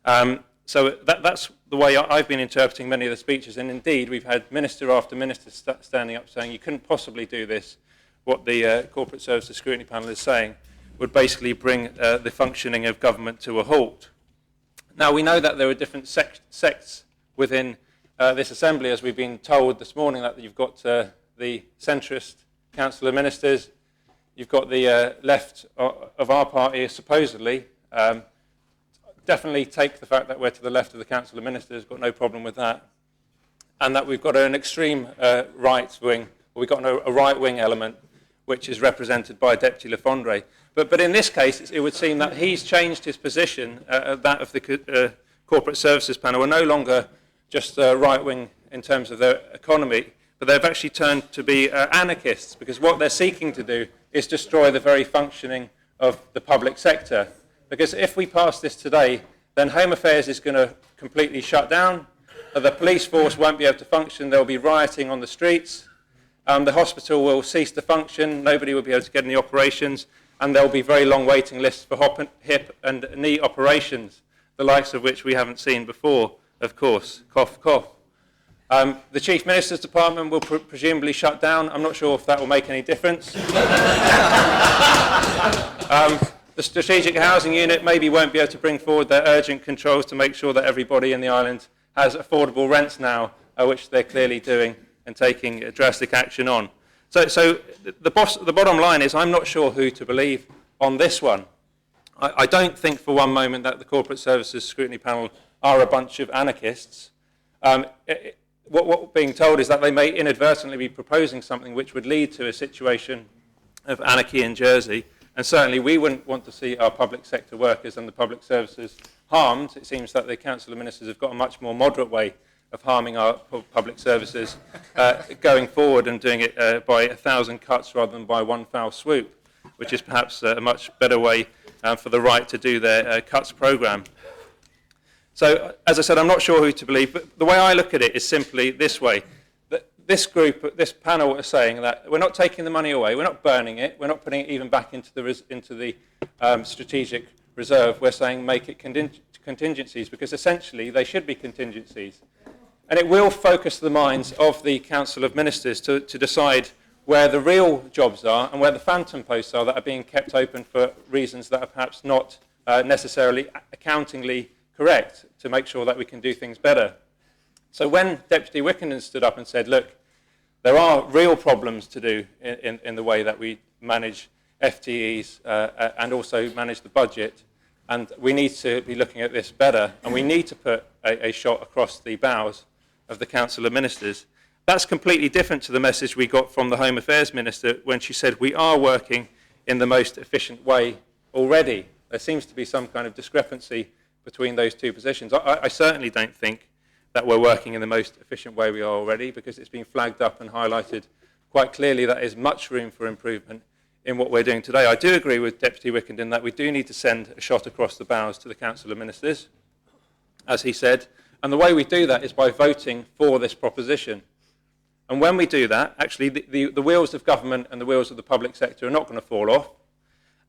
So that's the way I've been interpreting many of the speeches, and indeed we've had minister after minister standing up saying you couldn't possibly do this. What the Corporate Services Scrutiny Panel is saying would basically bring the functioning of government to a halt. Now, we know that there are different sects within this Assembly, as we've been told this morning, that you've got the centrist Council of Ministers, you've got the left of our party, supposedly. Definitely take the fact that we're to the left of the Council of Ministers, got no problem with that. And that we've got an extreme right wing, or we've got a right-wing element, which is represented by Deputy Le Fondre. But in this case, it would seem that he's changed his position, that of the Corporate Services Panel. We're no longer just right-wing in terms of their economy, but they've actually turned to be anarchists, because what they're seeking to do is destroy the very functioning of the public sector. Because if we pass this today, then Home Affairs is going to completely shut down, the police force won't be able to function, there'll be rioting on the streets, the hospital will cease to function, nobody will be able to get any operations, and there'll be very long waiting lists for hip and knee operations, the likes of which we haven't seen before, of course. Cough, cough. The Chief Minister's Department will presumably shut down. I'm not sure if that will make any difference. The Strategic Housing Unit maybe won't be able to bring forward their urgent controls to make sure that everybody in the island has affordable rents now, which they're clearly doing and taking drastic action on. So the bottom line is I'm not sure who to believe on this one. I don't think for one moment that the Corporate Services Scrutiny Panel are a bunch of anarchists. What we're being told is that they may inadvertently be proposing something which would lead to a situation of anarchy in Jersey. And certainly we wouldn't want to see our public sector workers and the public services harmed. It seems that the Council of Ministers have got a much more moderate way of harming our public services going forward and doing it by 1,000 cuts rather than by one foul swoop, which is perhaps a much better way for the right to do their cuts programme. So, as I said, I'm not sure who to believe, but the way I look at it is simply this way. This group, this panel are saying that we're not taking the money away, we're not burning it, we're not putting it even back into the strategic reserve. We're saying make it contingencies, because essentially they should be contingencies. And it will focus the minds of the Council of Ministers to decide where the real jobs are and where the phantom posts are that are being kept open for reasons that are perhaps not necessarily accountingly correct, to make sure that we can do things better. So when Deputy Wickenden stood up and said, look, there are real problems to do in the way that we manage FTEs and also manage the budget, and we need to be looking at this better, and we need to put a shot across the bows of the Council of Ministers. That's completely different to the message we got from the Home Affairs Minister when she said we are working in the most efficient way already. There seems to be some kind of discrepancy between those two positions. I certainly don't think that we're working in the most efficient way we are already, because it's been flagged up and highlighted quite clearly that there's much room for improvement in what we're doing today. I do agree with Deputy Wickenden that we do need to send a shot across the bows to the Council of Ministers, as he said, and the way we do that is by voting for this proposition. And when we do that, actually the wheels of government and the wheels of the public sector are not going to fall off.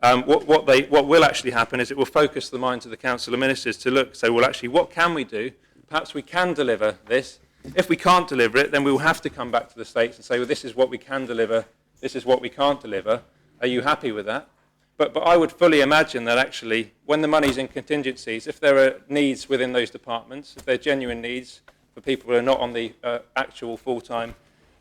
What will actually happen is it will focus the minds of the Council of Ministers to look, say, well, actually, what can we do? Perhaps we can deliver this. If we can't deliver it, then we will have to come back to the states and say, well, this is what we can deliver, this is what we can't deliver. Are you happy with that? But I would fully imagine that actually, when the money's in contingencies, if there are needs within those departments, if there are genuine needs for people who are not on the actual full-time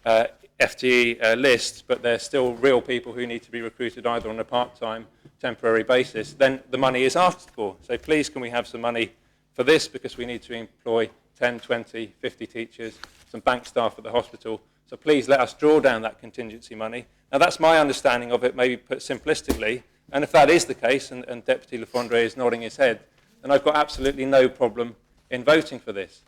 FTE list, but they're still real people who need to be recruited either on a part-time, temporary basis, then the money is asked for. So please, can we have some money for this, because we need to employ 10, 20, 50 teachers, some bank staff at the hospital. So please let us draw down that contingency money. Now that's my understanding of it, maybe put simplistically, and if that is the case, and Deputy Le Fondre is nodding his head, then I've got absolutely no problem in voting for this.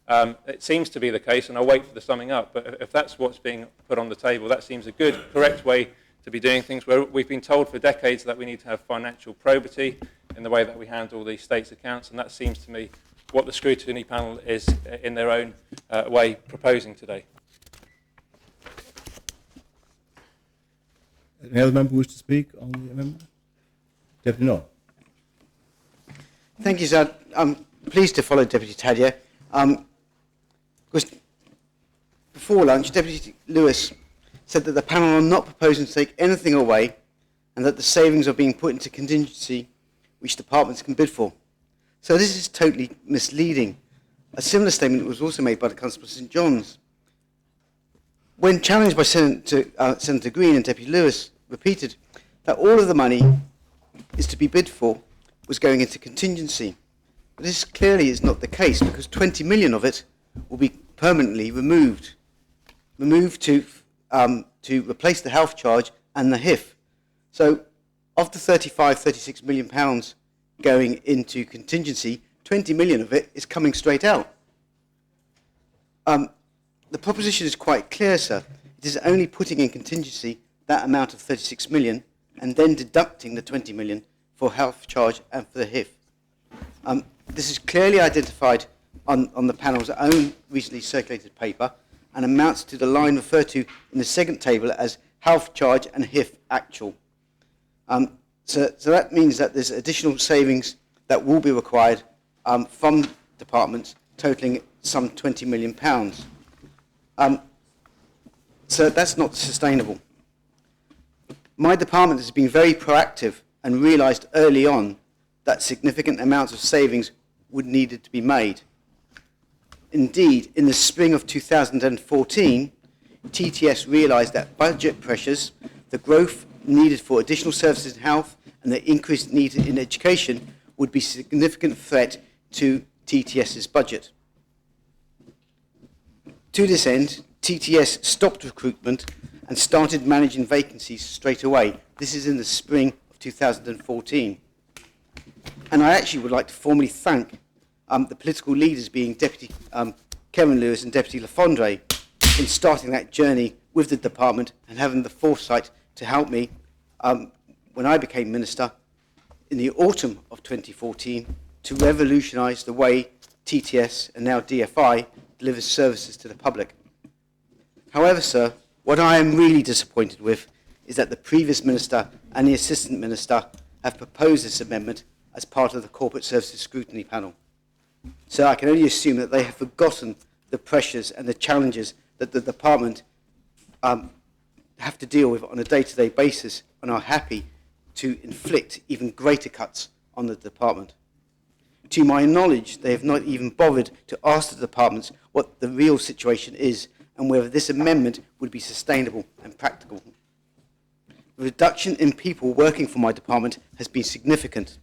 It seems to be the case, and I'll wait for the summing up, but if that's what's being put on the table, that seems a good, correct way to be doing things, where we've been told for decades that we need to have financial probity in the way that we handle the state's accounts, and that seems to me what the scrutiny panel is, in their own way, proposing today. Any other member wish to speak on the amendment? Deputy Noel. Thank you, sir. pleased to follow Deputy Tadyer. Because before lunch, Deputy Lewis said that the panel are not proposing to take anything away and that the savings are being put into contingency which departments can bid for. So this is totally misleading. A similar statement was also made by the Constable of St John's. When challenged by Senator Green and Deputy Lewis, repeated that all of the money is to be bid for was going into contingency. But this clearly is not the case, because 20 million of it will be permanently removed to replace the health charge and the HIF. So of the 36 million pounds going into contingency, 20 million of it is coming straight out. The proposition is quite clear, sir. It is only putting in contingency that amount of 36 million and then deducting the 20 million for health charge and for the HIF. This is clearly identified on the panel's own recently circulated paper and amounts to the line referred to in the second table as health charge and HIF actual. So that means that there's additional savings that will be required from departments totaling some £20 million. So that's not sustainable. My department has been very proactive and realised early on that significant amounts of savings would needed to be made. Indeed, in the spring of 2014, TTS realised that budget pressures, the growth needed for additional services in health, and the increased need in education would be a significant threat to TTS's budget. To this end, TTS stopped recruitment and started managing vacancies straight away. This is in the spring of 2014. And I actually would like to formally thank the political leaders, being Deputy Kevin Lewis and Deputy Lafondre, in starting that journey with the department and having the foresight to help me when I became Minister in the autumn of 2014 to revolutionise the way TTS and now DFI delivers services to the public. However, sir, what I am really disappointed with is that the previous Minister and the Assistant Minister have proposed this amendment as part of the Corporate Services Scrutiny Panel. So I can only assume that they have forgotten the pressures and the challenges that the department have to deal with on a day-to-day basis and are happy to inflict even greater cuts on the department. To my knowledge, they have not even bothered to ask the departments what the real situation is and whether this amendment would be sustainable and practical. The reduction in people working for my department has been significant,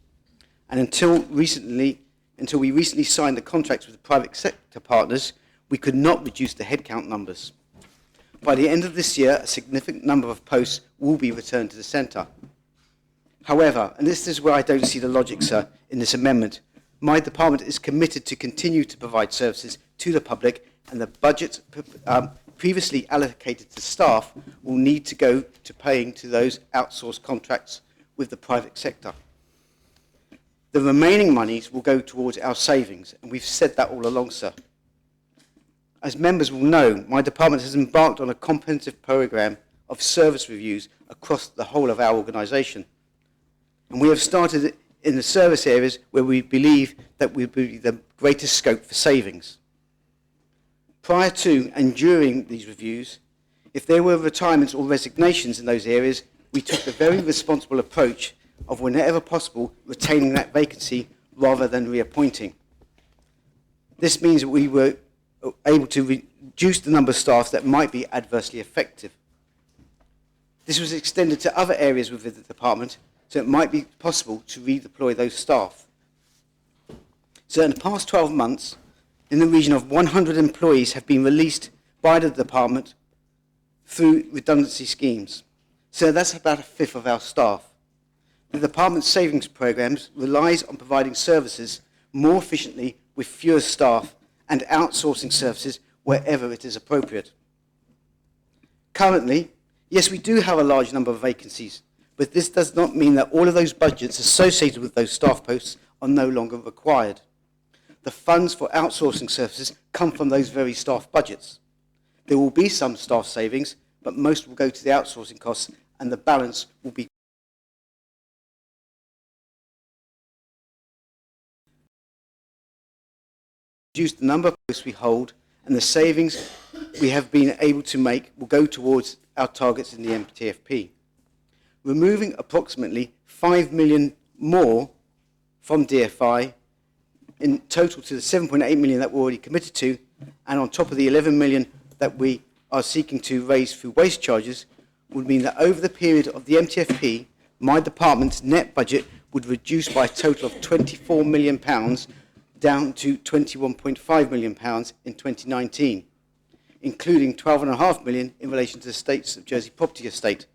and until we recently signed the contracts with the private sector partners, we could not reduce the headcount numbers. By the end of this year, a significant number of posts will be returned to the centre. However, and this is where I don't see the logic, sir, in this amendment, my department is committed to continue to provide services to the public, and the budget previously allocated to staff will need to go to paying to those outsourced contracts with the private sector. The remaining monies will go towards our savings, and we've said that all along, sir. As members will know, my department has embarked on a comprehensive programme of service reviews across the whole of our organisation. And we have started in the service areas where we believe that will be the greatest scope for savings. Prior to and during these reviews, if there were retirements or resignations in those areas, we took the very responsible approach of, whenever possible, retaining that vacancy rather than reappointing. This means that we were able to reduce the number of staff that might be adversely affected. This was extended to other areas within the department, so it might be possible to redeploy those staff. So in the past 12 months, in the region of 100 employees have been released by the department through redundancy schemes. So that's about a fifth of our staff. The department's savings programs relies on providing services more efficiently with fewer staff and outsourcing services wherever it is appropriate. Currently, yes, we do have a large number of vacancies, but this does not mean that all of those budgets associated with those staff posts are no longer required. The funds for outsourcing services come from those very staff budgets. There will be some staff savings, but most will go to the outsourcing costs, and the balance will be reduce the number of posts we hold, and the savings we have been able to make will go towards our targets in the MTFP. Removing approximately 5 million more from DFI in total to the 7.8 million that we're already committed to, and on top of the 11 million that we are seeking to raise through waste charges, would mean that over the period of the MTFP, my department's net budget would reduce by a total of £24 million down to £21.5 million in 2019, including £12.5 million in relation to the States of Jersey Property Estate.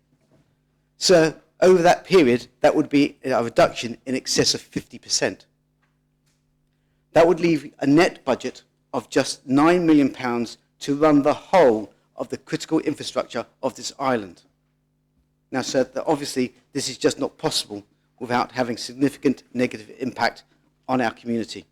So, over that period, that would be a reduction in excess of 50%. That would leave a net budget of just £9 million to run the whole of the critical infrastructure of this island. Now, sir, obviously, this is just not possible without having significant negative impact on our community.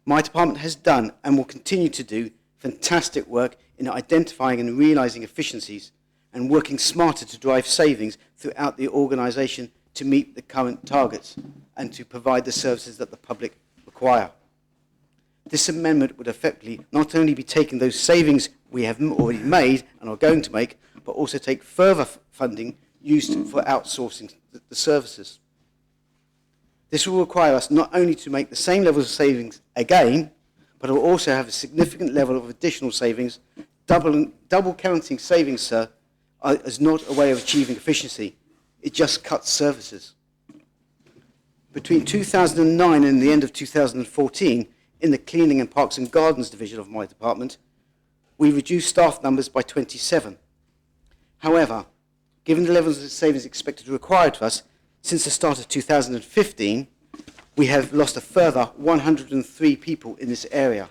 My department has done and will continue to do fantastic work in identifying and realising efficiencies and working smarter to drive savings throughout the organisation to meet the current targets and to provide the services that the public require. This amendment would effectively not only be taking those savings we have already made and are going to make, but also take further funding used for outsourcing the services. This will require us not only to make the same levels of savings again, but it will also have a significant level of additional savings. Double counting savings, sir, is not a way of achieving efficiency. It just cuts services. Between 2009 and the end of 2014, in the Cleaning and Parks and Gardens division of my department, we reduced staff numbers by 27. However, given the levels of savings expected to require to us, since the start of 2015, we have lost a further 103 people in this area.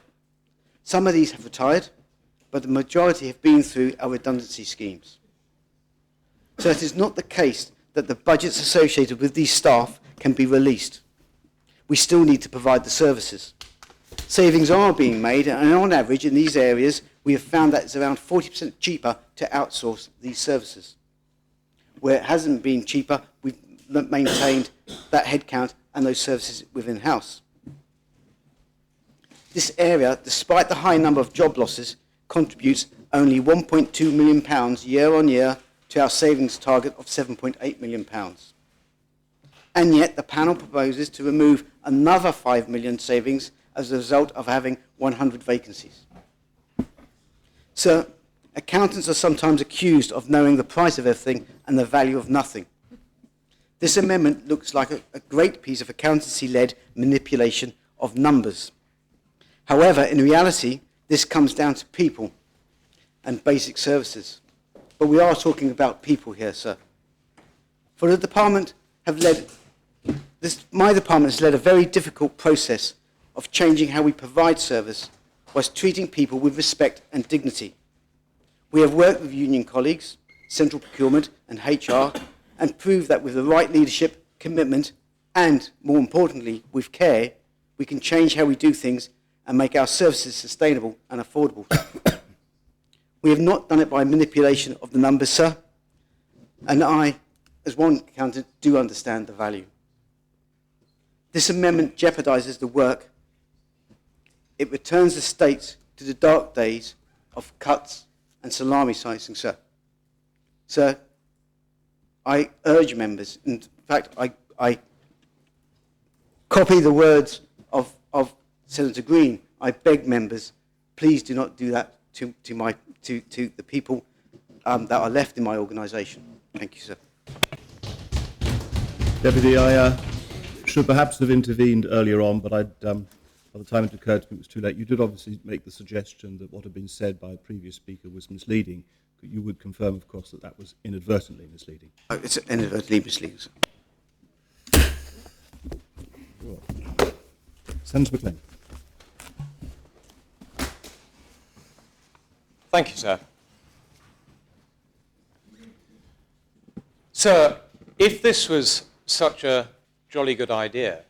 Some of these have retired, but the majority have been through our redundancy schemes. So it is not the case that the budgets associated with these staff can be released. We still need to provide the services. Savings are being made, and on average in these areas, we have found that it's around 40% cheaper to outsource these services. Where it hasn't been cheaper, we've maintained that headcount and those services within-house. This area, despite the high number of job losses, contributes only £1.2 million year on year to our savings target of £7.8 million. And yet the panel proposes to remove another £5 million savings as a result of having 100 vacancies. So, accountants are sometimes accused of knowing the price of everything and the value of nothing. This amendment looks like a great piece of accountancy-led manipulation of numbers. However, in reality, this comes down to people and basic services. But we are talking about people here, sir. For the department my department has led a very difficult process of changing how we provide service whilst treating people with respect and dignity. We have worked with union colleagues, central procurement and HR, and proved that with the right leadership, commitment, and, more importantly, with care, we can change how we do things and make our services sustainable and affordable. We have not done it by manipulation of the numbers, sir, and I, as one accountant, do understand the value. This amendment jeopardises the work. It returns the state to the dark days of cuts and salami slicing, sir. Sir, I urge members, in fact, I copy the words of Senator Green. I beg members, please do not do that to the people that are left in my organisation. Thank you, sir. Deputy, I should perhaps have intervened earlier on, but by the time it occurred to me it was too late. You did obviously make the suggestion that what had been said by a previous speaker was misleading. You would confirm, of course, that that was inadvertently misleading. Oh, it's inadvertently misleading, sir. Sure. Senator McLean. Thank you, sir. Sir, if this was such a jolly good idea,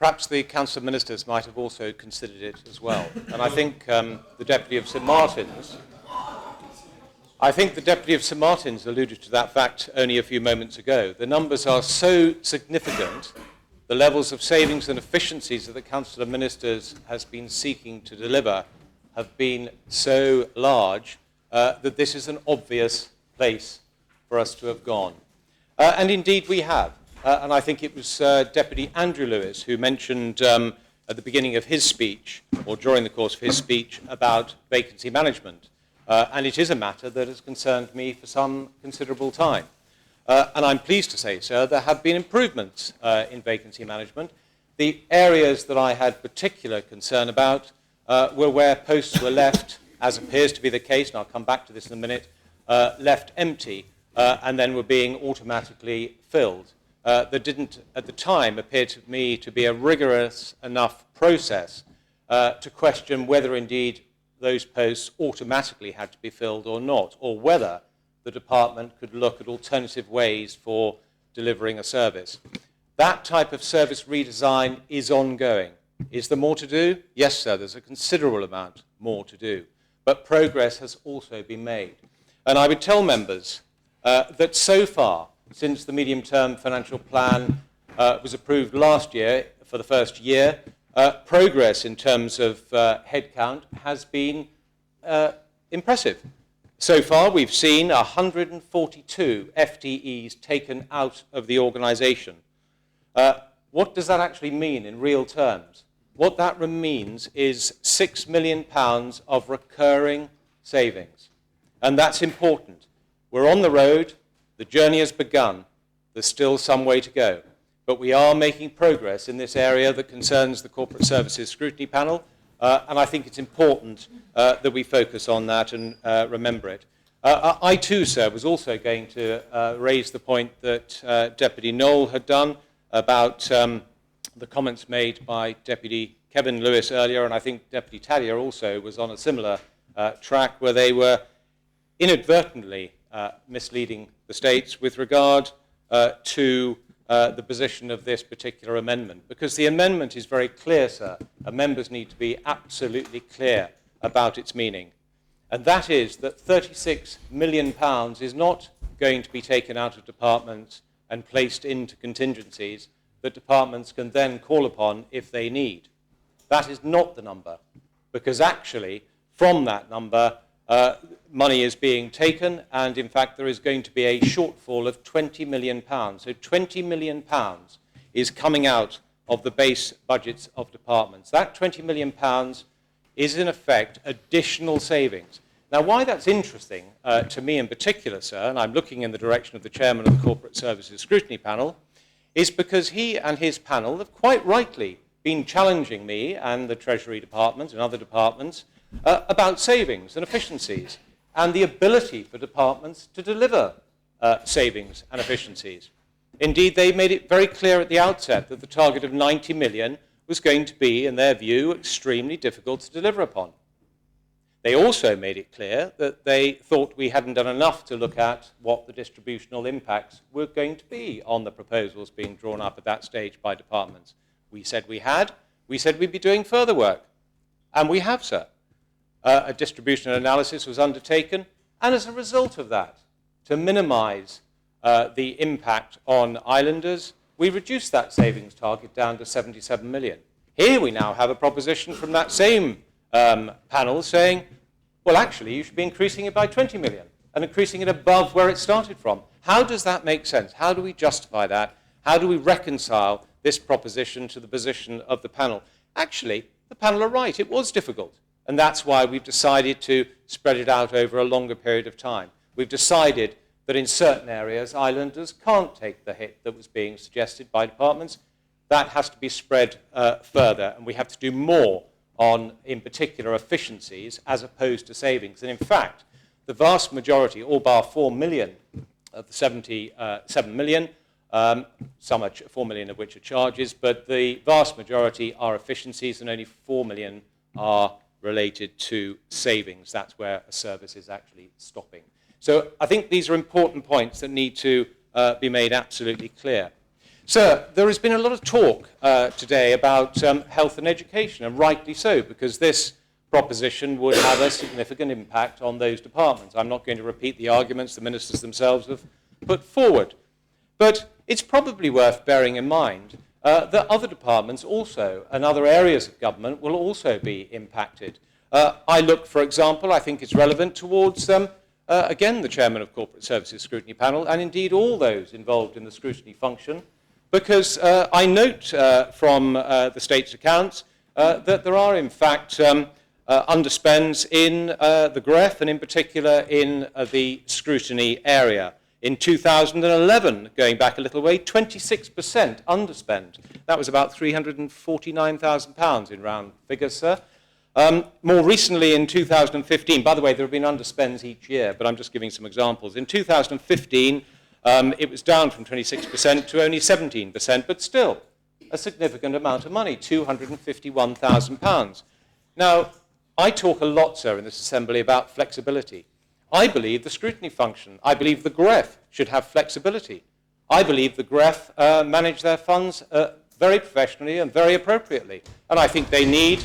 perhaps the Council of Ministers might have also considered it as well. And I think the Deputy of St Martin's alluded to that fact only a few moments ago. The numbers are so significant the levels of savings and efficiencies that the Council of Ministers has been seeking to deliver have been so large that this is an obvious place for us to have gone. And indeed we have. And I think it was Deputy Andrew Lewis who mentioned at the beginning of his speech, or during the course of his speech, about vacancy management. And it is a matter that has concerned me for some considerable time. And I'm pleased to say, sir, there have been improvements in vacancy management. The areas that I had particular concern about were where posts were left, as appears to be the case, and I'll come back to this in a minute, left empty and then were being automatically filled. There didn't, at the time, appear to me to be a rigorous enough process to question whether indeed those posts automatically had to be filled or not, or whether the department could look at alternative ways for delivering a service. That type of service redesign is ongoing. Is there more to do? Yes, sir, there's a considerable amount more to do. But progress has also been made. And I would tell members that so far, since the medium-term financial plan was approved last year for the first year, progress in terms of headcount has been impressive. So far, we've seen 142 FTEs taken out of the organisation. What does that actually mean in real terms? What that means is £6 million of recurring savings. And that's important. We're on the road. The journey has begun. There's still some way to go. But we are making progress in this area that concerns the Corporate Services Scrutiny Panel. And I think it's important that we focus on that and remember it. I too, sir, was also going to raise the point that Deputy Knoll had done about the comments made by Deputy Kevin Lewis earlier, and I think Deputy Talia also was on a similar track where they were inadvertently misleading the states with regard to the position of this particular amendment. Because the amendment is very clear, sir, and members need to be absolutely clear about its meaning. And that is that £36 million is not going to be taken out of departments and placed into contingencies that departments can then call upon if they need. That is not the number, because actually from that number money is being taken, and in fact there is going to be a shortfall of £20 million. So £20 million is coming out of the base budgets of departments. That £20 million is in effect additional savings. Now, why that's interesting to me in particular, sir, and I'm looking in the direction of the chairman of the Corporate Services Scrutiny Panel, is because he and his panel have quite rightly been challenging me and the Treasury Department and other departments about savings and efficiencies and the ability for departments to deliver savings and efficiencies. Indeed, they made it very clear at the outset that the target of 90 million was going to be, in their view, extremely difficult to deliver upon. They also made it clear that they thought we hadn't done enough to look at what the distributional impacts were going to be on the proposals being drawn up at that stage by departments. We said we had. We said we'd be doing further work. And we have, sir. A distribution analysis was undertaken, and as a result of that, to minimise the impact on islanders, we reduced that savings target down to 77 million. Here we now have a proposition from that same panel saying, well, actually, you should be increasing it by 20 million and increasing it above where it started from. How does that make sense? How do we justify that? How do we reconcile this proposition to the position of the panel? Actually, the panel are right. It was difficult. And that's why we've decided to spread it out over a longer period of time. We've decided that in certain areas, islanders can't take the hit that was being suggested by departments. That has to be spread further, and we have to do more on, in particular, efficiencies as opposed to savings. And in fact, the vast majority, all bar 4 million of the 77 million, some are 4 million of which are charges, but the vast majority are efficiencies, and only 4 million are related to savings. That's where a service is actually stopping. So I think these are important points that need to be made absolutely clear. Sir, there has been a lot of talk today about health and education, and rightly so, because this proposition would have a significant impact on those departments. I'm not going to repeat the arguments the ministers themselves have put forward. But it's probably worth bearing in mind that other departments also and other areas of government will also be impacted. I look, for example, I think it's relevant towards, again, the Chairman of Corporate Services Scrutiny Panel, and indeed all those involved in the scrutiny function, because I note from the State's accounts that there are, in fact, underspends in the GREF and in particular in the scrutiny area. In 2011, going back a little way, 26% underspend. That was about £349,000 in round figures, sir. More recently in 2015, by the way, there have been underspends each year, but I'm just giving some examples. In 2015, it was down from 26% to only 17%, but still a significant amount of money, £251,000. Now, I talk a lot, sir, in this assembly about flexibility. I believe the scrutiny function, I believe the GREF should have flexibility. I believe the GREF manage their funds very professionally and very appropriately. And I think they need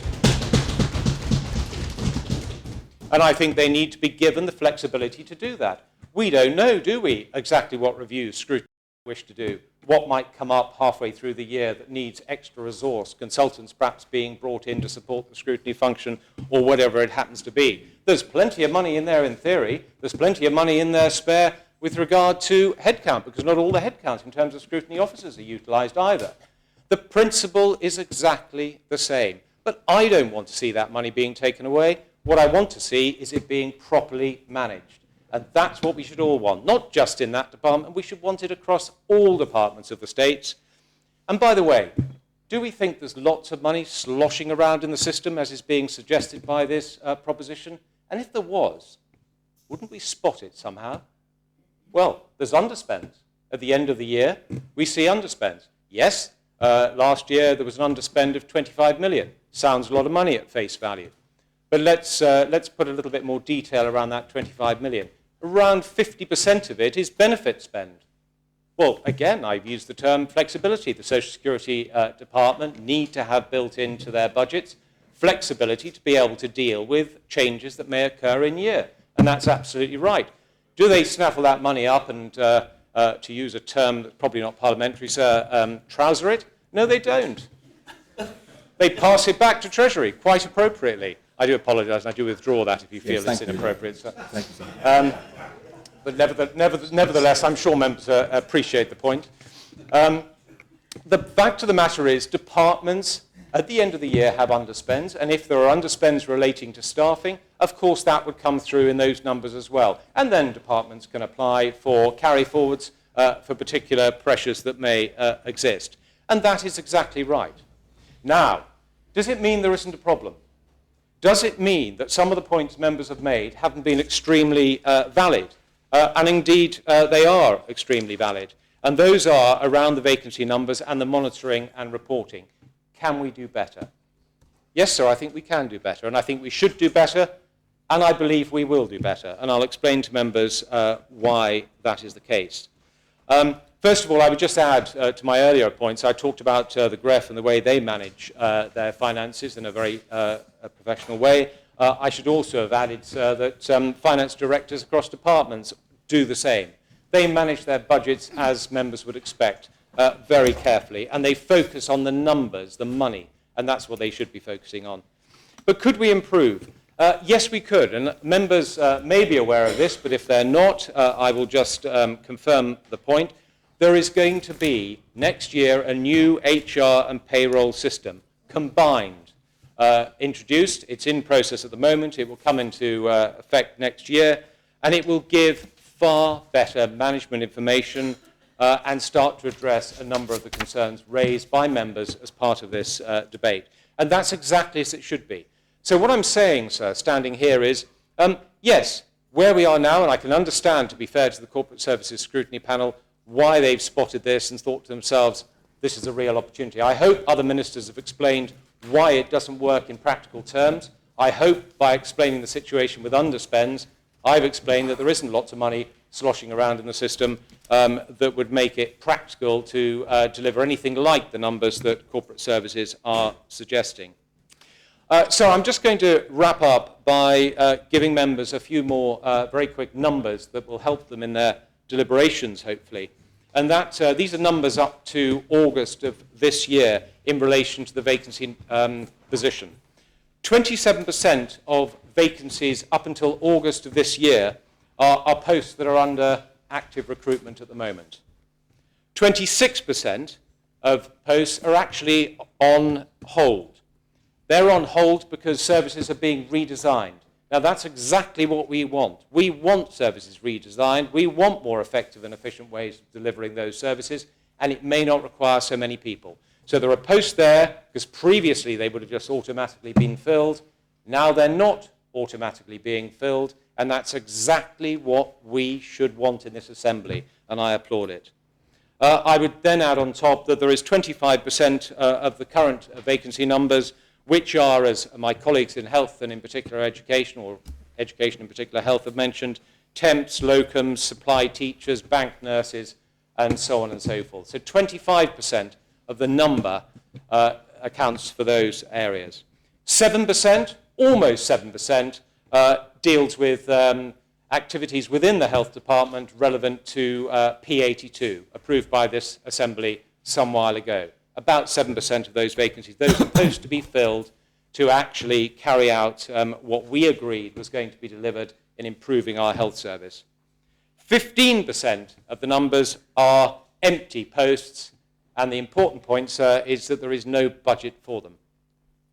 to be given the flexibility to do that. We don't know, do we, exactly what reviews scrutiny wish to do, what might come up halfway through the year that needs extra resource, consultants perhaps being brought in to support the scrutiny function or whatever it happens to be. There's plenty of money in there in theory. There's plenty of money in there spare with regard to headcount, because not all the headcount in terms of scrutiny officers are utilised either. The principle is exactly the same. But I don't want to see that money being taken away. What I want to see is it being properly managed. And that's what we should all want, not just in that department. We should want it across all departments of the states. And by the way, do we think there's lots of money sloshing around in the system, as is being suggested by this proposition? And if there was, wouldn't we spot it somehow? Well, there's underspends. At the end of the year, we see underspends. Yes, last year there was an underspend of 25 million. Sounds a lot of money at face value. But let's put a little bit more detail around that 25 million. Around 50% of it is benefit spend. Well, again, I've used the term flexibility. The Social Security Department need to have built into their budgets flexibility to be able to deal with changes that may occur in year. And that's absolutely right. Do they snaffle that money up and, to use a term that's probably not parliamentary, sir, trouser it? No, they don't. They pass it back to Treasury, quite appropriately. I do apologise, and I do withdraw that if you feel it's inappropriate, sir. Thank you, sir. But nevertheless, I'm sure members appreciate the point. The fact of the matter is departments at the end of the year have underspends, and if there are underspends relating to staffing, of course that would come through in those numbers as well. And then departments can apply for carry-forwards for particular pressures that may exist. And that is exactly right. Now, does it mean there isn't a problem? Does it mean that some of the points members have made haven't been extremely valid? And indeed, they are extremely valid. And those are around the vacancy numbers and the monitoring and reporting. Can we do better? Yes, sir, I think we can do better. And I think we should do better. And I believe we will do better. And I'll explain to members why that is the case. First of all, I would just add to my earlier points, I talked about the GREF and the way they manage their finances in a very professional way. I should also have added, sir, that finance directors across departments do the same. They manage their budgets as members would expect, very carefully, and they focus on the numbers, the money, and that's what they should be focusing on. But could we improve? Yes, we could, and members may be aware of this, but if they're not, I will just confirm the point. There is going to be, next year, a new HR and payroll system, combined, introduced. It's in process at the moment. It will come into effect next year, and it will give far better management information and start to address a number of the concerns raised by members as part of this debate. And that's exactly as it should be. So what I'm saying, sir, standing here is, yes, where we are now, and I can understand, to be fair to the Corporate Services Scrutiny Panel, why they've spotted this and thought to themselves, this is a real opportunity. I hope other ministers have explained why it doesn't work in practical terms. I hope by explaining the situation with underspends, I've explained that there isn't lots of money sloshing around in the system that would make it practical to deliver anything like the numbers that corporate services are suggesting. So I'm just going to wrap up by giving members a few more very quick numbers that will help them in their deliberations, hopefully. and that these are numbers up to August of this year in relation to the vacancy position. 27% of vacancies up until August of this year are posts that are under active recruitment at the moment. 26% of posts are actually on hold. They're on hold because services are being redesigned. Now, that's exactly what we want. We want services redesigned. We want more effective and efficient ways of delivering those services, and it may not require so many people. So there are posts there, because previously they would have just automatically been filled. Now they're not automatically being filled, and that's exactly what we should want in this Assembly, and I applaud it. I would then add on top that there is 25% of the current vacancy numbers which are, as my colleagues in health and in particular education, or education in particular health have mentioned, temps, locums, supply teachers, bank nurses, and so on and so forth. So 25% of the number accounts for those areas. 7%, almost 7%, deals with activities within the health department relevant to P82, approved by this Assembly some while ago. About 7% of those vacancies, those are supposed to be filled to actually carry out what we agreed was going to be delivered in improving our health service. 15% of the numbers are empty posts, and the important point, sir, is that there is no budget for them.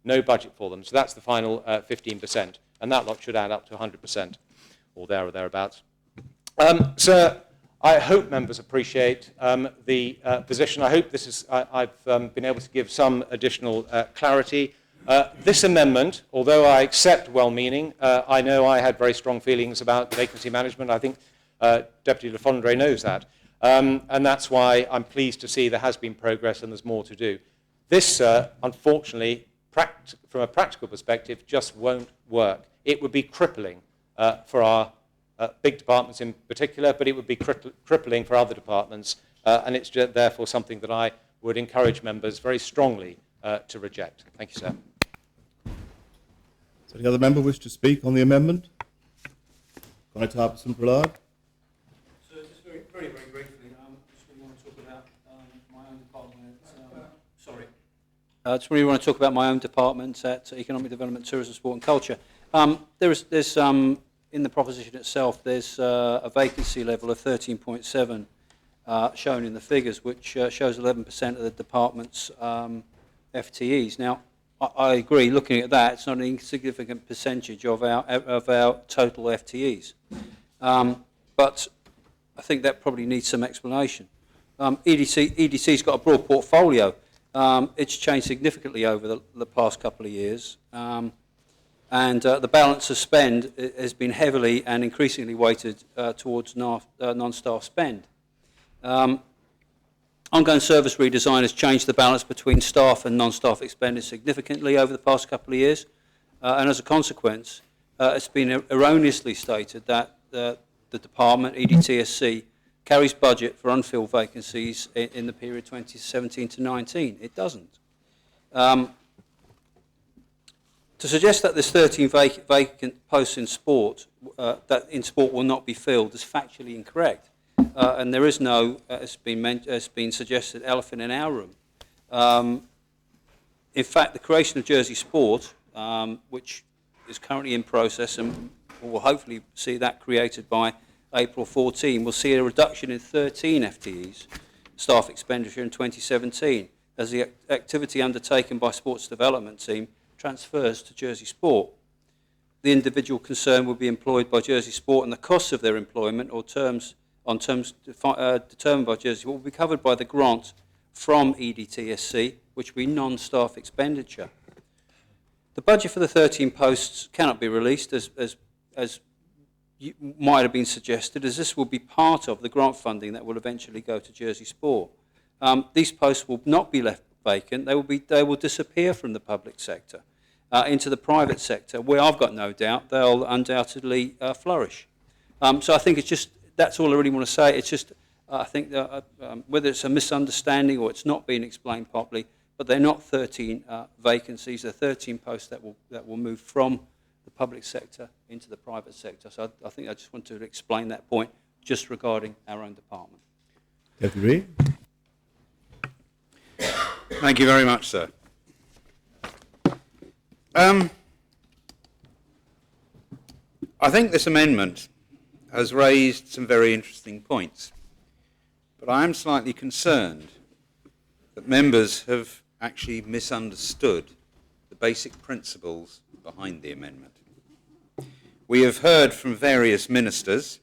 No budget for them. So that's the final 15%, and that lot should add up to 100%, or there or thereabouts. Sir, I hope members appreciate the position. I hope this is, I've been able to give some additional clarity. This amendment, although I accept well-meaning, I know I had very strong feelings about vacancy management. I think Deputy Le Fondre knows that. And that's why I'm pleased to see there has been progress and there's more to do. This, unfortunately, from a practical perspective, just won't work. It would be crippling for our big departments in particular, but it would be crippling for other departments, and it's therefore something that I would encourage members very strongly to reject. Thank you, sir. Does any other member wish to speak on the amendment? Conrad Harbison Pollard. So just very briefly, just really want to talk about my own department. I just really want to talk about my own department at Economic Development, Tourism, Sport and Culture. There's in the proposition itself, there's a vacancy level of 13.7 shown in the figures, which shows 11% of the department's FTEs. Now, I agree, looking at that, it's not an insignificant percentage of our total FTEs. But I think that probably needs some explanation. EDC's got a broad portfolio. It's changed significantly over the past couple of years. And the balance of spend has been heavily and increasingly weighted towards non-staff spend. Ongoing service redesign has changed the balance between staff and non-staff expenditure significantly over the past couple of years. And as a consequence, it's been erroneously stated that the department, EDTSC, carries budget for unfilled vacancies in the period 2017 to 19. It doesn't. To suggest that there's 13 vacant posts in sport, that in sport will not be filled, is factually incorrect. And there is no, as been suggested, elephant in our room. In fact, the creation of Jersey Sport, which is currently in process and will hopefully see that created by April 14, will see a reduction in 13 FTEs, staff expenditure in 2017, as the activity undertaken by Sports Development Team transfers to Jersey Sport. The individual concerned will be employed by Jersey Sport, and the costs of their employment or terms determined by Jersey Sport will be covered by the grant from EDTSC, which will be non-staff expenditure. The budget for the 13 posts cannot be released, as might have been suggested, as this will be part of the grant funding that will eventually go to Jersey Sport. These posts will not be left vacant. They will disappear from the public sector into the private sector, where I've got no doubt they'll undoubtedly flourish. So I think it's just, that's all I really want to say. It's just, I think that, whether it's a misunderstanding or it's not being explained properly, but they're not 13 vacancies. They're 13 posts that will move from the public sector into the private sector. So I think I just want to explain that point just regarding our own department. Deputy Reid. Thank you very much, sir. I think this amendment has raised some very interesting points, but I am slightly concerned that members have actually misunderstood the basic principles behind the amendment. We have heard from various ministers,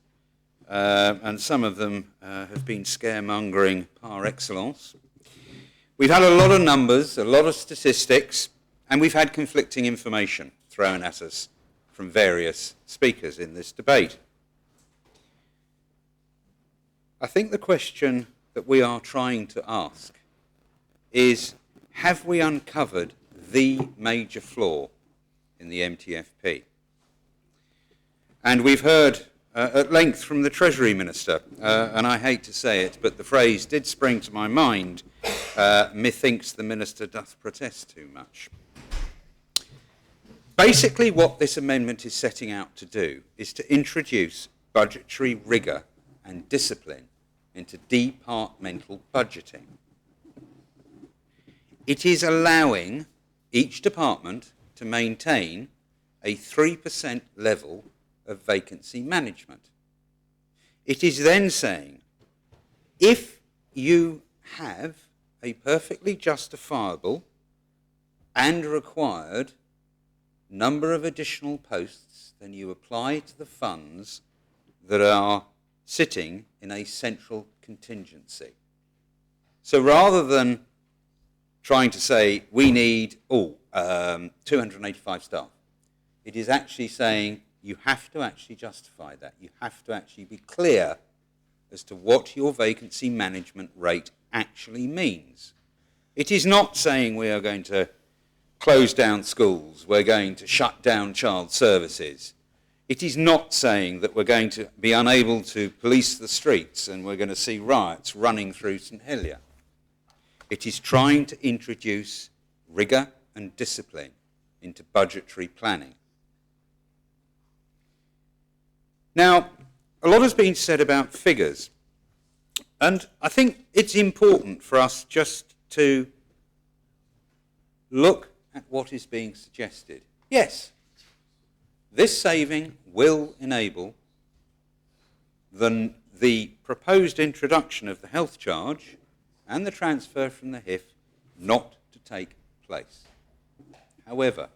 and some of them have been scaremongering par excellence. We've had a lot of numbers, a lot of statistics, and we've had conflicting information thrown at us from various speakers in this debate. I think the question that we are trying to ask is, have we uncovered the major flaw in the MTFP? And we've heard at length from the Treasury Minister, and I hate to say it, but the phrase did spring to my mind, methinks the Minister doth protest too much. Basically what this amendment is setting out to do is to introduce budgetary rigour and discipline into departmental budgeting. It is allowing each department to maintain a 3% level of vacancy management. It is then saying, if you have a perfectly justifiable and required number of additional posts, then you apply to the funds that are sitting in a central contingency. So rather than trying to say, we need 285 staff, it is actually saying, you have to actually justify that. You have to actually be clear as to what your vacancy management rate actually means. It is not saying we are going to close down schools, we're going to shut down child services. It is not saying that we're going to be unable to police the streets and we're going to see riots running through St Helier. It is trying to introduce rigour and discipline into budgetary planning. Now, a lot has been said about figures, and I think it's important for us just to look at what is being suggested. Yes, this saving will enable the proposed introduction of the health charge and the transfer from the HIF not to take place. However,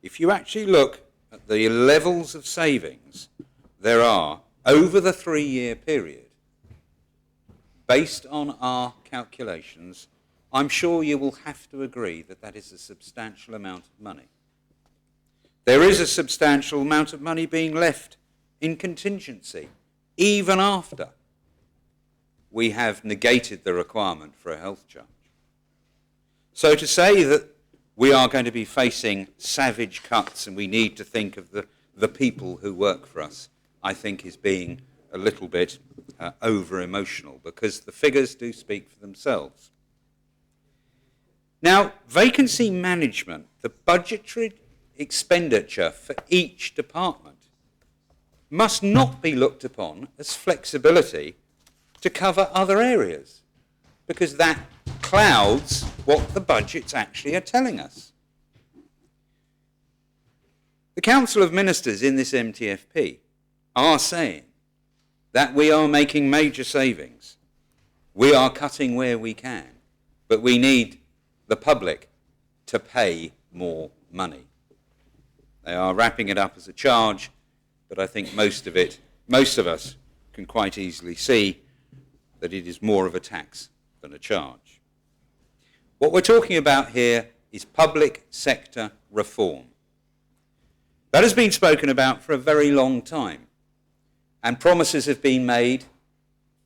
if you actually look at the levels of savings there are over the 3-year period, based on our calculations, I'm sure you will have to agree that that is a substantial amount of money. There is a substantial amount of money being left in contingency, even after we have negated the requirement for a health charge. So to say that we are going to be facing savage cuts and we need to think of the people who work for us, I think is being a little bit over-emotional, because the figures do speak for themselves. Now, vacancy management, the budgetary expenditure for each department, must not be looked upon as flexibility to cover other areas, because that clouds what the budgets actually are telling us. The Council of Ministers in this MTFP are saying that we are making major savings. We are cutting where we can, but we need the public to pay more money. They are wrapping it up as a charge, but I think most of us can quite easily see that it is more of a tax than a charge. What we're talking about here is public sector reform. That has been spoken about for a very long time, and promises have been made,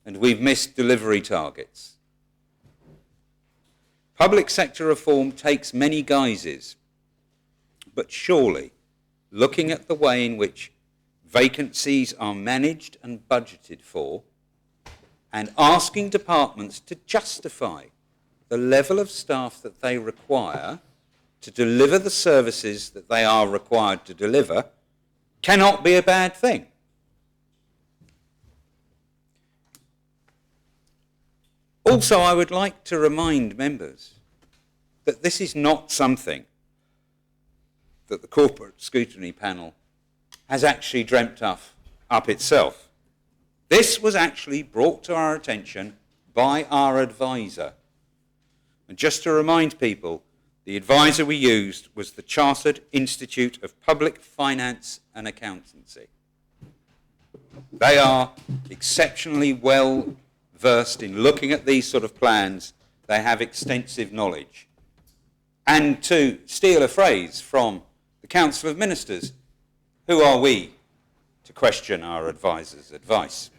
and we've missed delivery targets. Public sector reform takes many guises, but surely, looking at the way in which vacancies are managed and budgeted for, and asking departments to justify the level of staff that they require to deliver the services that they are required to deliver, cannot be a bad thing. Also, I would like to remind members that this is not something that the Corporate Scrutiny Panel has actually dreamt up itself. This was actually brought to our attention by our advisor. And just to remind people, the advisor we used was the Chartered Institute of Public Finance and Accountancy. They are exceptionally well versed in looking at these sort of plans. They have extensive knowledge. And to steal a phrase from the Council of Ministers, who are we to question our advisor's advice?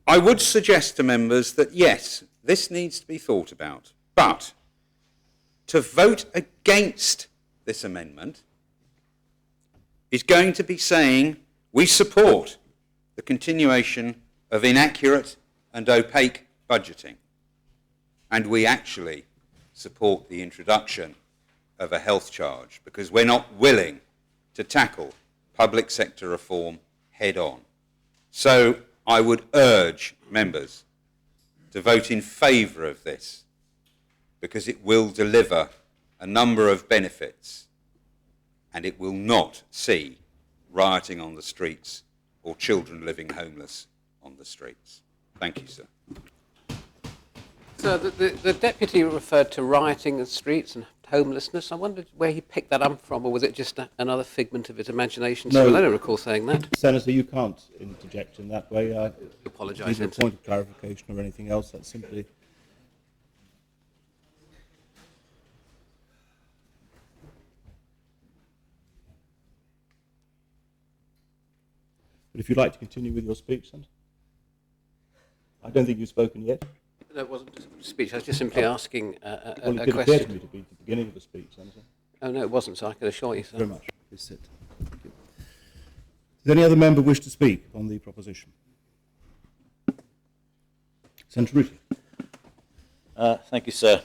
I would suggest to members that yes, this needs to be thought about, but to vote against this amendment is going to be saying we support the continuation of inaccurate and opaque budgeting, and we actually support the introduction of a health charge because we're not willing to tackle public sector reform head on. So I would urge members to vote in favour of this because it will deliver a number of benefits and it will not see rioting on the streets or children living homeless on the streets. Thank you, sir. So the deputy referred to rioting in the streets and homelessness. I wondered where he picked that up from, or was it just another figment of his imagination? No. So I don't recall saying that. Senator, you can't interject in that way. I Apologise, Neither a Senator. point of clarification or anything else. That's simply... But if you'd like to continue with your speech, Senator. I don't think you've spoken yet. No, it wasn't a speech. I was just simply asking Well, a it did appear to question. me to be the beginning of the speech, Senator. Oh, no, it wasn't, so I can assure you, Very sir. much. Please sit. Thank you. Does any other member wish to speak on the proposition? Senator Rutte. Thank you, sir.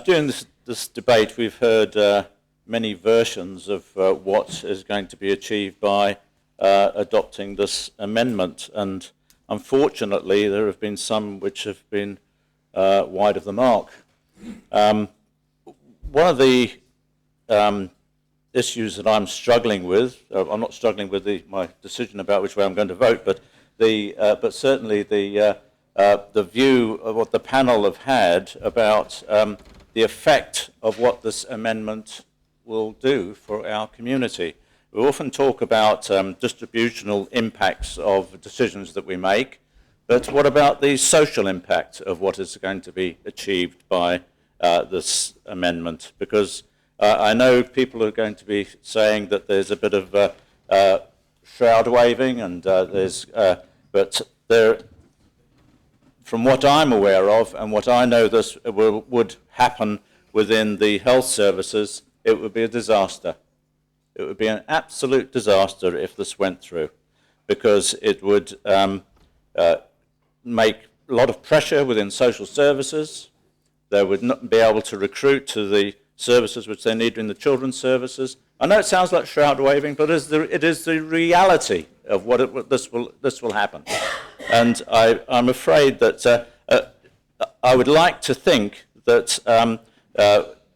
During this debate, we've heard many versions of what is going to be achieved by adopting this amendment, and unfortunately, there have been some which have been wide of the mark. One of the issues that I'm struggling with, I'm not struggling with my decision about which way I'm going to vote, but certainly the view of what the panel have had about the effect of what this amendment will do for our community. We often talk about distributional impacts of decisions that we make, but what about the social impact of what is going to be achieved by this amendment? Because I know people are going to be saying that there's a bit of shroud waving, and but there, from what I'm aware of and what I know this would happen within the health services, it would be a disaster. It would be an absolute disaster if this went through, because it would make a lot of pressure within social services. They would not be able to recruit to the services which they need in the children's services. I know it sounds like shroud waving, but it is the reality of what this will happen. And I'm afraid that I would like to think that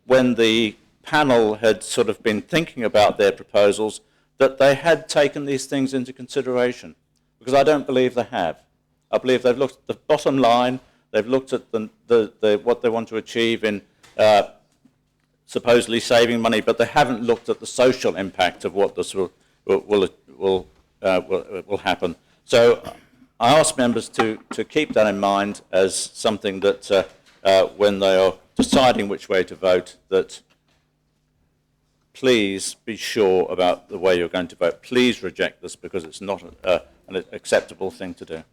when the panel had sort of been thinking about their proposals, that they had taken these things into consideration, because I don't believe they have. I believe they've looked at the bottom line, they've looked at what they want to achieve in supposedly saving money, but they haven't looked at the social impact of what this will happen. So I ask members to keep that in mind as something that when they are deciding which way to vote, that please be sure about the way you're going to vote. Please reject this, because it's not an acceptable thing to do.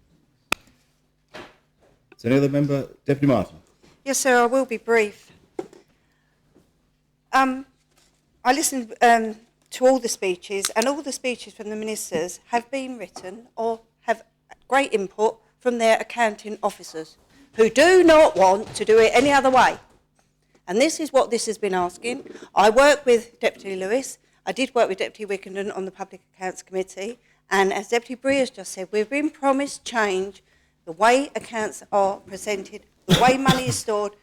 Is there any other member? Deputy Martin. Yes, sir, I will be brief. I listened to all the speeches, and all the speeches from the ministers have been written or have great input from their accounting officers, who do not want to do it any other way. And this is what this has been asking. I work with Deputy Lewis. I did work with Deputy Wickenden on the Public Accounts Committee, and as Deputy Bree has just said, we've been promised change, the way accounts are presented, the way money is stored,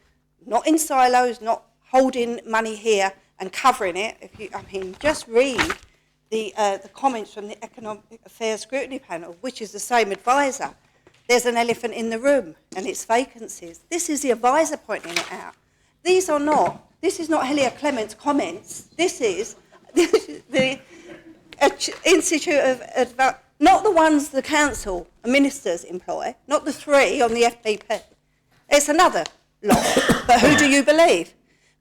not in silos, not holding money here and covering it. Just read the comments from the Economic Affairs Scrutiny Panel, which is the same advisor. There's an elephant in the room, and it's vacancies. This is the advisor pointing it out. This is not Helia Clement's comments. This is the Institute of, not the ones the council and ministers employ, not the 3 on the FPP. It's another lot. But who do you believe?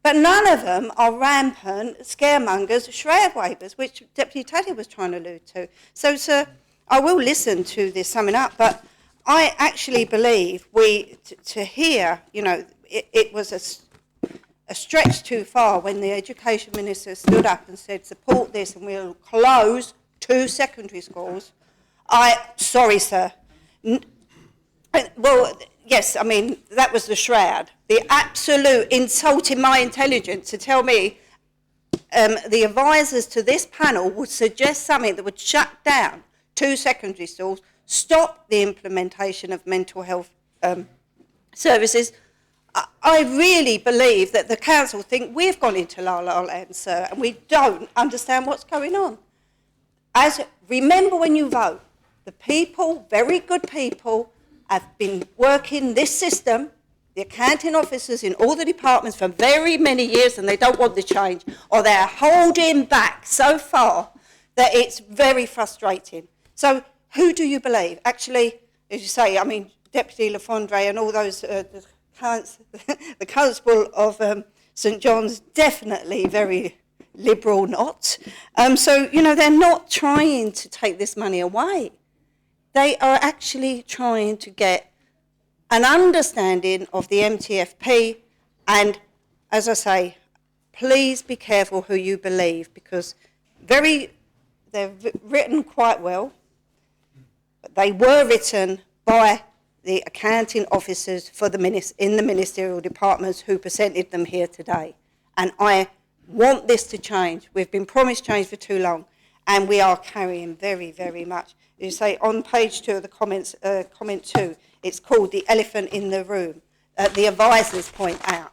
But none of them are rampant scaremongers, shroud wavers, which Deputy Taddy was trying to allude to. So, sir, I will listen to this summing up, but I actually believe to hear, it was a stretch too far when the Education Minister stood up and said, support this and we'll close 2 secondary schools. Sorry, sir. Well, yes, that was the shroud. The absolute insulting my intelligence to tell me the advisors to this panel would suggest something that would shut down 2 secondary schools, stop the implementation of mental health services. I really believe that the council think we've gone into La La Land, sir, and we don't understand what's going on. Remember when you vote, the people, very good people, have been working this system, the accounting officers in all the departments for very many years, and they don't want the change, or they're holding back so far that it's very frustrating. So who do you believe? Actually, as you say, Deputy Lafondre and all those, the Constable of St John's, definitely very liberal not. They're not trying to take this money away. They are actually trying to get an understanding of the MTFP, and as I say, please be careful who you believe, because they're written quite well, but they were written by the accounting officers in the ministerial departments who presented them here today. And I want this to change. We've been promised change for too long, and we are carrying very, very much. You say on page 2 of the comments, comment 2, it's called the elephant in the room. The advisors point out.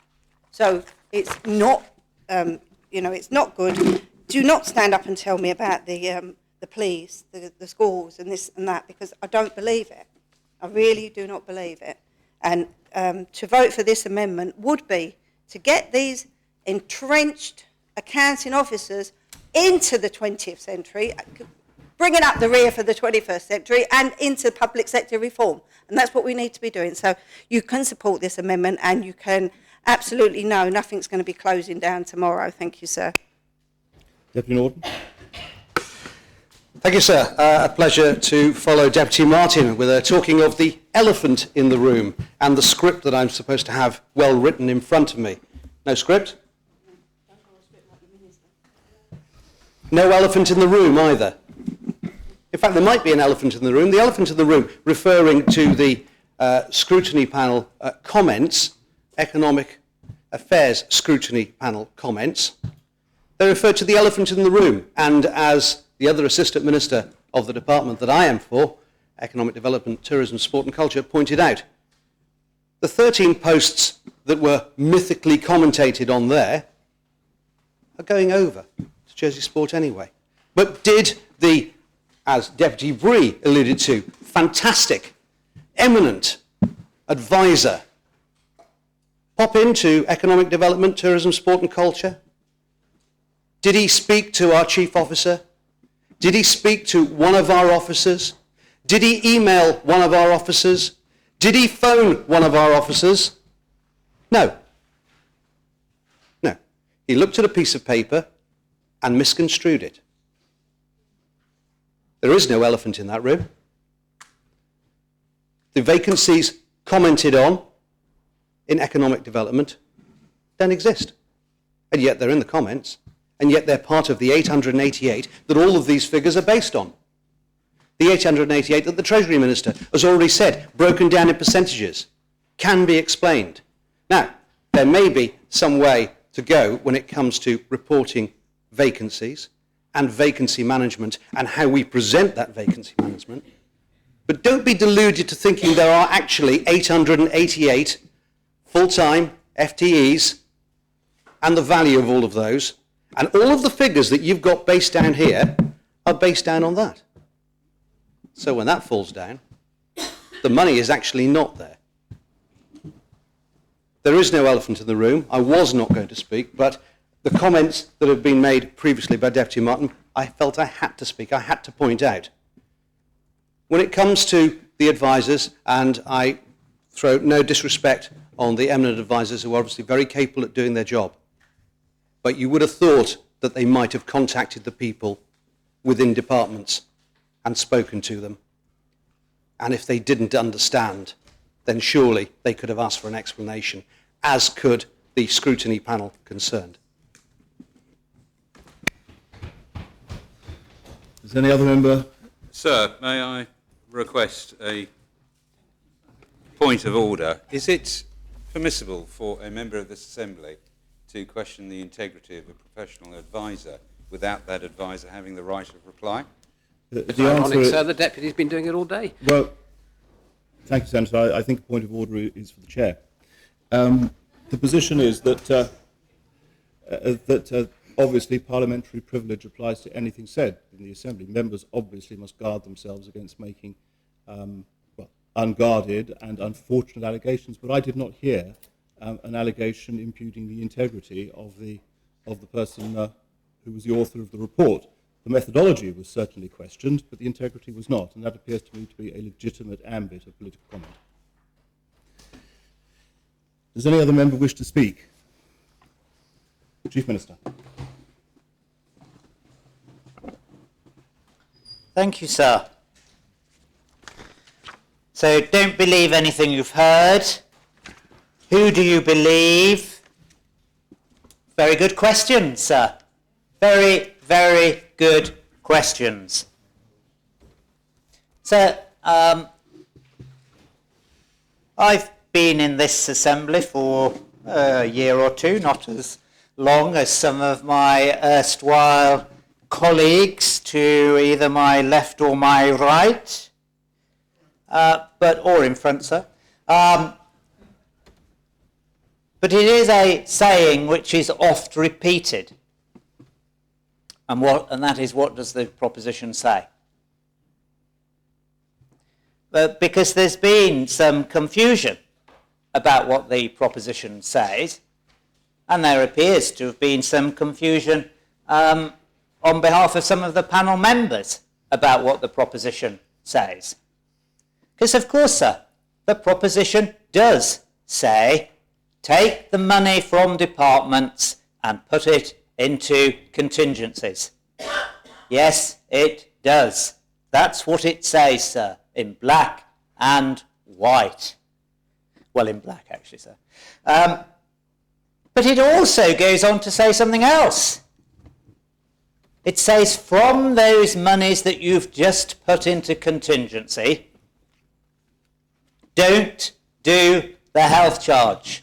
So it's not, it's not good. Do not stand up and tell me about the police, the schools, and this and that, because I don't believe it. I really do not believe it. And to vote for this amendment would be to get these entrenched accounting officers into the 20th century, bringing up the rear for the 21st century, and into public sector reform. And that's what we need to be doing. So you can support this amendment, and you can absolutely know nothing's going to be closing down tomorrow. Thank you, sir. Deputy Norton. Thank you, sir. A pleasure to follow Deputy Martin with talking of the elephant in the room and the script that I'm supposed to have well written in front of me. No script? No elephant in the room either. In fact, there might be an elephant in the room. The elephant in the room referring to the scrutiny panel comments, Economic Affairs Scrutiny Panel comments. They refer to the elephant in the room, and as the other Assistant Minister of the department that I am for, Economic Development, Tourism, Sport and Culture, pointed out, the 13 posts that were mythically commentated on there are going over to Jersey Sport anyway. But did the, as Deputy Bree alluded to, fantastic, eminent advisor pop into Economic Development, Tourism, Sport and Culture? Did he speak to our Chief Officer? Did he speak to one of our officers? Did he email one of our officers? Did he phone one of our officers? No. No. He looked at a piece of paper and misconstrued it. There is no elephant in that room. The vacancies commented on in economic development don't exist. And yet they're in the comments, and yet they're part of the 888 that all of these figures are based on. The 888 that the Treasury Minister has already said, broken down in percentages, can be explained. Now, there may be some way to go when it comes to reporting vacancies, and vacancy management and how we present that vacancy management. But don't be deluded to thinking there are actually 888 full-time FTEs and the value of all of those. And all of the figures that you've got based down here are based down on that. So when that falls down, the money is actually not there. There is no elephant in the room. I was not going to speak, but the comments that have been made previously by Deputy Martin, I felt I had to speak, I had to point out. When it comes to the advisors, and I throw no disrespect on the eminent advisors who are obviously very capable at doing their job, but you would have thought that they might have contacted the people within departments and spoken to them. And if they didn't understand, then surely they could have asked for an explanation, as could the scrutiny panel concerned. Is any other member? Sir, may I request a point of order? Is it permissible for a member of this Assembly to question the integrity of a professional advisor without that advisor having the right of reply? It's ironic, sir, the Deputy's been doing it all day. Well, thank you, Senator. I think a point of order is for the Chair. The position is that obviously parliamentary privilege applies to anything said in the Assembly. Members obviously must guard themselves against making unguarded and unfortunate allegations, but I did not hear an allegation impugning the integrity of the person who was the author of the report. The methodology was certainly questioned, but the integrity was not, and that appears to me to be a legitimate ambit of political comment. Does any other member wish to speak? Chief Minister. Thank you, sir. So don't believe anything you've heard. Who do you believe? Very good questions, sir. Very, very good questions. So, I've been in this Assembly for a year or two, not as long as some of my erstwhile colleagues to either my left or my right, or in front, sir. But it is a saying which is oft repeated. And that is, what does the proposition say? Because there's been some confusion about what the proposition says, and there appears to have been some confusion on behalf of some of the panel members about what the proposition says. Because, of course, sir, the proposition does say, take the money from departments and put it into contingencies. Yes, it does. That's what it says, sir, in black and white. Well, in black, actually, sir. But it also goes on to say something else. It says, from those monies that you've just put into contingency, don't do the health charge.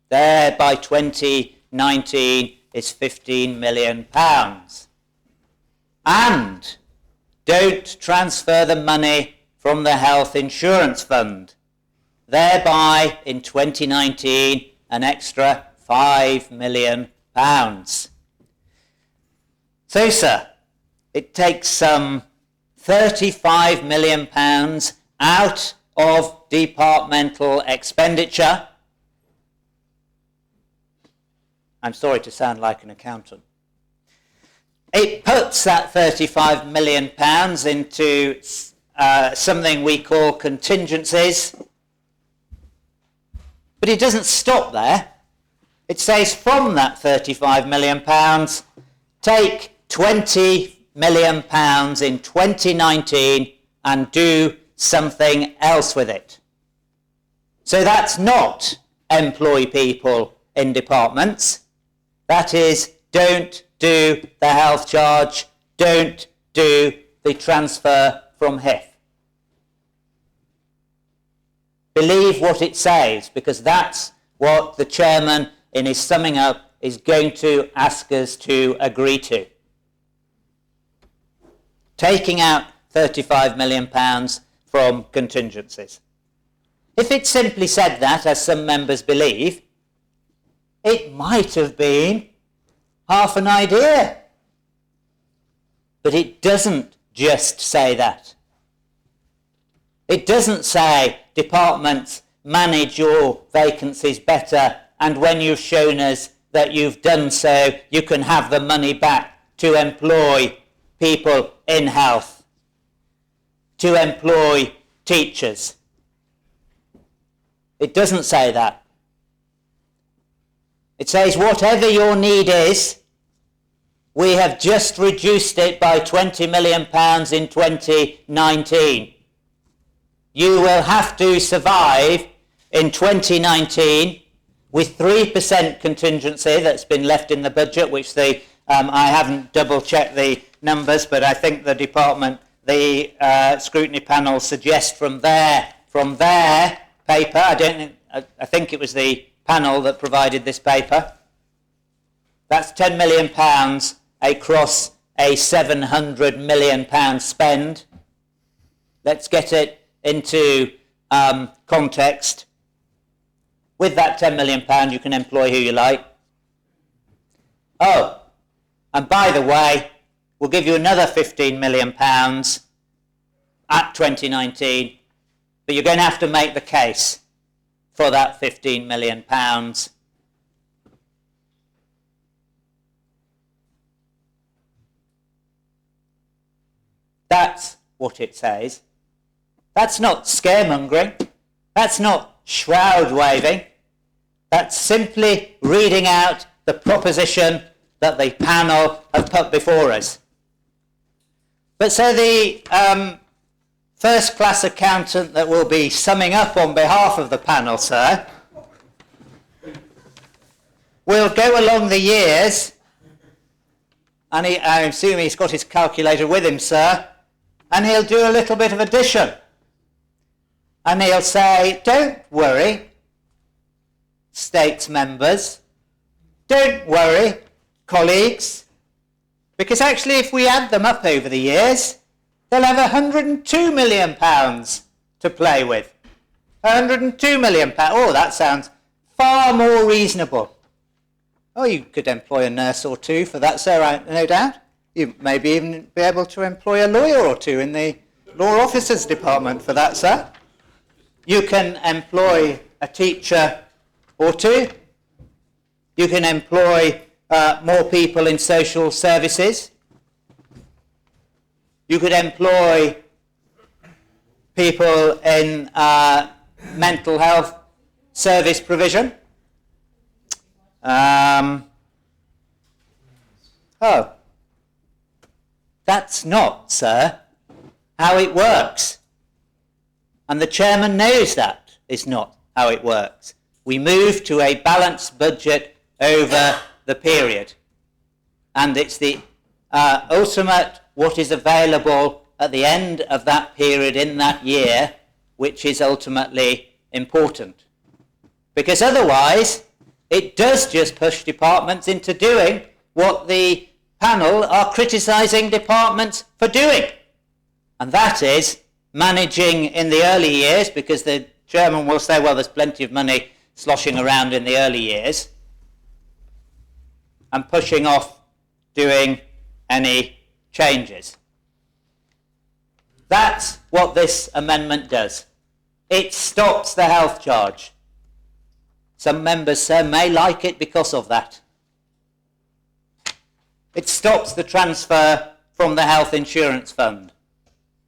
There, by 2019, is £15 million. And don't transfer the money from the health insurance fund. Thereby, in 2019, an extra £5 million. So, sir, it takes some £35 million out of departmental expenditure. I'm sorry to sound like an accountant. It puts that £35 million into something we call contingencies. But it doesn't stop there. It says from that £35 million, take £20 million in 2019 and do something else with it. So that's not employ people in departments. That is, don't do the health charge, don't do the transfer from HIF. Believe what it says, because that's what the chairman, in his summing up, is going to ask us to agree to. Taking out £35 million from contingencies. If it simply said that, as some members believe, it might have been half an idea. But it doesn't just say that. It doesn't say, departments, manage your vacancies better, and when you've shown us that you've done so, you can have the money back to employ people in health, to employ teachers. It doesn't say that. It says, whatever your need is, we have just reduced it by £20 million in 2019. You will have to survive in 2019 with 3% contingency that's been left in the budget, which I haven't double-checked the numbers, but I think the department, the scrutiny panel suggests from their paper, I think it was the panel that provided this paper, that's £10 million across a £700 million spend. Let's get it into context. With that £10 million, you can employ who you like. Oh, and by the way, we'll give you another £15 million at 2019, but you're going to have to make the case for that £15 million. That's what it says. That's not scaremongering. That's not shroud waving. That's simply reading out the proposition that the panel have put before us. But so the first-class accountant that will be summing up on behalf of the panel, sir, will go along the years, and I assume he's got his calculator with him, sir, and he'll do a little bit of addition. And he'll say, don't worry, states members, don't worry, colleagues, because actually if we add them up over the years, they'll have £102 million to play with. £102 million. Oh, that sounds far more reasonable. Oh, you could employ a nurse or two for that, sir, no doubt. You maybe even be able to employ a lawyer or two in the law officers department for that, sir. You can employ a teacher or two. You can employ more people in social services. You could employ people in mental health service provision. Oh, that's not, sir, how it works. And the chairman knows that is not how it works. We move to a balanced budget over the period. And it's the ultimate what is available at the end of that period in that year which is ultimately important. Because otherwise, it does just push departments into doing what the panel are criticising departments for doing. And that is managing in the early years, because the chairman will say, well, there's plenty of money sloshing around in the early years, and pushing off doing any changes. That's what this amendment does. It stops the health charge. Some members, sir, may like it because of that. It stops the transfer from the health insurance fund.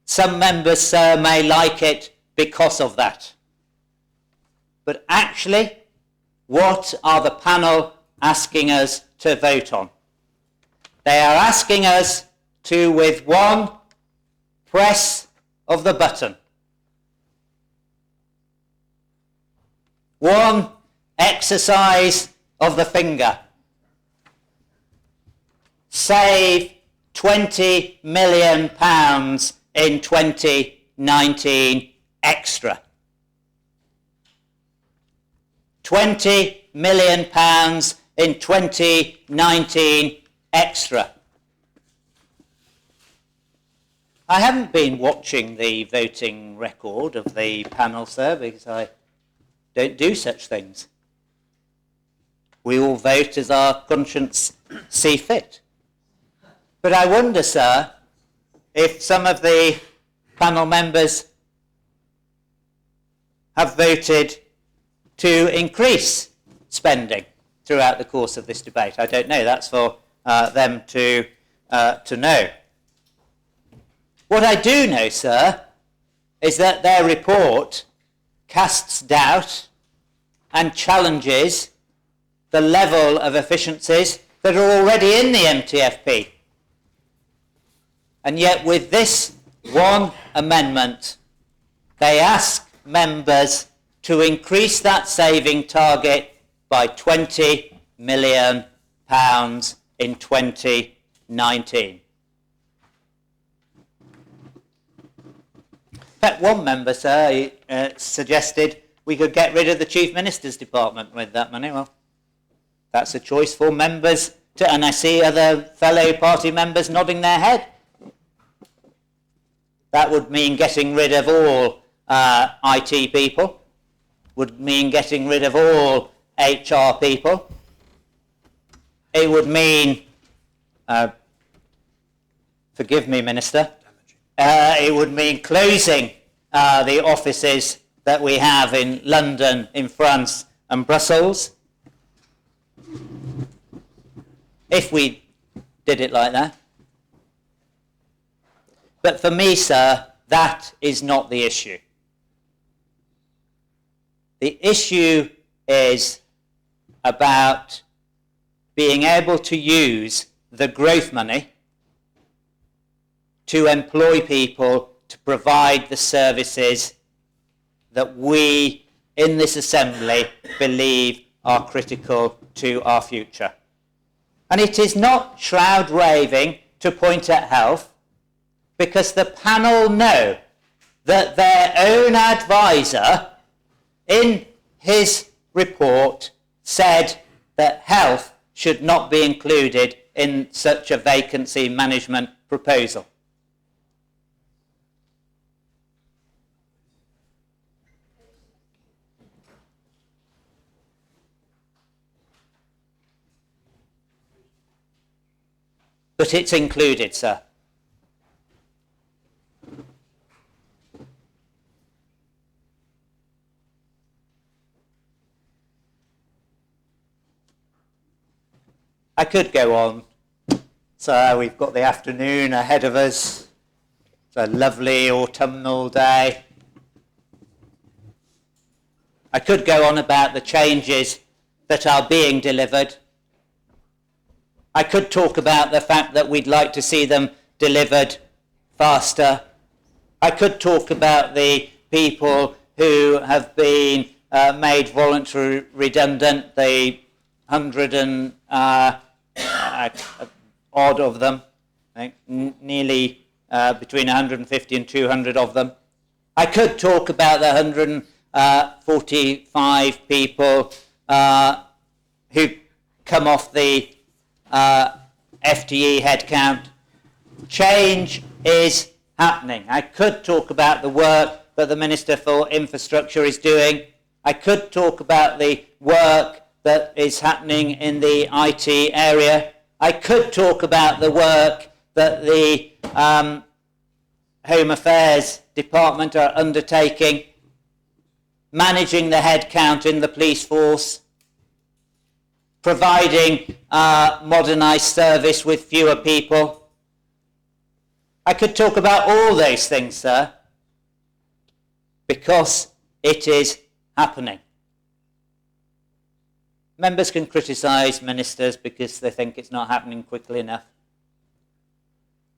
Some members, sir, may like it because of that. But actually, what are the panel asking us to vote on? They are asking us to, with one press of the button, one exercise of the finger, save £20 million in 2019 extra. £20 million in 2019 extra. I haven't been watching the voting record of the panel, sir, because I don't do such things. We all vote as our conscience see fit. But I wonder, sir, if some of the panel members have voted to increase spending throughout the course of this debate. I don't know. That's for them to know. What I do know, sir, is that their report casts doubt and challenges the level of efficiencies that are already in the MTFP. And yet with this one amendment, they ask members to increase that saving target by £20 million in 2019. In fact, one member, sir, suggested we could get rid of the Chief Minister's Department with that money. Well, that's a choice for members and I see other fellow party members nodding their head. That would mean getting rid of all IT people, would mean getting rid of all HR people. It would mean, forgive me, Minister, it would mean closing the offices that we have in London, in France and Brussels. If we did it like that. But for me, sir, that is not the issue. The issue is about being able to use the growth money to employ people to provide the services that we in this assembly believe are critical to our future. And it is not shroud raving to point at health, because the panel know that their own advisor in his report said that health should not be included in such a vacancy management proposal. But it's included, sir. I could go on. So we've got the afternoon ahead of us. It's a lovely autumnal day. I could go on about the changes that are being delivered. I could talk about the fact that we'd like to see them delivered faster. I could talk about the people who have been made voluntarily redundant, the 100 and odd of them, I think, nearly between 150 and 200 of them. I could talk about the 145 people who come off the FTE headcount. Change is happening. I could talk about the work that the Minister for Infrastructure is doing. I could talk about the work that is happening in the IT area. I could talk about the work that the Home Affairs Department are undertaking, managing the headcount in the police force, providing modernised service with fewer people. I could talk about all those things, sir, because it is happening. Members can criticise ministers because they think it's not happening quickly enough.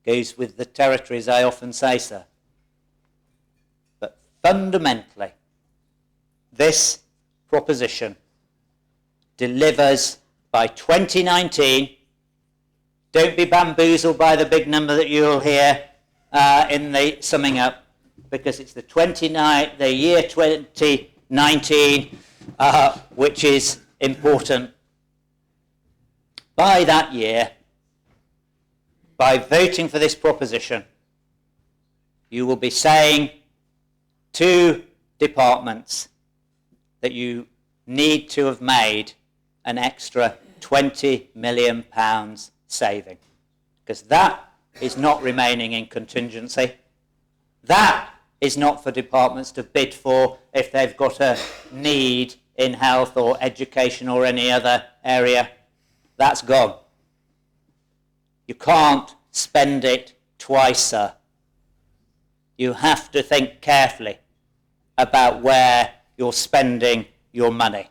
Goes with the territories, I often say, sir. But fundamentally, this proposition delivers by 2019. Don't be bamboozled by the big number that you'll hear in the summing up, because it's the year 2019 which is important. by that year, by voting for this proposition, you will be saying to departments that you need to have made an extra £20 million saving, because that is not remaining in contingency. That is not for departments to bid for if they've got a need in health or education or any other area. That's gone. You can't spend it twice, sir. You have to think carefully about where you're spending your money.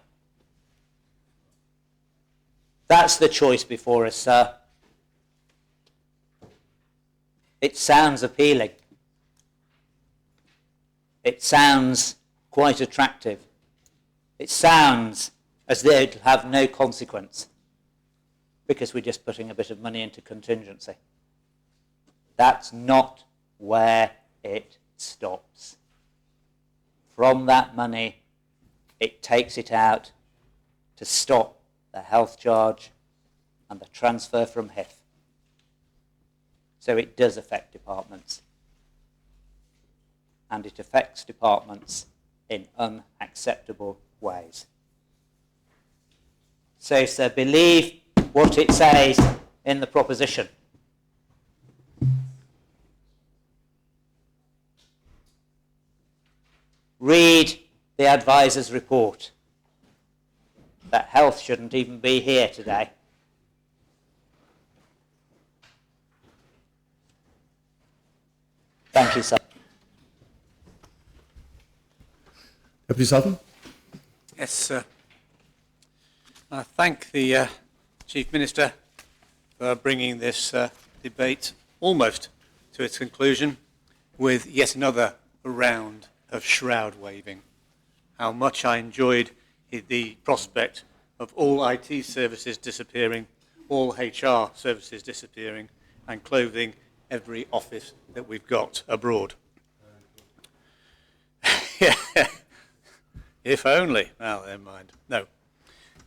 That's the choice before us, sir. It sounds appealing. It sounds quite attractive. It sounds as though it'll have no consequence because we're just putting a bit of money into contingency. That's not where it stops. From that money, it takes it out to stop the health charge and the transfer from HIF. So it does affect departments. And it affects departments in unacceptable ways. So, sir, believe what it says in the proposition. Read the advisor's report. That health shouldn't even be here today. Thank you, sir. Deputy Sutton? Yes, sir. I thank the Chief Minister for bringing this debate almost to its conclusion with yet another round of shroud waving. How much I enjoyed the prospect of all IT services disappearing, all HR services disappearing, and clothing every office that we've got abroad. Yeah. If only. Well, never mind. No.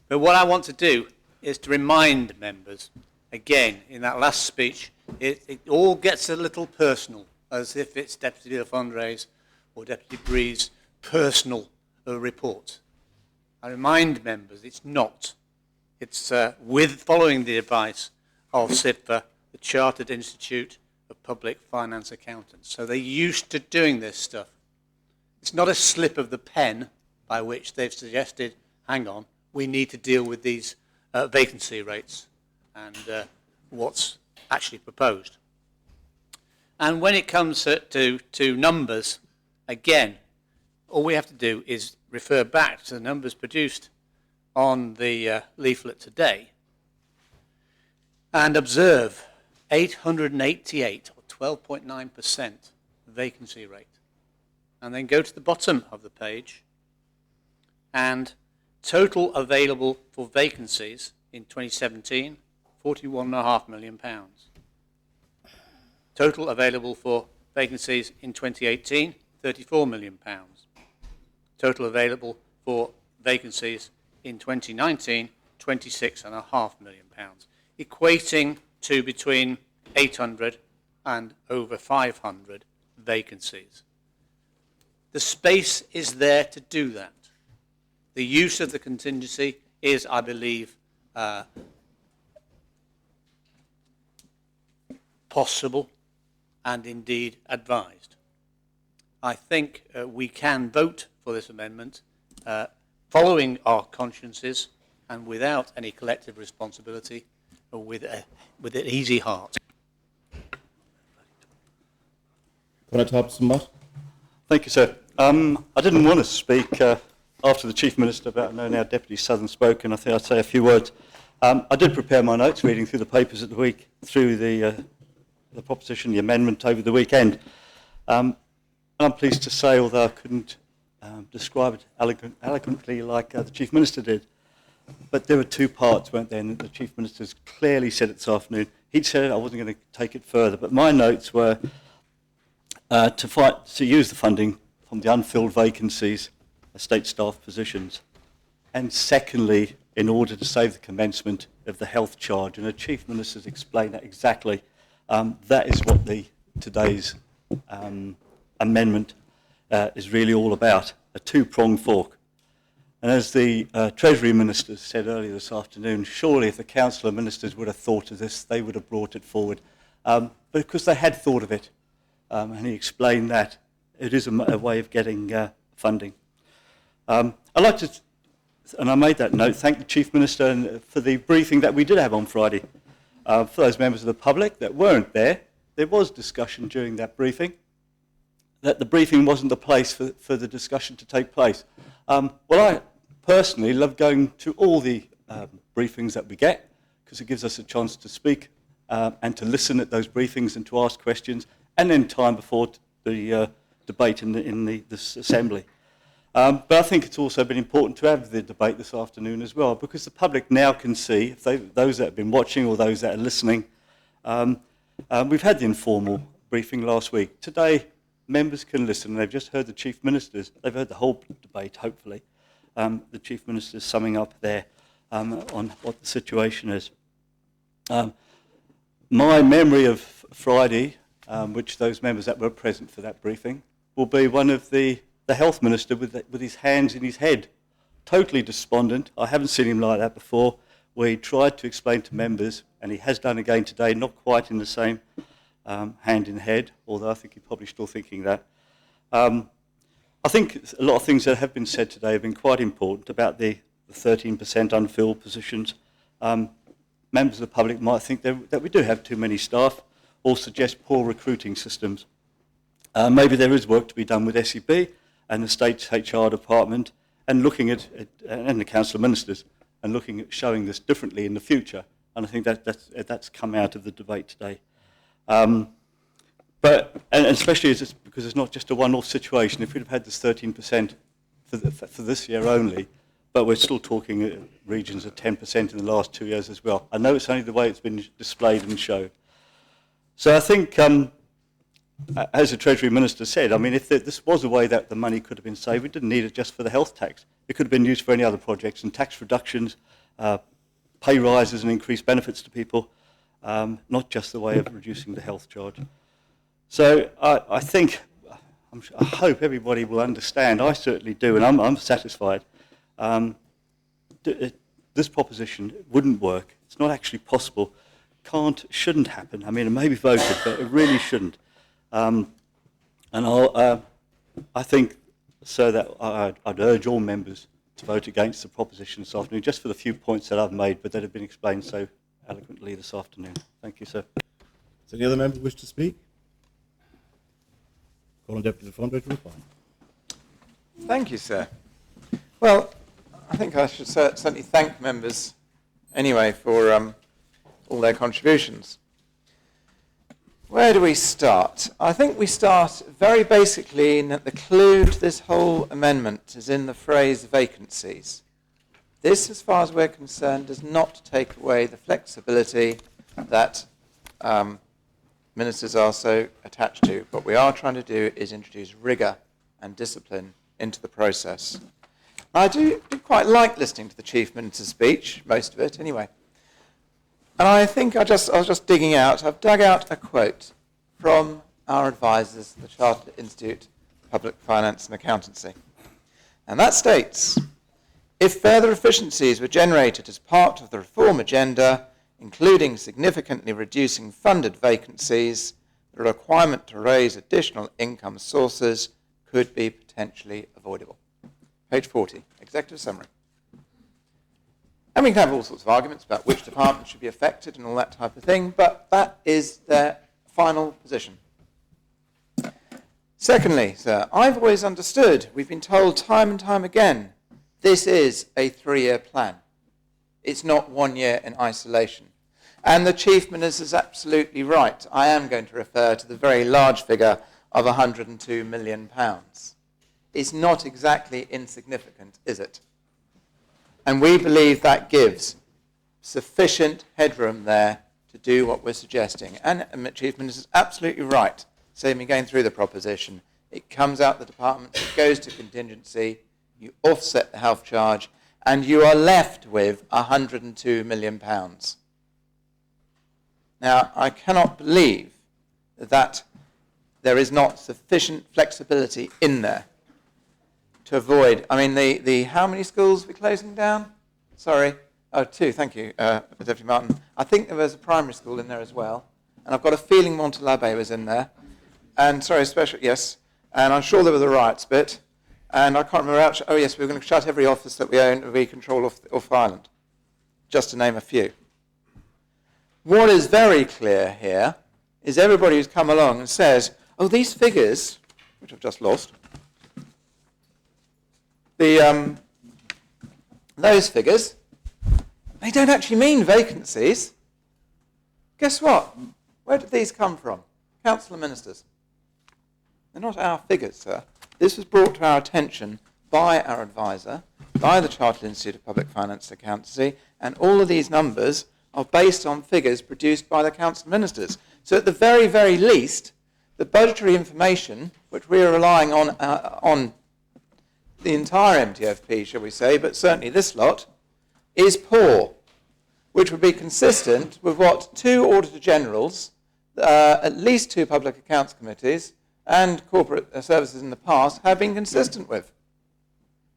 But what I want to do is to remind members, again, in that last speech, it all gets a little personal, as if it's Deputy Lafondre's or Deputy Bree's personal report. I remind members it's not. It's following the advice of CIPFA, the Chartered Institute of Public Finance Accountants. So they're used to doing this stuff. It's not a slip of the pen by which they've suggested, hang on, we need to deal with these vacancy rates and what's actually proposed. And when it comes to numbers, again, all we have to do is refer back to the numbers produced on the leaflet today and observe 888 or 12.9% vacancy rate. And then go to the bottom of the page and total available for vacancies in 2017, £41.5 million. Total available for vacancies in 2018, £34 million. Total available for vacancies in 2019, £26.5 million, equating to between 800 and over 500 vacancies. The space is there to do that. The use of the contingency is, I believe, possible and indeed advised. I think we can vote for this amendment following our consciences and without any collective responsibility, or with an easy heart. Thank you, sir. I didn't want to speak after the Chief Minister, but I know now Deputy Southern spoken. I think I'd say a few words. I did prepare my notes, reading through the papers at the week, through the proposition, the amendment over the weekend. And I'm pleased to say, although I couldn't describe it eloquently like the Chief Minister did, but there were two parts, weren't there? And the Chief Minister's clearly said it this afternoon. He'd said I wasn't going to take it further, but my notes were to use the funding from the unfilled vacancies, state staff positions, and secondly, in order to save the commencement of the health charge. And the Chief Minister's explained that exactly. That is what today's amendment is really all about, a two-pronged fork. And as the Treasury Minister said earlier this afternoon, surely if the Council of Ministers would have thought of this, they would have brought it forward. But because they had thought of it, and he explained that, it is a way of getting funding. I'd like to, and I made that note, thank the Chief Minister for the briefing that we did have on Friday. For those members of the public that weren't there was discussion during that briefing, that the briefing wasn't the place for the discussion to take place. Well, I personally love going to all the briefings that we get, because it gives us a chance to speak and to listen at those briefings and to ask questions, and then time before the debate in this assembly. But I think it's also been important to have the debate this afternoon as well, because the public now can see, those that have been watching or those that are listening, we've had the informal briefing last week. Today, members can listen. They've just heard the Chief Ministers. They've heard the whole debate, hopefully. The Chief Minister's summing up there on what the situation is. My memory of Friday, which those members that were present for that briefing, will be one of the Health Minister with his hands in his head, totally despondent. I haven't seen him like that before, where he tried to explain to members, and he has done again today, not quite in the same hand in head, although I think he's probably still thinking that. I think a lot of things that have been said today have been quite important about the 13% unfilled positions. Members of the public might think that we do have too many staff, or suggest poor recruiting systems. Maybe there is work to be done with SEB and the State's HR department, and looking at and the Council of Ministers, and looking at showing this differently in the future. And I think that's come out of the debate today. But especially because it's not just a one-off situation. If we'd have had this 13% for this year only, but we're still talking regions of 10% in the last 2 years as well. I know it's only the way it's been displayed and shown. So I think, as the Treasury Minister said, I mean, if this was a way that the money could have been saved, we didn't need it just for the health tax. It could have been used for any other projects, and tax reductions, pay rises and increased benefits to people, not just the way of reducing the health charge. So I think, I hope everybody will understand, I certainly do, and I'm satisfied. This proposition wouldn't work. It's not actually possible. Shouldn't happen. I mean, it may be voted, but it really shouldn't. And I think, so that I'd urge all members to vote against the proposition this afternoon, just for the few points that I've made, but that have been explained so eloquently this afternoon. Thank you, sir. Does any other member wish to speak? Call on Deputy Fondre to reply. Thank you, sir. Well, I think I should certainly thank members anyway for all their contributions. Where do we start? I think we start very basically in that the clue to this whole amendment is in the phrase vacancies. This, as far as we're concerned, does not take away the flexibility that ministers are so attached to. What we are trying to do is introduce rigour and discipline into the process. I do quite like listening to the Chief Minister's speech, most of it anyway. And I think I was just digging out, I've dug out a quote from our advisors, the Chartered Institute of Public Finance and Accountancy. And that states, if further efficiencies were generated as part of the reform agenda, including significantly reducing funded vacancies, the requirement to raise additional income sources could be potentially avoidable. Page 40, Executive Summary. And we can have all sorts of arguments about which department should be affected and all that type of thing, but that is their final position. Secondly, sir, I've always understood, we've been told time and time again, this is a 3-year plan. It's not 1 year in isolation. And the Chief Minister is absolutely right. I am going to refer to the very large figure of £102 million. It's not exactly insignificant, is it? And we believe that gives sufficient headroom there to do what we're suggesting. And the Chief Minister is absolutely right. Save me going through the proposition. It comes out the department, it goes to contingency, you offset the health charge, and you are left with £102 million. Now, I cannot believe that there is not sufficient flexibility in there to avoid. I mean, the how many schools are we closing down? Sorry. Oh, 2, thank you, Deputy Martin. I think there was a primary school in there as well, and I've got a feeling Montalabé was in there. And, sorry, special, yes, and I'm sure there were the riots bit, and I can't remember, oh yes, we're going to shut every office that we own, we control off Ireland, just to name a few. What is very clear here is everybody who's come along and says, oh, these figures, which I've just lost, those figures, they don't actually mean vacancies. Guess what? Where did these come from? Council of Ministers. They're not our figures, sir. This was brought to our attention by our advisor, by the Chartered Institute of Public Finance and Accountancy, and all of these numbers are based on figures produced by the Council of Ministers. So at the very, very least, the budgetary information, which we are relying on the entire MTFP, shall we say, but certainly this lot, is poor, which would be consistent with what 2 Auditor Generals, at least 2 Public Accounts Committees, and corporate services in the past have been consistent with.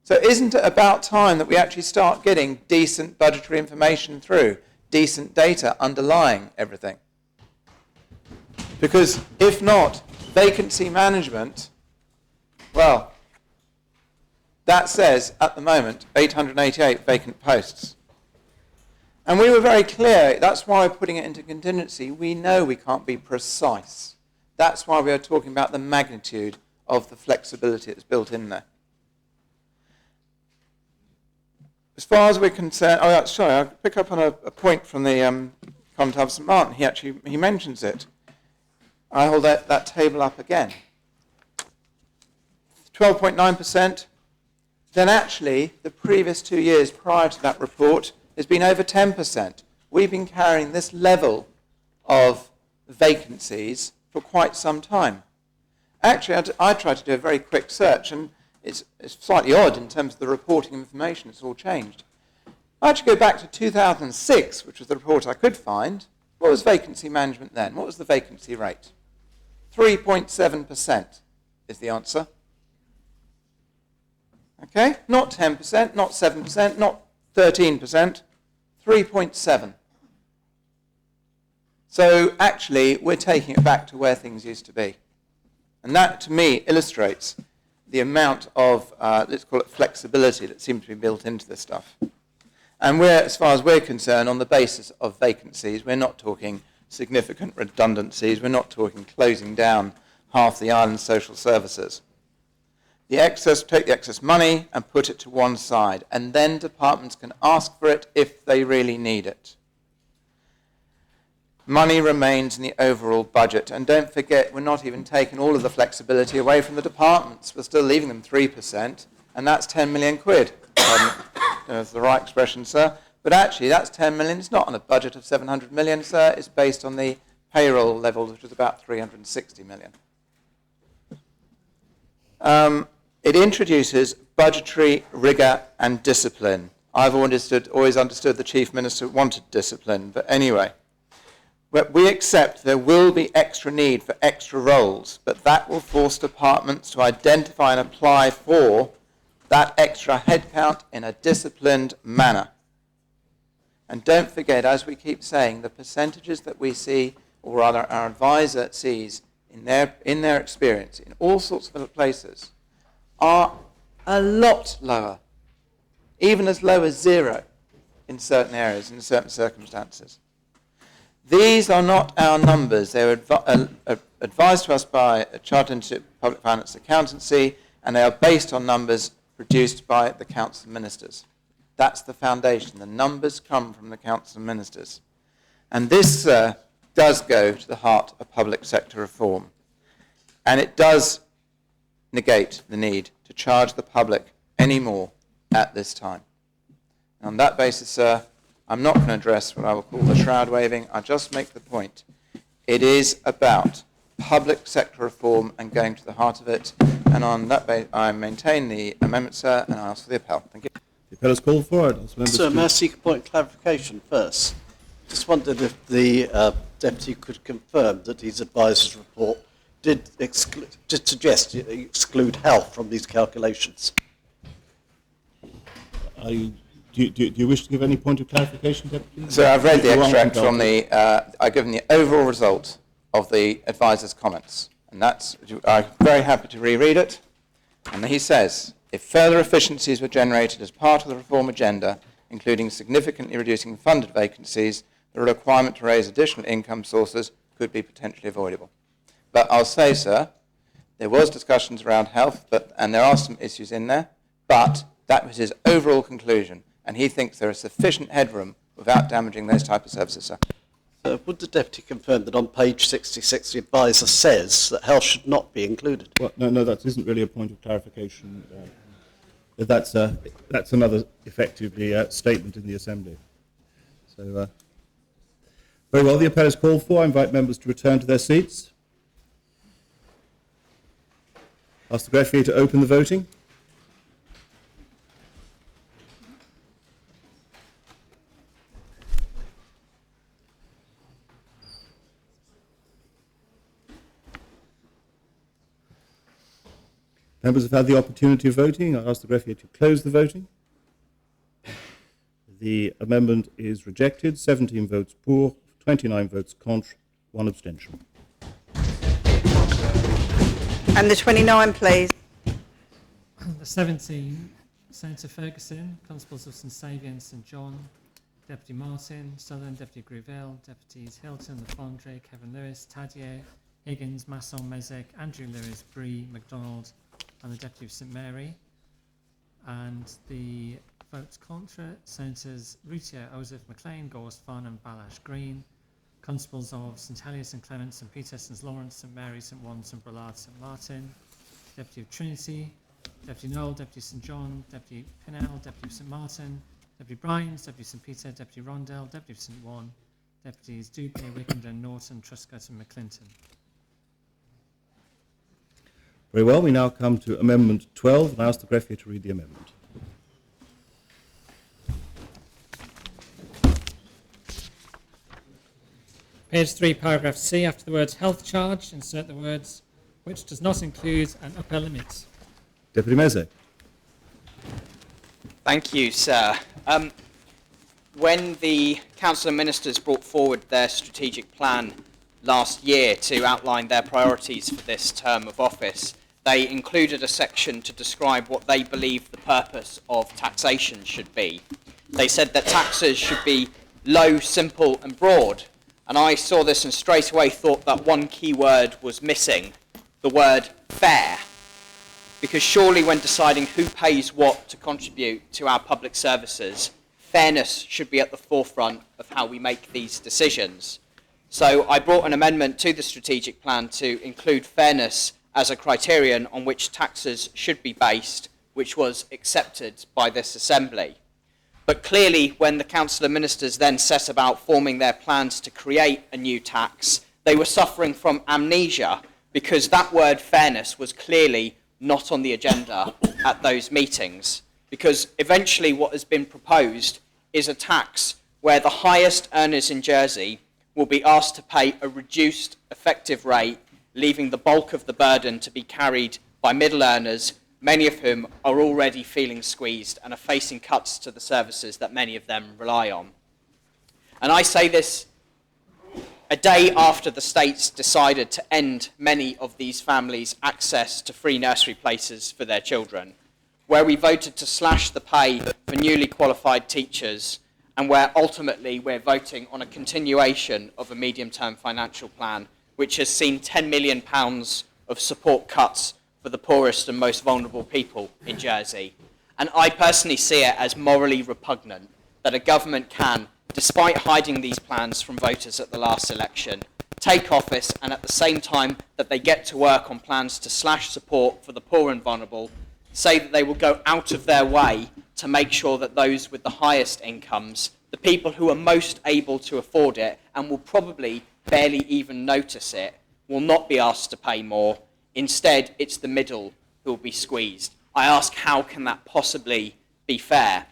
So isn't it about time that we actually start getting decent budgetary information through, decent data underlying everything? Because if not, vacancy management, well, that says at the moment 888 vacant posts. And we were very clear, that's why we're putting it into contingency. We know we can't be precise. That's why we are talking about the magnitude of the flexibility that's built in there. As far as we're concerned, sorry, I'll pick up on a point from the Contact of St Martin. He mentions it. I hold that table up again. 12.9%. Then actually, the previous 2 years prior to that report has been over 10%. We've been carrying this level of vacancies for quite some time. Actually, I tried to do a very quick search, and it's slightly odd in terms of the reporting information. It's all changed. I actually go back to 2006, which was the report I could find. What was vacancy management then? What was the vacancy rate? 3.7% is the answer. Okay? Not 10%, not 7%, not 13%, 3.7%. So actually, we're taking it back to where things used to be. And that, to me, illustrates the amount of, let's call it flexibility that seems to be built into this stuff. And as far as we're concerned, on the basis of vacancies, we're not talking significant redundancies. We're not talking closing down half the island's social services. Take the excess money and put it to one side, and then departments can ask for it if they really need it. Money remains in the overall budget, and don't forget, we're not even taking all of the flexibility away from the departments. We're still leaving them 3%, and that's 10 million quid. That's the right expression, sir. But actually, that's 10 million. It's not on a budget of 700 million, sir. It's based on the payroll levels, which is about 360 million. It introduces budgetary rigour and discipline. I've always understood the Chief Minister wanted discipline, but anyway. We accept there will be extra need for extra roles, but that will force departments to identify and apply for that extra headcount in a disciplined manner. And don't forget, as we keep saying, the percentages that we see, or rather our advisor sees in their experience in all sorts of places, are a lot lower, even as low as 0 in certain areas, in certain circumstances. These are not our numbers. They were advised to us by a Chartered Institute of Public Finance and Accountancy, and they are based on numbers produced by the Council of Ministers. That's the foundation. The numbers come from the Council of Ministers. And this does go to the heart of public sector reform. And it does negate the need to charge the public any more at this time. And on that basis, sir, I'm not going to address what I will call the shroud waving. I'll just make the point. It is about public sector reform and going to the heart of it. And on that basis, I maintain the amendment, sir, and I ask for the appel. Thank you. Appellant's called for. I'd ask members Sir, to- may I seek a point of clarification first? Just wondered if the Deputy could confirm that his advisor's report did suggest you exclude health from these calculations. Do you wish to give any point of clarification, Deputy? So I've read the You are extract from compelled. I've given the overall result of the advisor's comments. And I'm very happy to reread it. And he says, if further efficiencies were generated as part of the reform agenda, including significantly reducing funded vacancies, the requirement to raise additional income sources could be potentially avoidable. But I'll say, sir, there was discussions around health, and there are some issues in there, but that was his overall conclusion, and he thinks there is sufficient headroom without damaging those type of services, sir. Would the Deputy confirm that on page 66 the adviser says that health should not be included? Well, no, that isn't really a point of clarification. That's another, effectively, statement in the Assembly. So, very well, the appell is called for. I invite members to return to their seats. Ask the greffier to open the voting. Members have had the opportunity of voting. I ask the greffier to close the voting. The amendment is rejected. 17 votes pour, 29 votes contre, 1 abstention. And the 29, please. The 17, Senator Ferguson, Constables of St Saviour and St John, Deputy Martin, Southern, Deputy Gruville, Deputies Hilton, Lafondre, Kevin Lewis, Tadier, Higgins, Masson, Mezek, Andrew Lewis, Bree, MacDonald, and the Deputy of St Mary. And the votes contra, Senators Ruttier, Osif, McLean, Gorse, Farnham, Balash, Green, Constables of St Helier, St Clement, St Peter, St Lawrence, St Mary, St Wands, St Brelard, St Martin, Deputy of Trinity, Deputy Knoll, Deputy St John, Deputy Pinnell, Deputy of St Martin, Deputy Bryans, Deputy St Peter, Deputy Rondell, Deputy of St Juan, Deputies Dupay, Wickenden, Norton, Truscott and McClinton. Very well, we now come to Amendment 12, and I ask the greffier to read the amendment. Page 3, paragraph C, after the words health charge, insert the words which does not include an upper limit. Deputy Mezek. Thank you, sir. When the Council of Ministers brought forward their strategic plan last year to outline their priorities for this term of office, they included a section to describe what they believe the purpose of taxation should be. They said that taxes should be low, simple and broad. And I saw this and straight away thought that one key word was missing, the word fair. Because surely when deciding who pays what to contribute to our public services, fairness should be at the forefront of how we make these decisions. So I brought an amendment to the strategic plan to include fairness as a criterion on which taxes should be based, which was accepted by this Assembly. But clearly, when the Council of Ministers then set about forming their plans to create a new tax, they were suffering from amnesia because that word fairness was clearly not on the agenda at those meetings. Because eventually what has been proposed is a tax where the highest earners in Jersey will be asked to pay a reduced effective rate, leaving the bulk of the burden to be carried by middle earners, many of whom are already feeling squeezed and are facing cuts to the services that many of them rely on. And I say this a day after the states decided to end many of these families' access to free nursery places for their children, where we voted to slash the pay for newly qualified teachers, and where ultimately we're voting on a continuation of a medium-term financial plan, which has seen £10 million of support cuts for the poorest and most vulnerable people in Jersey. And I personally see it as morally repugnant that a government can, despite hiding these plans from voters at the last election, take office and at the same time that they get to work on plans to slash support for the poor and vulnerable, say that they will go out of their way to make sure that those with the highest incomes, the people who are most able to afford it and will probably barely even notice it, will not be asked to pay more. Instead, it's the middle who will be squeezed. I ask, how can that possibly be fair?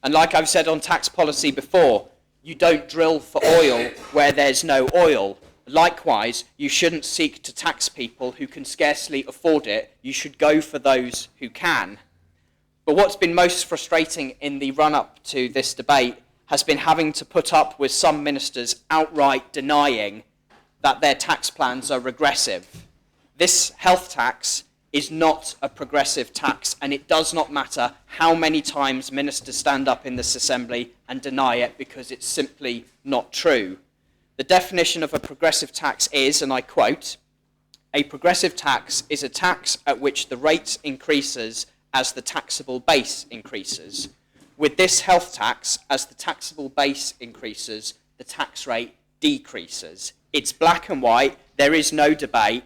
And like I've said on tax policy before, you don't drill for oil where there's no oil. Likewise, you shouldn't seek to tax people who can scarcely afford it. You should go for those who can. But what's been most frustrating in the run-up to this debate has been having to put up with some ministers outright denying that their tax plans are regressive. This health tax is not a progressive tax, and it does not matter how many times ministers stand up in this assembly and deny it, because it's simply not true. The definition of a progressive tax is, and I quote, "A progressive tax is a tax at which the rate increases as the taxable base increases. With this health tax, as the taxable base increases, the tax rate decreases." It's black and white. There is no debate.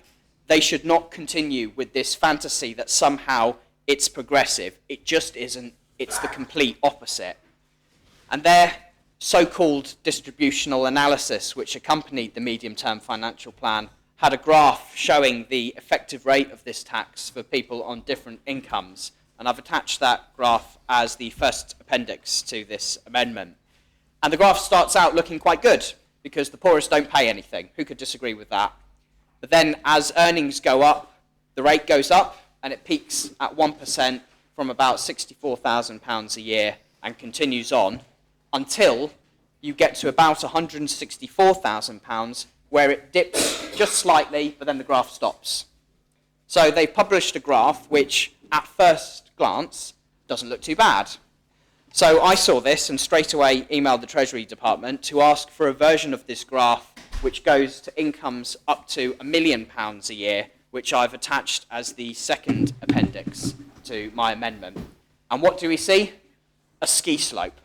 They should not continue with this fantasy that somehow it's progressive. It just isn't. It's the complete opposite. And their so-called distributional analysis, which accompanied the medium-term financial plan, had a graph showing the effective rate of this tax for people on different incomes. And I've attached that graph as the first appendix to this amendment. And the graph starts out looking quite good, because the poorest don't pay anything. Who could disagree with that? But then as earnings go up, the rate goes up, and it peaks at 1% from about £64,000 a year and continues on until you get to about £164,000, where it dips just slightly, but then the graph stops. So they published a graph which, at first glance, doesn't look too bad. So I saw this and straight away emailed the Treasury Department to ask for a version of this graph which goes to incomes up to £1 million a year, which I've attached as the second appendix to my amendment. And what do we see? A ski slope.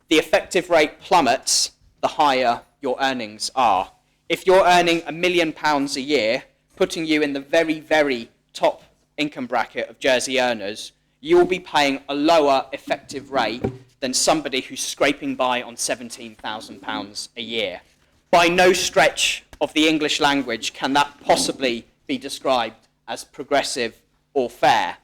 The effective rate plummets the higher your earnings are. If you're earning £1 million a year, putting you in the very, very top income bracket of Jersey earners, you will be paying a lower effective rate than somebody who's scraping by on £17,000 a year. By no stretch of the English language can that possibly be described as progressive or fair.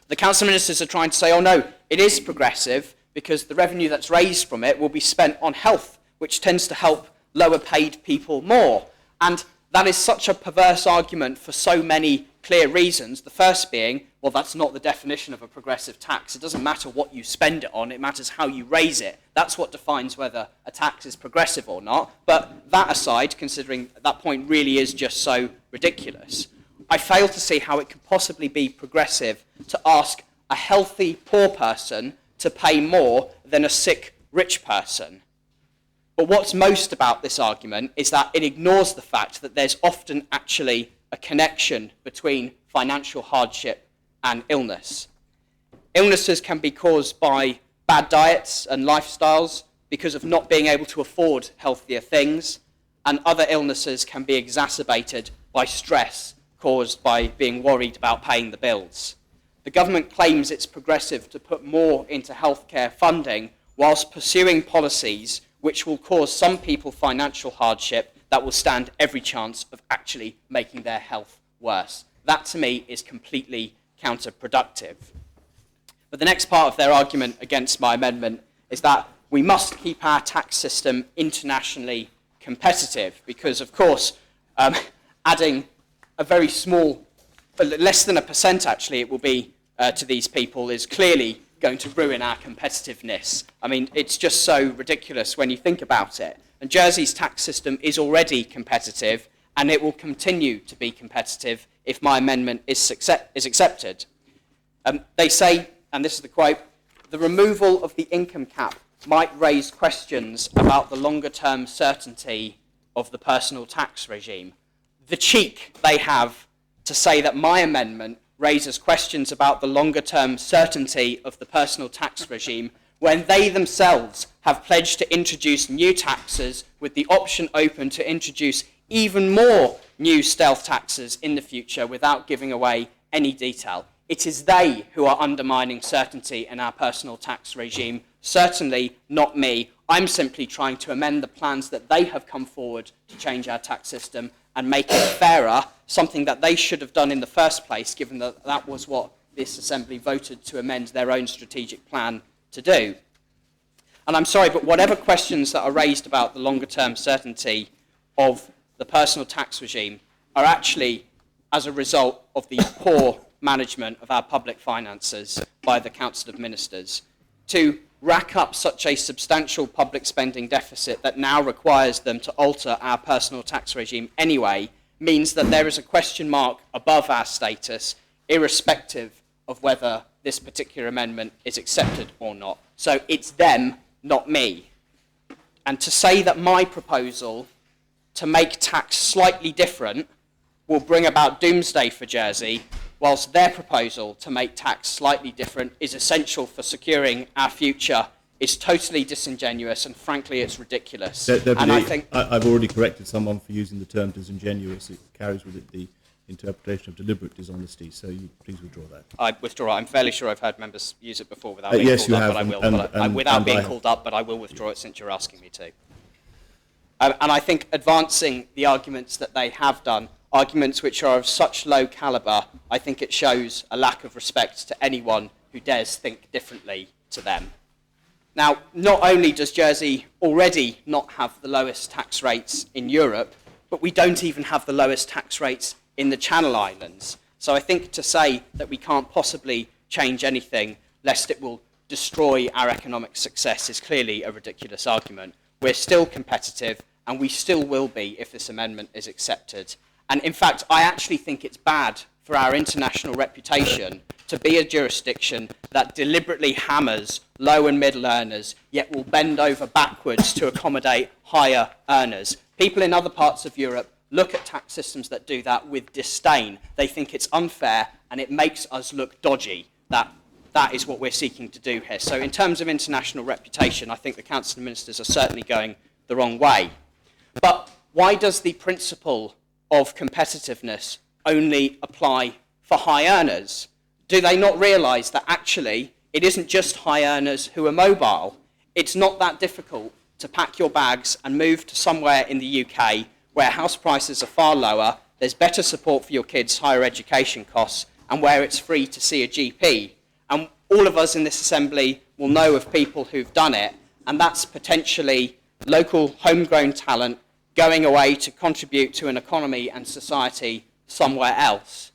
The council ministers are trying to say, oh no, it is progressive because the revenue that's raised from it will be spent on health, which tends to help lower paid people more. And that is such a perverse argument for so many clear reasons. The first being, well, that's not the definition of a progressive tax. It doesn't matter what you spend it on, it matters how you raise it. That's what defines whether a tax is progressive or not. But that aside, considering that point really is just so ridiculous, I fail to see how it could possibly be progressive to ask a healthy poor person to pay more than a sick rich person. But what's most about this argument is that it ignores the fact that there's often actually a connection between financial hardship and illness. Illnesses can be caused by bad diets and lifestyles because of not being able to afford healthier things, and other illnesses can be exacerbated by stress caused by being worried about paying the bills. The government claims it's progressive to put more into healthcare funding whilst pursuing policies which will cause some people financial hardship that will stand every chance of actually making their health worse. That, to me, is completely counterproductive. But the next part of their argument against my amendment is that we must keep our tax system internationally competitive because, of course, adding a very small, less than 1% actually it will be to these people is clearly going to ruin our competitiveness. I mean, it's just so ridiculous when you think about it. And Jersey's tax system is already competitive, and it will continue to be competitive if my amendment is accepted. They say, and this is the quote, the removal of the income cap might raise questions about the longer-term certainty of the personal tax regime. The cheek they have to say that my amendment raises questions about the longer-term certainty of the personal tax regime when they themselves have pledged to introduce new taxes with the option open to introduce even more new stealth taxes in the future without giving away any detail. It is they who are undermining certainty in our personal tax regime, certainly not me. I'm simply trying to amend the plans that they have come forward to change our tax system and make it fairer, something that they should have done in the first place, given that that was what this Assembly voted to amend their own strategic plan to do. And I'm sorry, but whatever questions that are raised about the longer-term certainty of the personal tax regime are actually as a result of the poor management of our public finances by the Council of Ministers. To rack up such a substantial public spending deficit that now requires them to alter our personal tax regime anyway means that there is a question mark above our status, irrespective of whether this particular amendment is accepted or not. So it's them, not me. And to say that my proposal to make tax slightly different will bring about doomsday for Jersey, whilst their proposal to make tax slightly different is essential for securing our future, is totally disingenuous, and frankly it's ridiculous. And I think I've already corrected someone for using the term disingenuous. It carries with it the interpretation of deliberate dishonesty, so you please withdraw that. I withdraw. I'm fairly sure I've heard members use it before without being yes, called you up, have, but I will. Without being called up, but I will withdraw it since you're asking me to. And I think advancing the arguments that they have done, arguments which are of such low calibre, I think it shows a lack of respect to anyone who dares think differently to them. Now, not only does Jersey already not have the lowest tax rates in Europe, but we don't even have the lowest tax rates in the Channel Islands. So I think to say that we can't possibly change anything lest it will destroy our economic success is clearly a ridiculous argument. We're still competitive, and we still will be if this amendment is accepted. And in fact, I actually think it's bad for our international reputation to be a jurisdiction that deliberately hammers low and middle earners, yet will bend over backwards to accommodate higher earners. People in other parts of Europe look at tax systems that do that with disdain. They think it's unfair, and it makes us look dodgy. That is what we're seeking to do here. So in terms of international reputation, I think the Council of Ministers are certainly going the wrong way. But why does the principle of competitiveness only apply for high earners? Do they not realise that actually it isn't just high earners who are mobile? It's not that difficult to pack your bags and move to somewhere in the UK where house prices are far lower, there's better support for your kids' higher education costs, and where it's free to see a GP. And all of us in this assembly will know of people who've done it, and that's potentially local homegrown talent going away to contribute to an economy and society somewhere else.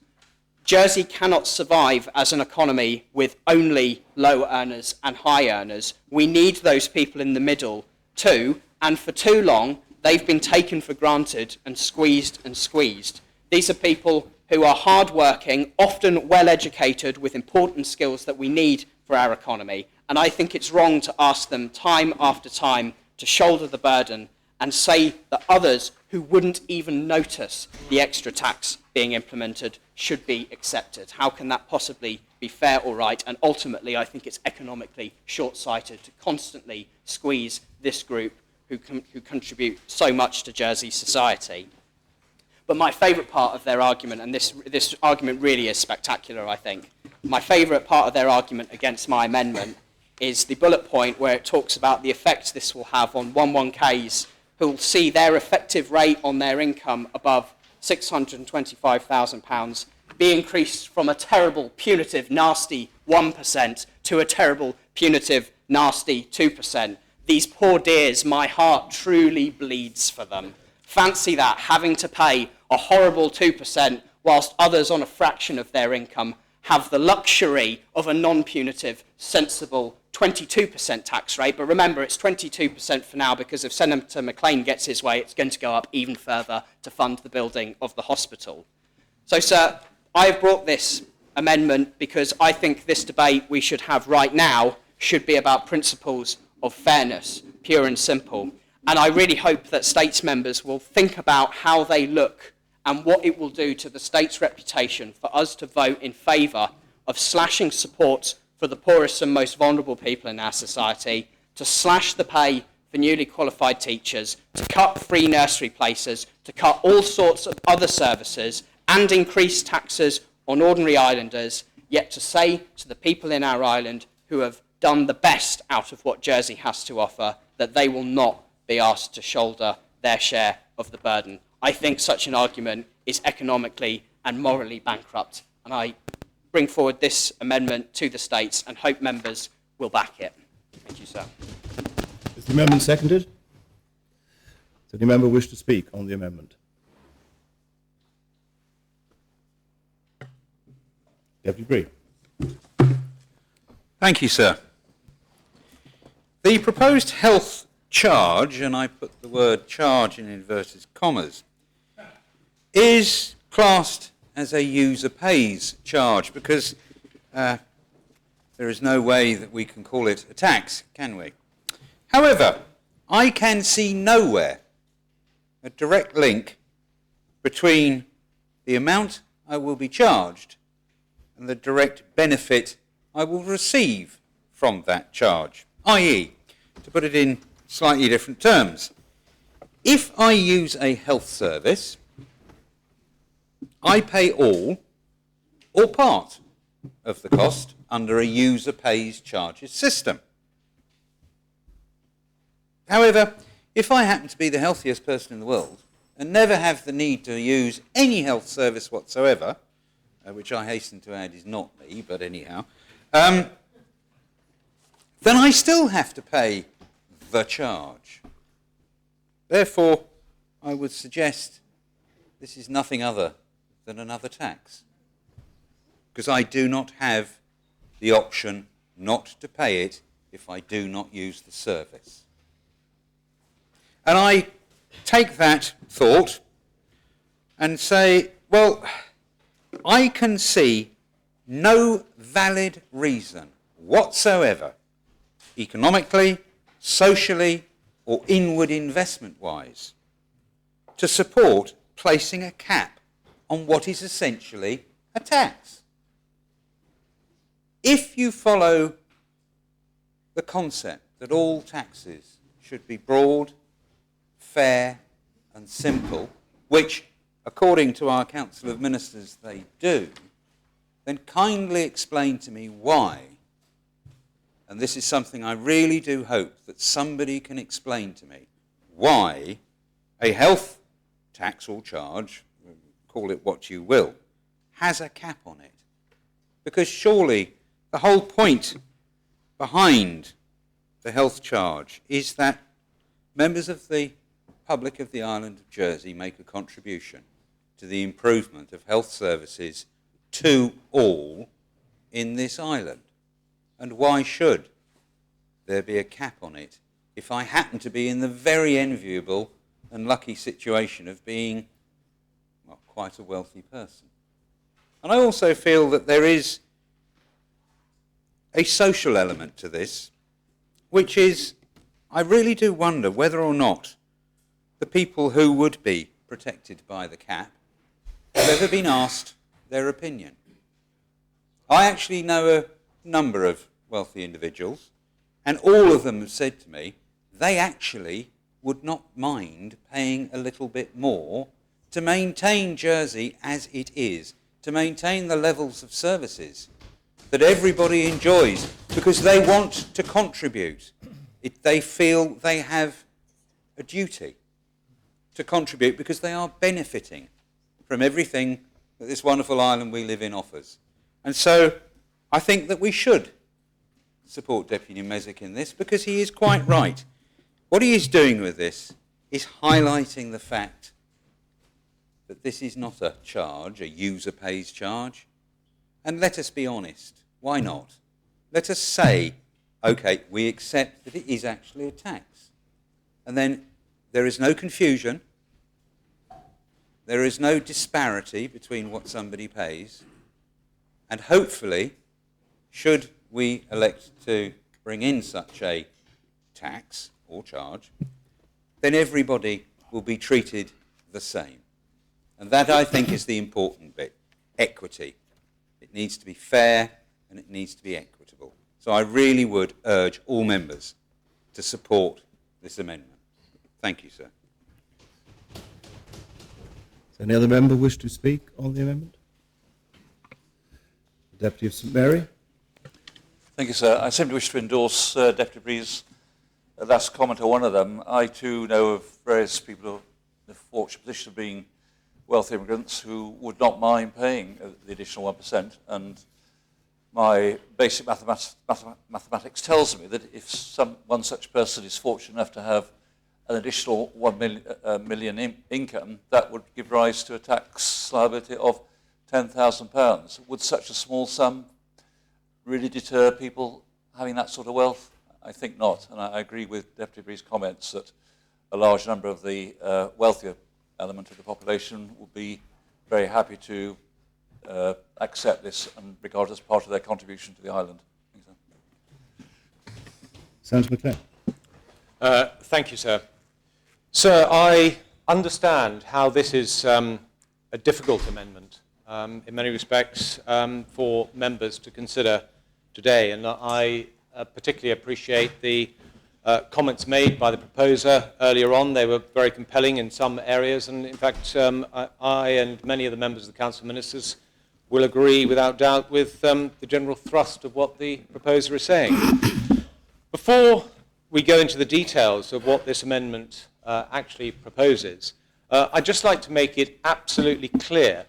Jersey cannot survive as an economy with only low earners and high earners. We need those people in the middle too, and for too long they've been taken for granted and squeezed and squeezed. These are people who are hard-working, often well-educated, with important skills that we need for our economy, and I think it's wrong to ask them time after time to shoulder the burden and say that others who wouldn't even notice the extra tax being implemented should be accepted. How can that possibly be fair or right? And ultimately, I think it's economically short-sighted to constantly squeeze this group who contribute so much to Jersey society. But my favourite part of their argument, and this argument really is spectacular, I think, my favourite part of their argument against my amendment is the bullet point where it talks about the effect this will have on 11Ks who will see their effective rate on their income above £625,000 be increased from a terrible, punitive, nasty 1% to a terrible, punitive, nasty 2%. These poor dears, my heart truly bleeds for them. Fancy that, having to pay a horrible 2% whilst others on a fraction of their income have the luxury of a non-punitive, sensible 22% tax rate. But remember, it's 22% for now because if Senator McLean gets his way, it's going to go up even further to fund the building of the hospital. So, sir, I have brought this amendment because I think this debate we should have right now should be about principles of fairness, pure and simple. And I really hope that states members will think about how they look and what it will do to the state's reputation for us to vote in favour of slashing support for the poorest and most vulnerable people in our society, to slash the pay for newly qualified teachers, to cut free nursery places, to cut all sorts of other services, and increase taxes on ordinary islanders, yet to say to the people in our island who have done the best out of what Jersey has to offer that they will not be asked to shoulder their share of the burden. I think such an argument is economically and morally bankrupt, and I bring forward this amendment to the states and hope members will back it. Thank you, sir. Is the amendment seconded? Does any member wish to speak on the amendment? Deputy Bree. Thank you, sir. The proposed health charge, and I put the word charge in inverted commas, is classed as a user pays charge because there is no way that we can call it a tax, can we? However, I can see nowhere a direct link between the amount I will be charged and the direct benefit I will receive from that charge. I.e., to put it in slightly different terms, if I use a health service, I pay all or part of the cost under a user pays charges system. However, if I happen to be the healthiest person in the world and never have the need to use any health service whatsoever, which I hasten to add is not me, but anyhow, then I still have to pay the charge. Therefore, I would suggest this is nothing other than another tax, because I do not have the option not to pay it if I do not use the service. And I take that thought and say, well, I can see no valid reason whatsoever, economically, socially, or inward investment-wise, to support placing a cap on what is essentially a tax. If you follow the concept that all taxes should be broad, fair, and simple, which, according to our Council of Ministers, they do, then kindly explain to me why, and this is something I really do hope that somebody can explain to me, why a health tax or charge, call it what you will, has a cap on it. Because surely the whole point behind the health charge is that members of the public of the island of Jersey make a contribution to the improvement of health services to all in this island. And why should there be a cap on it if I happen to be in the very enviable and lucky situation of being, well, quite a wealthy person? And I also feel that there is a social element to this, which is, I really do wonder whether or not the people who would be protected by the cap have ever been asked their opinion. I actually know a number of wealthy individuals, and all of them have said to me they actually would not mind paying a little bit more to maintain Jersey as it is, to maintain the levels of services that everybody enjoys, because they want to contribute. They feel they have a duty to contribute because they are benefiting from everything that this wonderful island we live in offers. And so I think that we should support Deputy Mezek in this, because he is quite right. What he is doing with this is highlighting the fact that this is not a charge, a user pays charge. And let us be honest, why not? Let us say, okay, we accept that it is actually a tax. And then there is no confusion, there is no disparity between what somebody pays, and hopefully, should we elect to bring in such a tax or charge, then everybody will be treated the same. And that, I think, is the important bit, equity. It needs to be fair and it needs to be equitable. So I really would urge all members to support this amendment. Thank you, sir. Does any other member wish to speak on the amendment? The Deputy of St Mary. Thank you, sir. I simply wish to endorse Deputy Bree's last comment, or one of them. I too know of various people who are in the fortunate position of being wealthy immigrants who would not mind paying the additional 1%, and my basic mathematics tells me that if one such person is fortunate enough to have an additional 1 million income, that would give rise to a tax liability of £10,000. Would such a small sum really deter people having that sort of wealth? I think not, and I agree with Deputy Bree's comments that a large number of the wealthier element of the population would be very happy to accept this and regard it as part of their contribution to the island. Senator McLean. Thank you, sir. Sir, I understand how this is a difficult amendment in many respects for members to consider today, and I particularly appreciate the comments made by the proposer earlier on. They were very compelling in some areas, and in fact I and many of the members of the Council of Ministers will agree without doubt with the general thrust of what the proposer is saying. Before we go into the details of what this amendment actually proposes, I'd just like to make it absolutely clear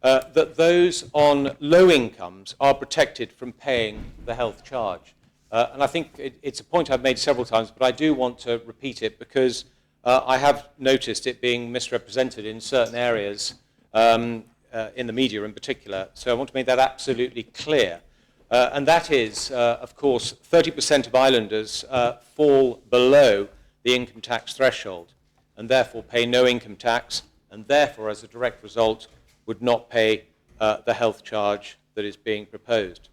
that those on low incomes are protected from paying the health charge. And I think it's a point I've made several times, but I do want to repeat it because I have noticed it being misrepresented in certain areas, in the media in particular. So I want to make that absolutely clear. And that is, of course, 30% of islanders fall below the income tax threshold and therefore pay no income tax, and therefore, as a direct result, would not pay the health charge that is being proposed.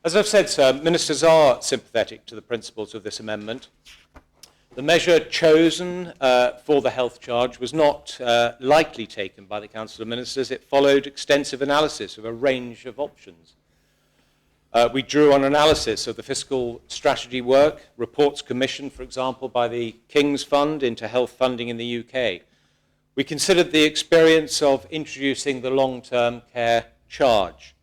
As I've said, sir, ministers are sympathetic to the principles of this amendment. The measure chosen for the health charge was not lightly taken by the Council of Ministers. It followed extensive analysis of a range of options. We drew on analysis of the fiscal strategy work, reports commissioned, for example, by the King's Fund into health funding in the UK. We considered the experience of introducing the long-term care charge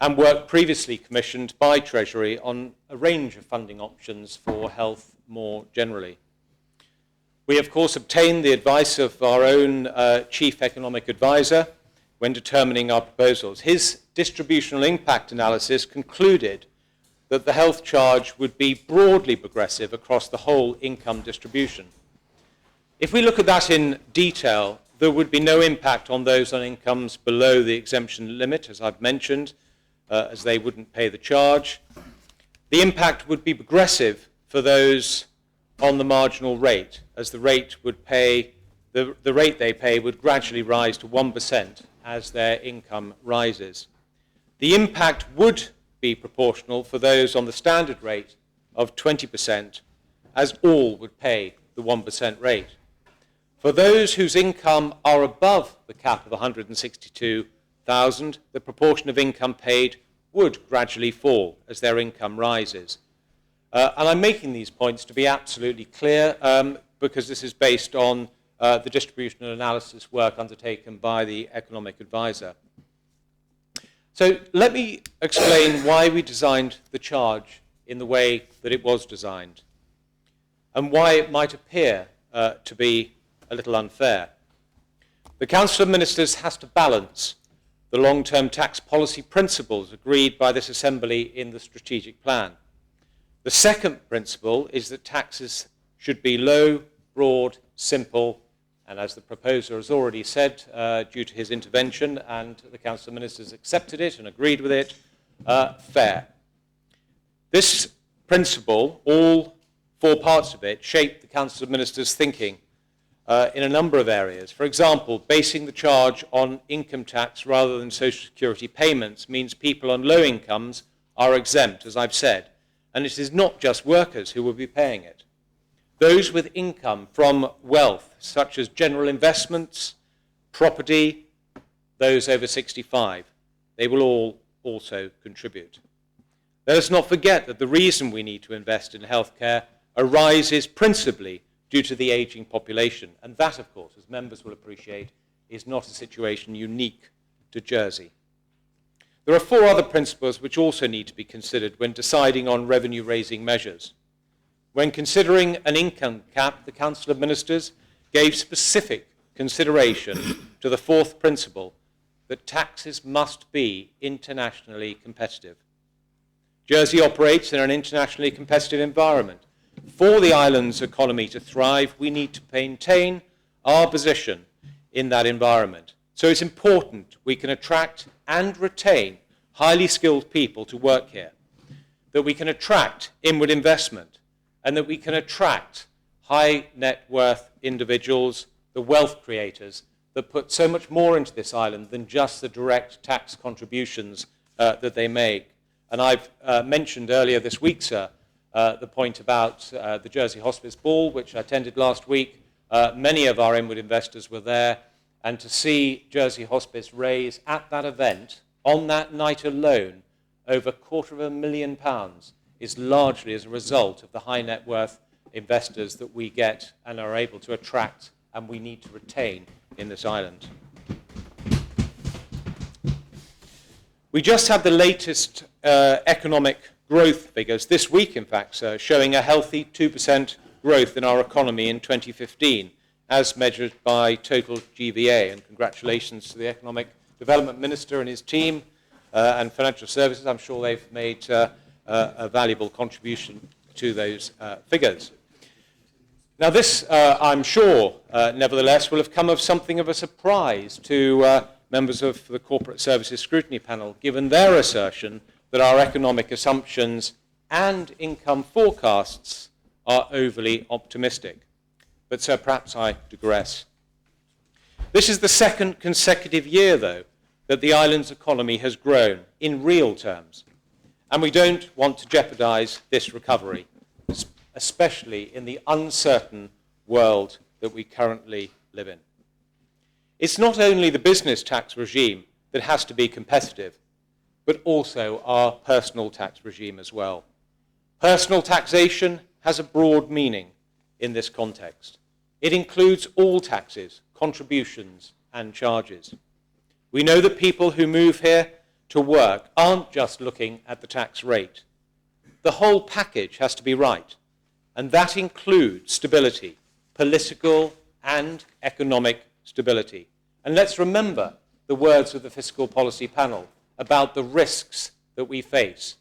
and work previously commissioned by Treasury on a range of funding options for health more generally. We, of course, obtained the advice of our own Chief Economic Advisor when determining our proposals. His distributional impact analysis concluded that the health charge would be broadly progressive across the whole income distribution. If we look at that in detail, there would be no impact on those on incomes below the exemption limit, as I've mentioned, as they wouldn't pay the charge. The impact would be progressive for those on the marginal rate, as the rate they pay would gradually rise to 1% as their income rises. The impact would be proportional for those on the standard rate of 20%, as all would pay the 1% rate. For those whose income are above the cap of 162,000, the proportion of income paid would gradually fall as their income rises. And I'm making these points to be absolutely clear because this is based on the distributional analysis work undertaken by the Economic Advisor. So let me explain why we designed the charge in the way that it was designed and why it might appear to be a little unfair. The Council of Ministers has to balance the long-term tax policy principles agreed by this Assembly in the strategic plan. The second principle is that taxes should be low, broad, simple, and as the proposer has already said, due to his intervention, and the Council of Ministers accepted it and agreed with it, fair. This principle, all four parts of it, shaped the Council of Ministers' thinking in a number of areas. For example, basing the charge on income tax rather than social security payments means people on low incomes are exempt, as I've said, and it is not just workers who will be paying it. Those with income from wealth, such as general investments, property, those over 65, they will all also contribute. Let us not forget that the reason we need to invest in healthcare arises principally due to the ageing population, and that, of course, as members will appreciate, is not a situation unique to Jersey. There are four other principles which also need to be considered when deciding on revenue-raising measures. When considering an income cap, the Council of Ministers gave specific consideration to the fourth principle, that taxes must be internationally competitive. Jersey operates in an internationally competitive environment. For the island's economy to thrive, we need to maintain our position in that environment. So it's important we can attract and retain highly skilled people to work here, that we can attract inward investment, and that we can attract high net worth individuals, the wealth creators, that put so much more into this island than just the direct tax contributions that they make. And I've mentioned earlier this week, sir, the point about the Jersey Hospice Ball, which I attended last week. Many of our inward investors were there, and to see Jersey Hospice raise at that event, on that night alone, over £250,000 is largely as a result of the high net worth investors that we get and are able to attract and we need to retain in this island. We just had the latest economic growth figures this week, in fact, sir, showing a healthy 2% growth in our economy in 2015, as measured by total GVA. And congratulations to the Economic Development Minister and his team and Financial Services. I'm sure they've made a valuable contribution to those figures. Now this, I'm sure, nevertheless, will have come as something of a surprise to members of the Corporate Services Scrutiny Panel, given their assertion that our economic assumptions and income forecasts are overly optimistic. But sir, perhaps I digress. This is the second consecutive year, though, that the island's economy has grown in real terms. And we don't want to jeopardize this recovery, especially in the uncertain world that we currently live in. It's not only the business tax regime that has to be competitive, but also our personal tax regime as well. Personal taxation has a broad meaning in this context. It includes all taxes, contributions, and charges. We know that people who move here to work aren't just looking at the tax rate. The whole package has to be right, and that includes stability, political and economic stability. And let's remember the words of the Fiscal Policy Panel about the risks that we face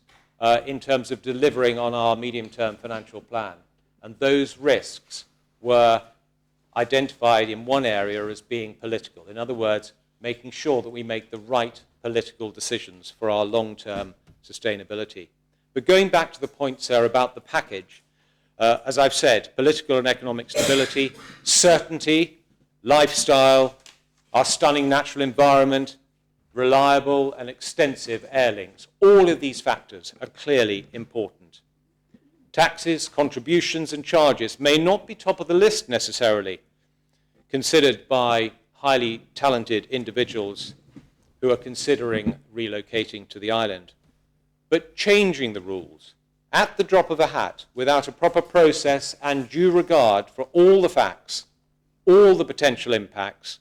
in terms of delivering on our medium-term financial plan. And those risks were identified in one area as being political. In other words, making sure that we make the right political decisions for our long-term sustainability. But going back to the point, sir, about the package, as I've said, political and economic stability, certainty, lifestyle, our stunning natural environment, reliable and extensive air links. All of these factors are clearly important. Taxes, contributions and charges may not be top of the list necessarily, considered by highly talented individuals who are considering relocating to the island. But changing the rules at the drop of a hat without a proper process and due regard for all the facts, all the potential impacts,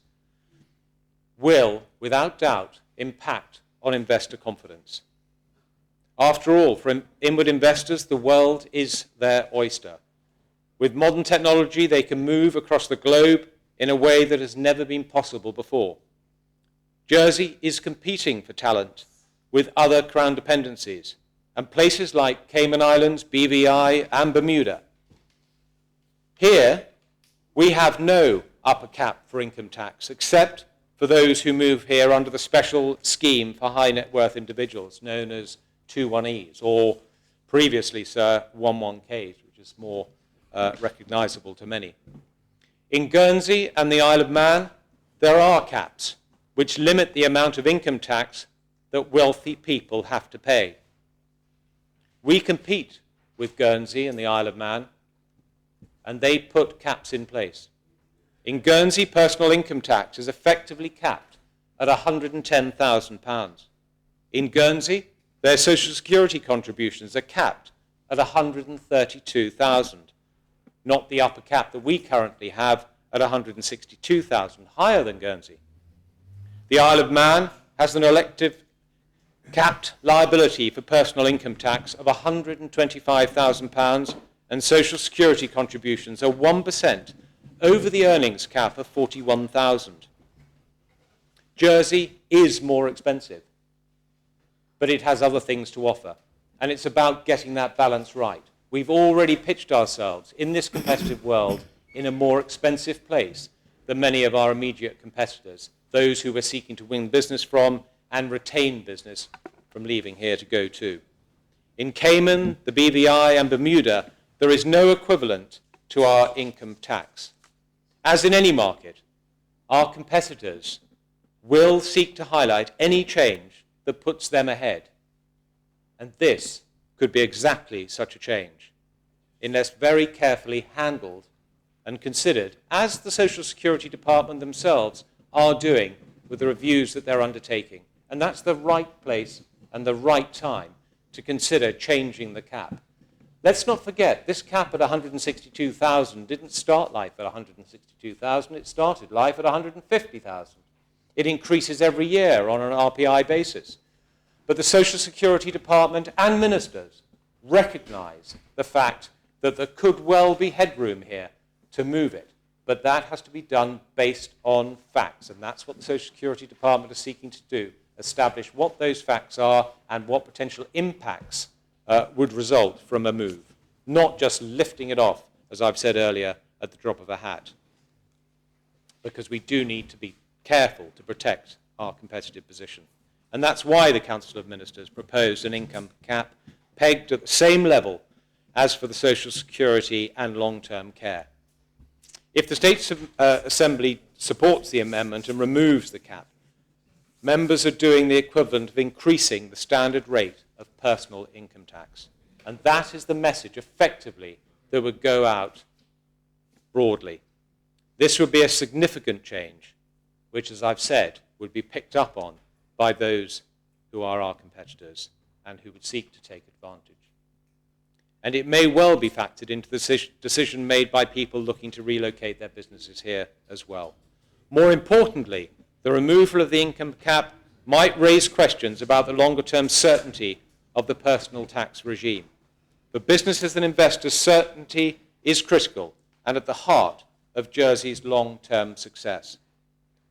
will, without doubt, impact on investor confidence. After all, for inward investors, the world is their oyster. With modern technology, they can move across the globe in a way that has never been possible before. Jersey is competing for talent with other Crown dependencies, and places like Cayman Islands, BVI, and Bermuda. Here, we have no upper cap for income tax, except for those who move here under the special scheme for high net worth individuals, known as 21Es, or previously, sir, 11Ks, which is more recognizable to many. In Guernsey and the Isle of Man, there are caps which limit the amount of income tax that wealthy people have to pay. We compete with Guernsey and the Isle of Man, and they put caps in place. In Guernsey, personal income tax is effectively capped at £110,000. In Guernsey, their social security contributions are capped at £132,000, not the upper cap that we currently have at £162,000, higher than Guernsey. The Isle of Man has an elective capped liability for personal income tax of £125,000, and social security contributions are 1% over the earnings cap of £41,000. Jersey is more expensive, but it has other things to offer. And it's about getting that balance right. We've already pitched ourselves in this competitive world in a more expensive place than many of our immediate competitors, those who we're seeking to win business from and retain business from leaving here to go to. In Cayman, the BVI and Bermuda, there is no equivalent to our income tax. As in any market, our competitors will seek to highlight any change that puts them ahead. And this could be exactly such a change, unless very carefully handled and considered, as the Social Security Department themselves are doing with the reviews that they're undertaking. And that's the right place and the right time to consider changing the cap. Let's not forget, this cap at 162,000 didn't start life at 162,000, it started life at 150,000. It increases every year on an RPI basis. But the Social Security Department and ministers recognise the fact that there could well be headroom here to move it. But that has to be done based on facts, and that's what the Social Security Department is seeking to do, establish what those facts are and what potential impacts would result from a move, not just lifting it off, as I've said earlier, at the drop of a hat. Because we do need to be careful to protect our competitive position. And that's why the Council of Ministers proposed an income cap pegged at the same level as for the Social Security and long-term care. If the State Assembly supports the amendment and removes the cap, members are doing the equivalent of increasing the standard rate of personal income tax. And that is the message, effectively, that would go out broadly. This would be a significant change, which, as I've said, would be picked up on by those who are our competitors and who would seek to take advantage. And it may well be factored into the decision made by people looking to relocate their businesses here as well. More importantly, the removal of the income cap might raise questions about the longer-term certainty of the personal tax regime. For businesses and investors, certainty is critical and at the heart of Jersey's long-term success.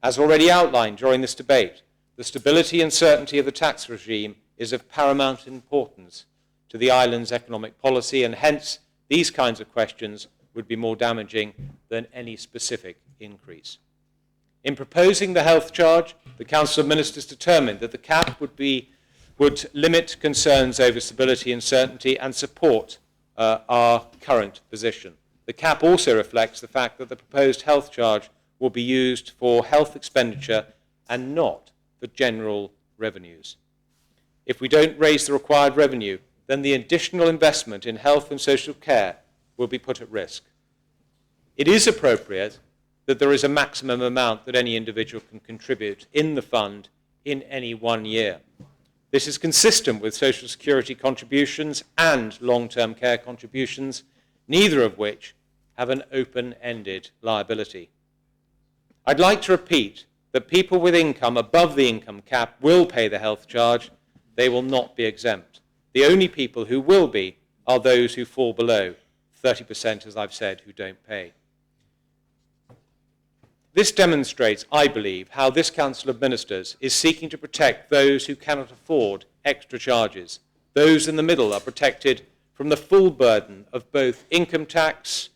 As already outlined during this debate, the stability and certainty of the tax regime is of paramount importance to the island's economic policy, and hence these kinds of questions would be more damaging than any specific increase. In proposing the health charge, the Council of Ministers determined that the cap would limit concerns over stability and certainty and support our current position. The cap also reflects the fact that the proposed health charge will be used for health expenditure and not for general revenues. If we don't raise the required revenue, then the additional investment in health and social care will be put at risk. It is appropriate that there is a maximum amount that any individual can contribute in the fund in any 1 year. This is consistent with Social Security contributions and long-term care contributions, neither of which have an open-ended liability. I'd like to repeat that people with income above the income cap will pay the health charge. They will not be exempt. The only people who will be are those who fall below 30%, as I've said, who don't pay. This demonstrates, I believe, how this Council of Ministers is seeking to protect those who cannot afford extra charges. Those in the middle are protected from the full burden of both income tax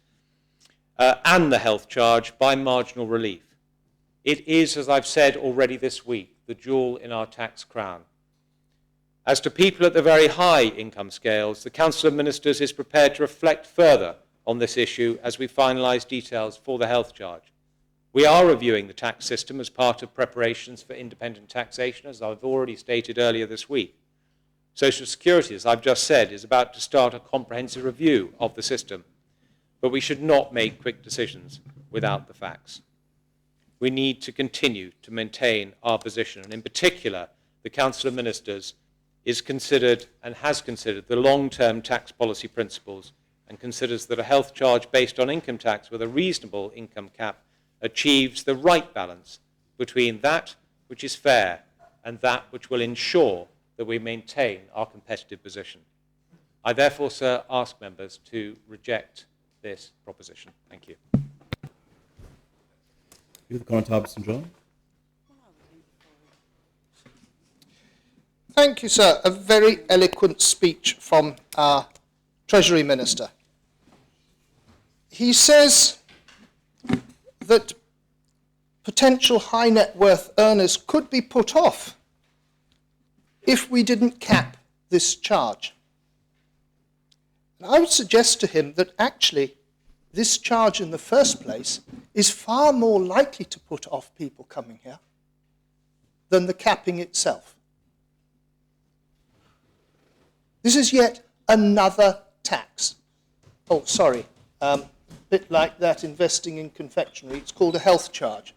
and the health charge by marginal relief. It is, as I've said already this week, the jewel in our tax crown. As to people at the very high income scales, the Council of Ministers is prepared to reflect further on this issue as we finalise details for the health charge. We are reviewing the tax system as part of preparations for independent taxation, as I've already stated earlier this week. Social Security, as I've just said, is about to start a comprehensive review of the system, but we should not make quick decisions without the facts. We need to continue to maintain our position, and in particular, the Council of Ministers is considered and has considered the long-term tax policy principles and considers that a health charge based on income tax with a reasonable income cap achieves the right balance between that which is fair and that which will ensure that we maintain our competitive position. I therefore, sir, ask members to reject this proposition. Thank you. You have the comment, St. John. Thank you, sir. A very eloquent speech from our Treasury Minister. He says that potential high net worth earners could be put off if we didn't cap this charge. And I would suggest to him that actually this charge in the first place is far more likely to put off people coming here than the capping itself. This is yet another tax. Oh, sorry, bit like that investing in confectionery. It's called a health charge.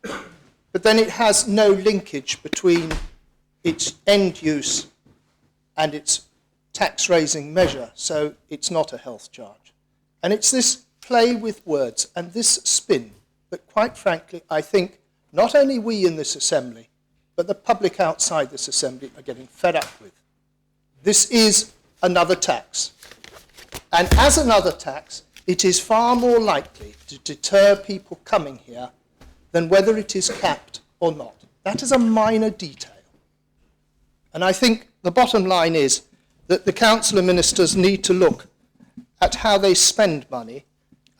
But then it has no linkage between its end use and its tax-raising measure, so it's not a health charge. And it's this play with words and this spin that, quite frankly, I think not only we in this assembly, but the public outside this assembly are getting fed up with. This is another tax. And as another tax, it is far more likely to deter people coming here than whether it is capped or not. That is a minor detail. And I think the bottom line is that the Council of Ministers need to look at how they spend money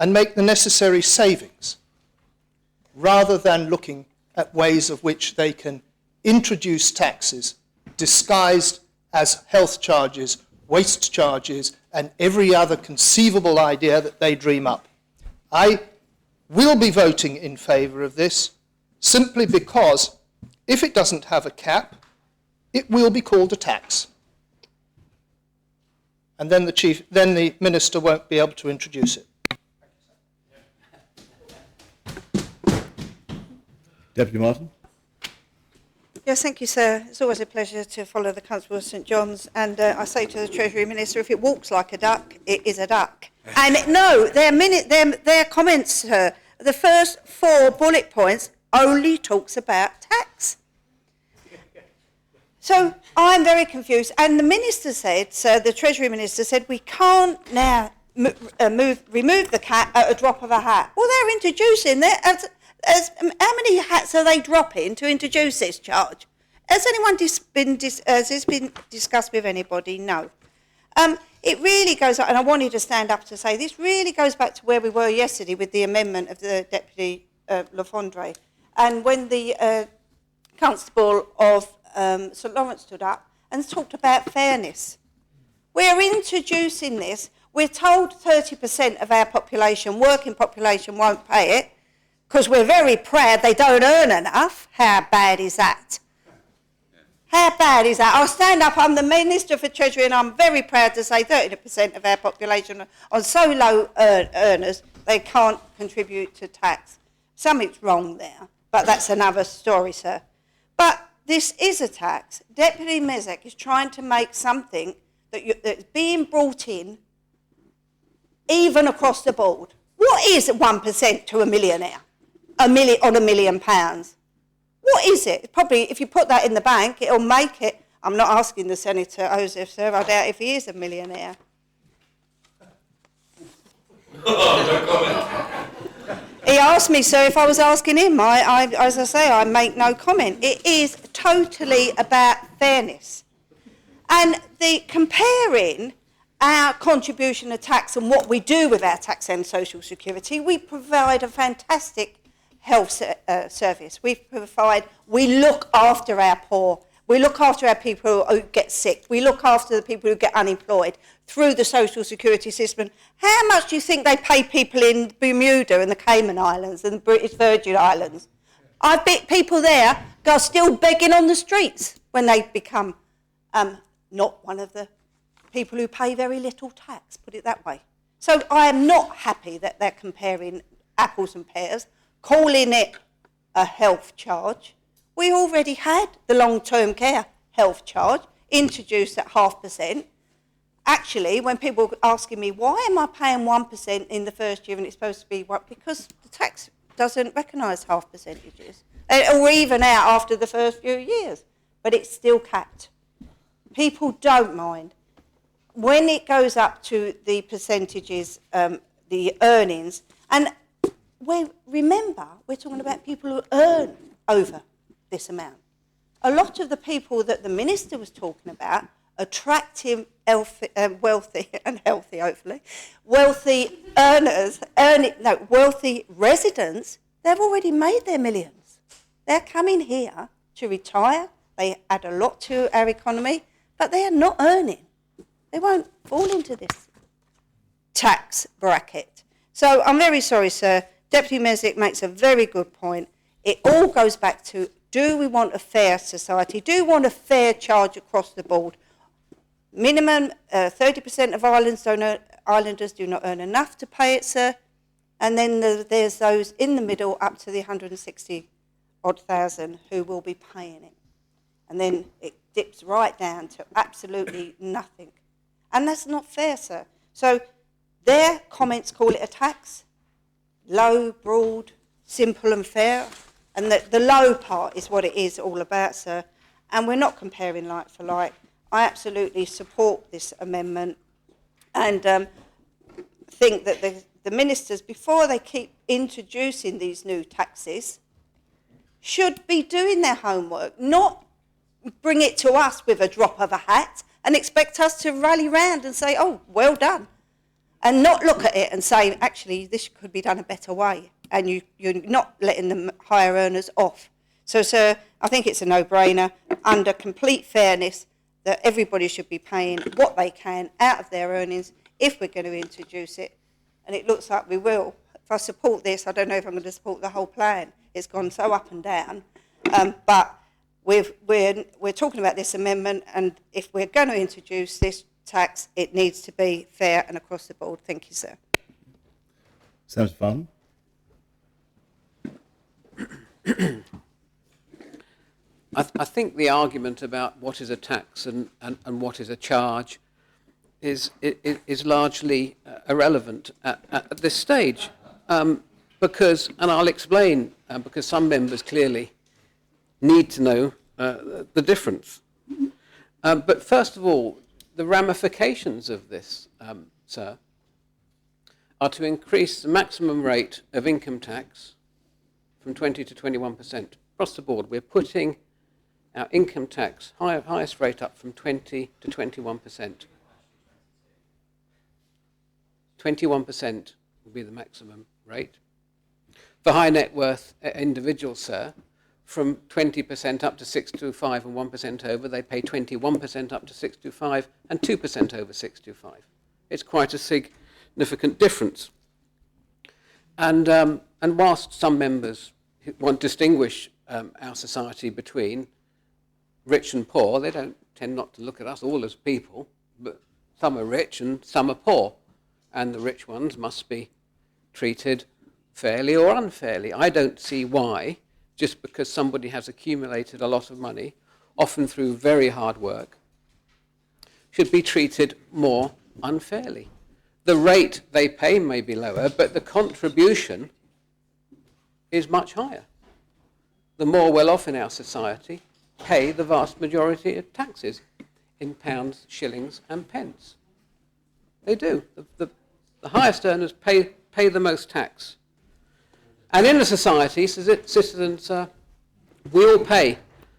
and make the necessary savings, rather than looking at ways of which they can introduce taxes disguised as health charges, waste charges, and every other conceivable idea that they dream up. I will be voting in favour of this simply because if it doesn't have a cap, it will be called a tax. And then the Minister won't be able to introduce it. Deputy Martin. Yes, thank you, sir. It's always a pleasure to follow the Constable of St John's. And I say to the Treasury Minister, if it walks like a duck, it is a duck. And no, their comments, sir, the first 4 bullet points only talks about tax. So I'm very confused. And the Minister said, sir, the Treasury Minister said, we can't now remove the cap at a drop of a hat. Well, they're introducing that. How many hats are they dropping to introduce this charge? Has anyone has this been discussed with anybody? No. It really goes, and I wanted to stand up to say, this really goes back to where we were yesterday with the amendment of the Deputy Le Fondre. And when the Constable of St Lawrence stood up and talked about fairness. We're introducing this. We're told 30% of our population, working population, won't pay it, because we're very proud they don't earn enough. How bad is that? How bad is that? I'll stand up, I'm the Minister for Treasury, and I'm very proud to say 30% of our population are so low earners, they can't contribute to tax. Something's wrong there, but that's another story, sir. But this is a tax. Deputy Mezek is trying to make something that's being brought in even across the board. What is 1% to a millionaire? On £1 million. What is it? Probably, if you put that in the bank, it'll make it. I'm not asking the Senator Joseph, sir. I doubt if he is a millionaire. He asked me, sir, if I was asking him. As I say, I make no comment. It is totally about fairness. And the comparing our contribution to tax and what we do with our tax and social security, we provide a fantastic health service. We look after our poor. We look after our people who get sick. We look after the people who get unemployed through the social security system. How much do you think they pay people in Bermuda and the Cayman Islands and the British Virgin Islands? I bet people there are still begging on the streets when they become not one of the people who pay very little tax, put it that way. So I am not happy that they're comparing apples and pears, calling it a health charge. We already had the long-term care health charge introduced at 0.5%. Actually, when people were asking me, why am I paying 1% in the first year and it's supposed to be 1%? Because the tax doesn't recognise half percentages. Or even out after the first few years. But it's still capped. People don't mind. When it goes up to the percentages, the earnings, and remember, we're talking about people who earn over this amount. a lot of the people that the minister was talking about, attractive, wealthy and healthy, hopefully, wealthy earners, wealthy residents, they've already made their millions. They're coming here to retire. They add a lot to our economy, but they are not earning. They won't fall into this tax bracket. So I'm very sorry, sir. Deputy Mesic makes a very good point. It all goes back to, do we want a fair society? Do we want a fair charge across the board? Minimum 30% of islanders do not earn enough to pay it, sir. And then there's those in the middle up to the 160-odd thousand who will be paying it. And then it dips right down to absolutely nothing. And that's not fair, sir. So their comments call it a tax, low, broad, simple and fair. And the low part is what it is all about, sir. And we're not comparing like for like. I absolutely support this amendment and think that the ministers, before they keep introducing these new taxes, should be doing their homework, not bring it to us with a drop of a hat and expect us to rally round and say, oh, well done, and not look at it and say, actually, this could be done a better way, and you're not letting the higher earners off. So, sir, I think it's a no-brainer, under complete fairness, that everybody should be paying what they can out of their earnings if we're going to introduce it, and it looks like we will. If I support this, I don't know if I'm going to support the whole plan. It's gone so up and down, but we're talking about this amendment, and if we're going to introduce this tax, it needs to be fair and across the board. Thank you, sir. Senator Farnham. I think the argument about what is a tax and what is a charge is largely irrelevant at this stage, because, and I'll explain, because some members clearly need to know the difference. But first of all, the ramifications of this, sir, are to increase the maximum rate of income tax from 20 to 21%. Across the board, we're putting our income tax highest rate up from 20 to 21%. 21% will be the maximum rate. For high net worth individuals, sir, from 20% up to 625 and 1% over, they pay 21% up to 625 and 2% over 625. It's quite a significant difference. And whilst some members want to distinguish our society between rich and poor, they don't tend not to look at us all as people, but some are rich and some are poor, and the rich ones must be treated fairly or unfairly. I don't see why, just because somebody has accumulated a lot of money, often through very hard work, should be treated more unfairly. The rate they pay may be lower, but the contribution is much higher. The more well-off in our society pay the vast majority of taxes in pounds, shillings and pence. They do. The highest earners pay the most tax. And in a society, citizens, we all pay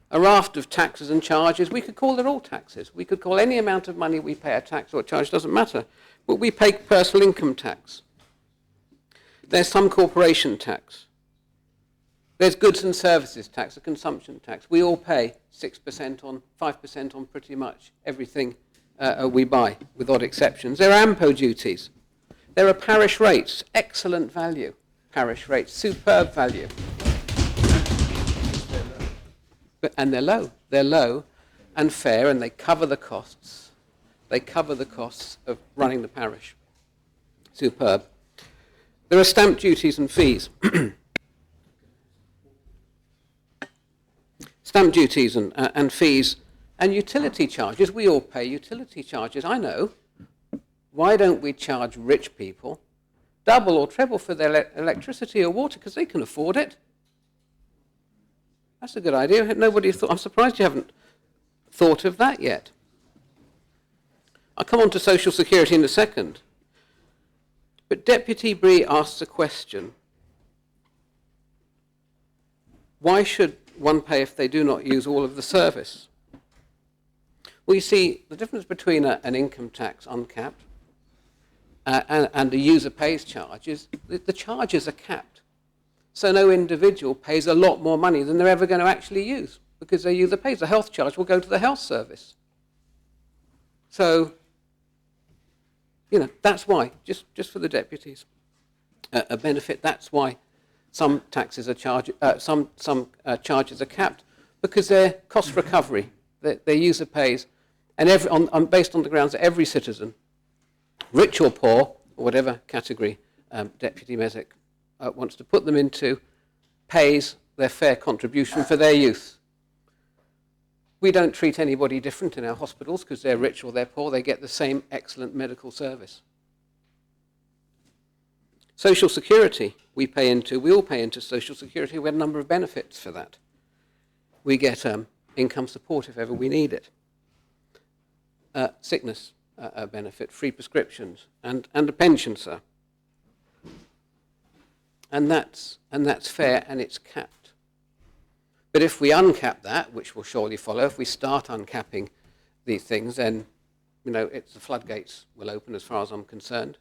a raft of taxes and charges. We could call it all taxes. We could call any amount of money we pay a tax or a charge, doesn't matter. But we pay personal income tax. There's some corporation tax. There's goods and services tax, a consumption tax. We all pay 6% on, 5% on pretty much everything we buy, with odd exceptions. There are AMPO duties. There are parish rates, excellent value. Parish rates, superb value. And they're low. They're low and fair, and they cover the costs. They cover the costs of running the parish. Superb. There are stamp duties and fees. Stamp duties and fees and utility charges. We all pay utility charges, I know. Why don't we charge rich people double or treble for their electricity or water, because they can afford it? That's a good idea. Nobody thought. I'm surprised you haven't thought of that yet. I'll come on to social security in a second. But Deputy Bree asks a question. Why should one pay if they do not use all of the service. Well, you see, the difference between an income tax uncapped and a user pays charge is the charges are capped. So no individual pays a lot more money than they're ever going to actually use because their user pays. The health charge will go to the health service. So, that's why, just for the deputies, a benefit, that's why some taxes are some charges are capped, because they're cost recovery, their user pays, and based on the grounds that every citizen, rich or poor, or whatever category Deputy Mezek wants to put them into, pays their fair contribution for their use. We don't treat anybody different in our hospitals because they're rich or they're poor. They get the same excellent medical service. Social security we all pay into social security. We have a number of benefits for that. We get income support if ever we need it. Sickness benefit, free prescriptions, and a pension, sir. And that's fair, and it's capped. But if we uncap that, which will surely follow, if we start uncapping these things, then it's the floodgates will open as far as I'm concerned.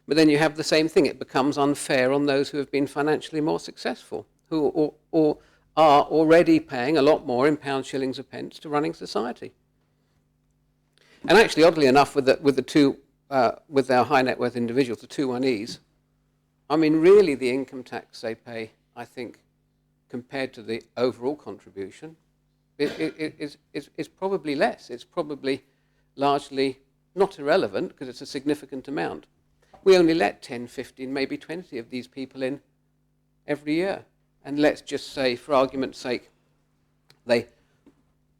But then you have the same thing. It becomes unfair on those who have been financially more successful, who or are already paying a lot more in pounds, shillings, or pence to running society. And actually, oddly enough, with our high net worth individuals, the 2-1Es, I mean, really, the income tax they pay, I think, compared to the overall contribution, is probably less. It's probably largely not irrelevant because it's a significant amount. We only let 10, 15, maybe 20 of these people in every year. And let's just say, for argument's sake, they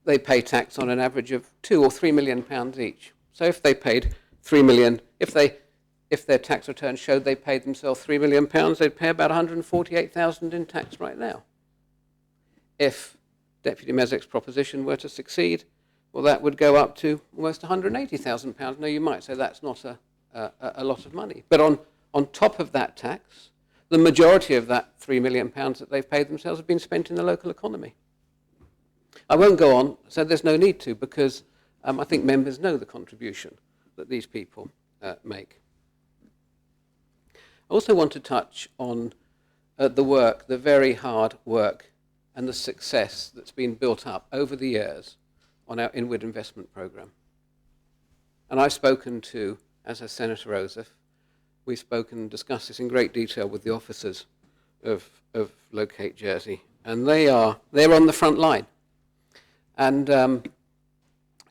pay tax on an average of £2 or £3 million each. So if they paid £3 million, if their tax return showed they paid themselves £3 million, they'd pay about £148,000 in tax right now. If Deputy Mezek's proposition were to succeed, well, that would go up to almost £180,000. Now, you might say that's not a lot of money. But on top of that tax, the majority of that £3 million that they've paid themselves have been spent in the local economy. I won't go on, so there's no need to, because I think members know the contribution that these people make. I also want to touch on the very hard work and the success that's been built up over the years on our inward investment programme. And I've spoken to, as has Senator Ossoff, we've spoken and discussed this in great detail with the officers of Locate Jersey, and they're on the front line. And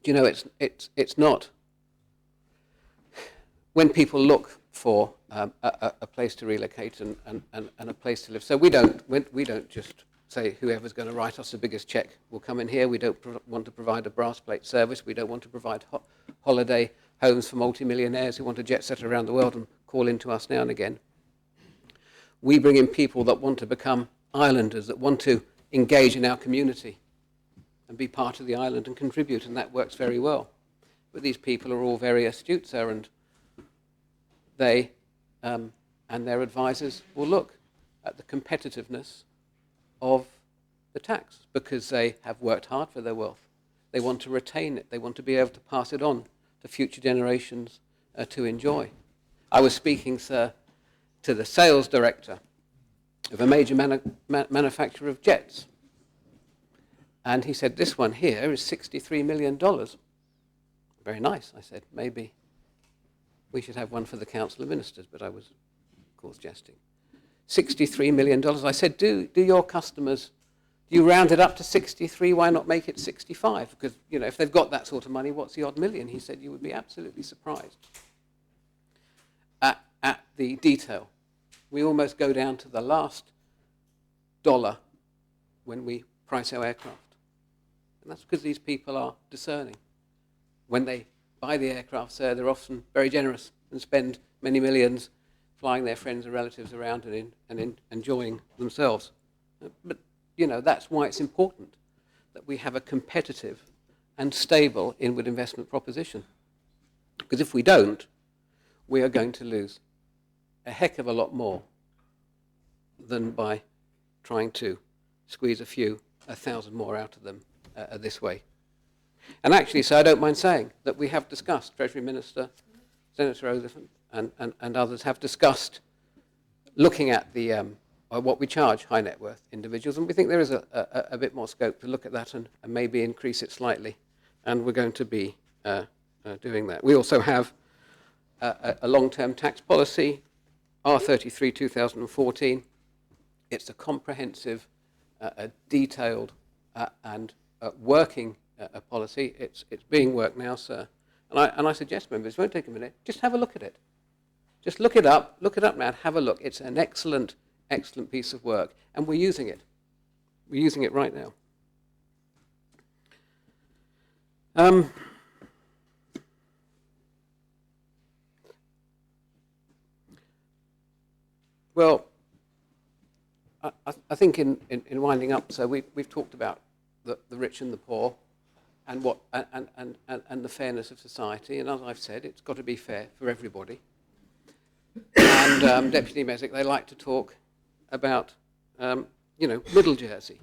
it's not, when people look for a place to relocate and a place to live. So we don't just say whoever's going to write us the biggest cheque will come in here. We don't want to provide a brass plate service. We don't want to provide holiday homes for multimillionaires who want to jet set around the world and call into us now and again. We bring in people that want to become islanders, that want to engage in our community and be part of the island and contribute, and that works very well. But these people are all very astute, sir, and they and their advisors will look at the competitiveness of the tax because they have worked hard for their wealth. They want to retain it. They want to be able to pass it on to future generations to enjoy. I was speaking, sir, to the sales director of a major manufacturer of jets. And he said, this one here is $63 million. Very nice, I said. Maybe we should have one for the Council of Ministers, but I was, of course, jesting. $63 million. I said, do your customers, do you round it up to 63? Why not make it 65? Because, if they've got that sort of money, what's the odd million? He said, you would be absolutely surprised at the detail. We almost go down to the last dollar when we price our aircraft. And that's because these people are discerning. When they buy the aircraft, sir, they're often very generous and spend many millions flying their friends and relatives around and enjoying themselves. But, that's why it's important that we have a competitive and stable inward investment proposition. Because if we don't, we are going to lose a heck of a lot more than by trying to squeeze a few 1,000 more out of them this way. And actually, so I don't mind saying that we have discussed, Treasury Minister, Senator Oliphant, and others have discussed looking at the what we charge high net worth individuals, and we think there is a bit more scope to look at that and maybe increase it slightly, and we're going to be doing that. We also have a long-term tax policy, R33 2014. It's a comprehensive, detailed and working policy. It's being worked now, sir. And I suggest, members, it won't take a minute, just have a look at it. Just look it up now and have a look. It's an excellent, excellent piece of work, and we're using it. We're using it right now. Well, I think in winding up, so we've talked about the rich and the poor, and what and the fairness of society. And as I've said, it's got to be fair for everybody. And Deputy Mezek, they like to talk about, Middle Jersey,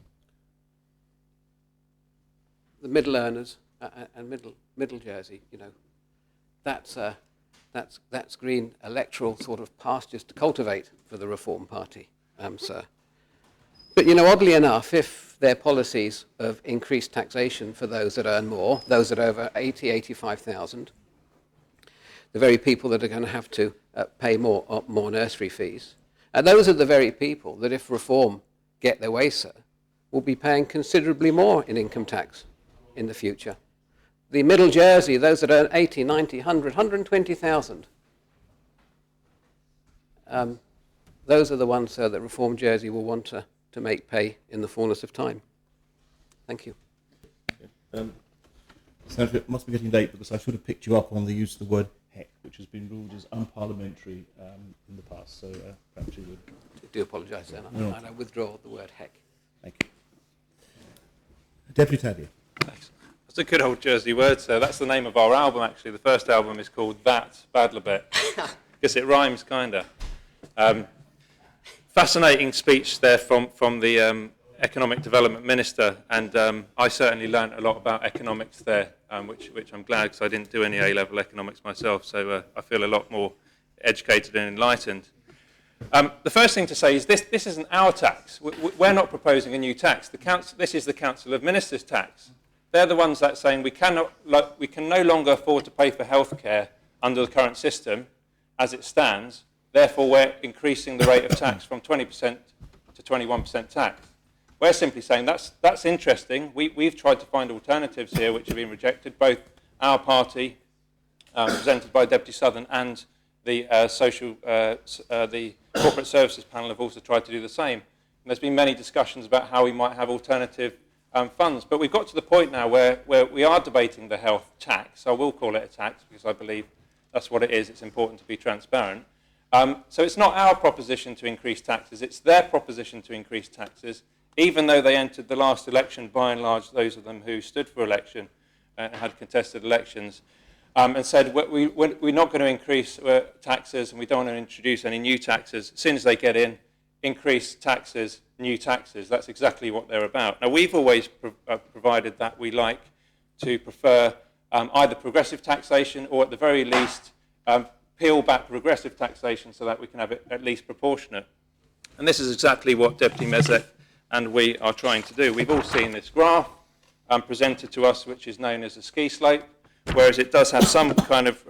the middle earners and middle Jersey. That's green electoral sort of pastures to cultivate for the Reform Party, sir. But oddly enough, if their policies of increased taxation for those that earn more, those that are over 85,000, the very people that are going to have to pay more nursery fees, and those are the very people that, if Reform get their way, sir, will be paying considerably more in income tax in the future. The Middle Jersey, those that earn 80, 90, 100, 120,000, those are the ones, sir, that Reform Jersey will want to make pay in the fullness of time. Thank you. Senator, it must be getting late because I should have picked you up on the use of the word heck, which has been ruled as unparliamentary in the past. So perhaps you would. I do apologise, then. No. I withdraw the word heck. Thank you. Deputy Taddy. That's a good old Jersey word, sir. That's the name of our album, actually. The first album is called That Badlabet, because it rhymes, kind of. Fascinating speech there from the Economic Development Minister, and I certainly learned a lot about economics there, which I'm glad, because I didn't do any A-level economics myself, so I feel a lot more educated and enlightened. The first thing to say is this isn't our tax. We're not proposing a new tax. This is the Council of Ministers tax. They're the ones that are saying we can no longer afford to pay for healthcare under the current system as it stands. Therefore, we're increasing the rate of tax from 20% to 21% tax. We're simply saying that's interesting. We've tried to find alternatives here which have been rejected. Both our party, presented by Deputy Southern, and the the Corporate Services Panel have also tried to do the same. And there's been many discussions about how we might have alternative funds. But we've got to the point now where we are debating the health tax. I will call it a tax because I believe that's what it is. It's important to be transparent. So it's not our proposition to increase taxes. It's their proposition to increase taxes, even though they entered the last election, by and large, those of them who stood for election and had contested elections, and said we're not going to increase taxes and we don't want to introduce any new taxes. As soon as they get in, increase taxes, new taxes. That's exactly what they're about. Now, we've always provided that we like to prefer either progressive taxation or, at the very least, peel back regressive taxation so that we can have it at least proportionate. And this is exactly what Deputy Mezek and we are trying to do. We've all seen this graph presented to us, which is known as a ski slope, whereas it does have some kind of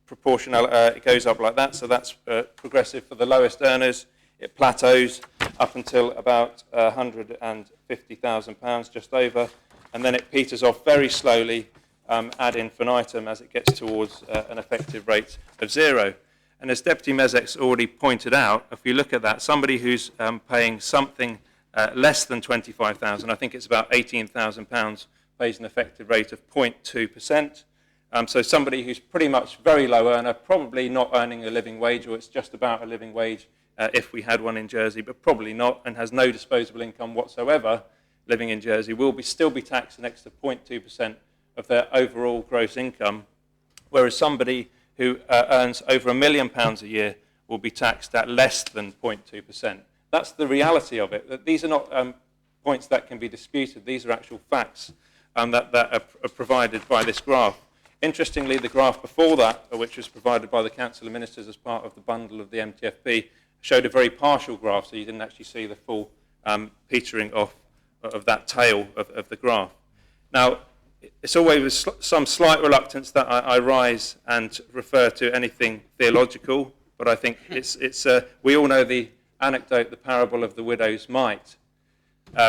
proportional, it goes up like that, so that's progressive for the lowest earners. It plateaus up until about £150,000, just over, and then it peters off very slowly ad infinitum as it gets towards an effective rate of zero. And as Deputy Mezek's already pointed out, if you look at that, somebody who's paying something less than 25,000, I think it's about £18,000, pays an effective rate of 0.2%. So somebody who's pretty much very low earner, probably not earning a living wage, or it's just about a living wage if we had one in Jersey, but probably not, and has no disposable income whatsoever living in Jersey, will still be taxed an extra 0.2% of their overall gross income, whereas somebody who earns over £1 million a year will be taxed at less than 0.2%. That's the reality of it. That these are not points that can be disputed. These are actual facts that are provided by this graph. Interestingly, the graph before that, which was provided by the Council of Ministers as part of the bundle of the MTFP, showed a very partial graph, so you didn't actually see the full petering off of that tail of the graph. Now, it's always with some slight reluctance that I rise and refer to anything theological, but I think we all know the anecdote, the parable of the widow's mite,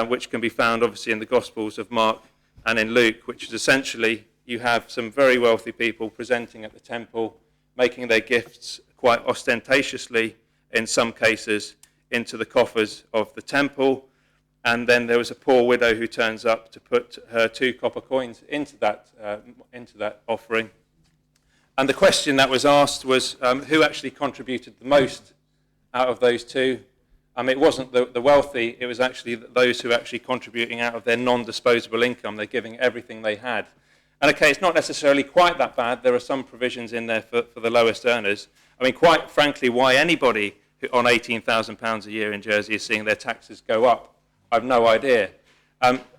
which can be found obviously in the Gospels of Mark and in Luke, which is essentially you have some very wealthy people presenting at the temple, making their gifts quite ostentatiously, in some cases, into the coffers of the temple. And then there was a poor widow who turns up to put her 2 copper coins into that offering. And the question that was asked was who actually contributed the most out of those 2? It wasn't the wealthy, it was actually those who were actually contributing out of their non-disposable income. They're giving everything they had. And okay, it's not necessarily quite that bad. There are some provisions in there for the lowest earners. I mean, quite frankly, why anybody on £18,000 a year in Jersey is seeing their taxes go up, I've no idea.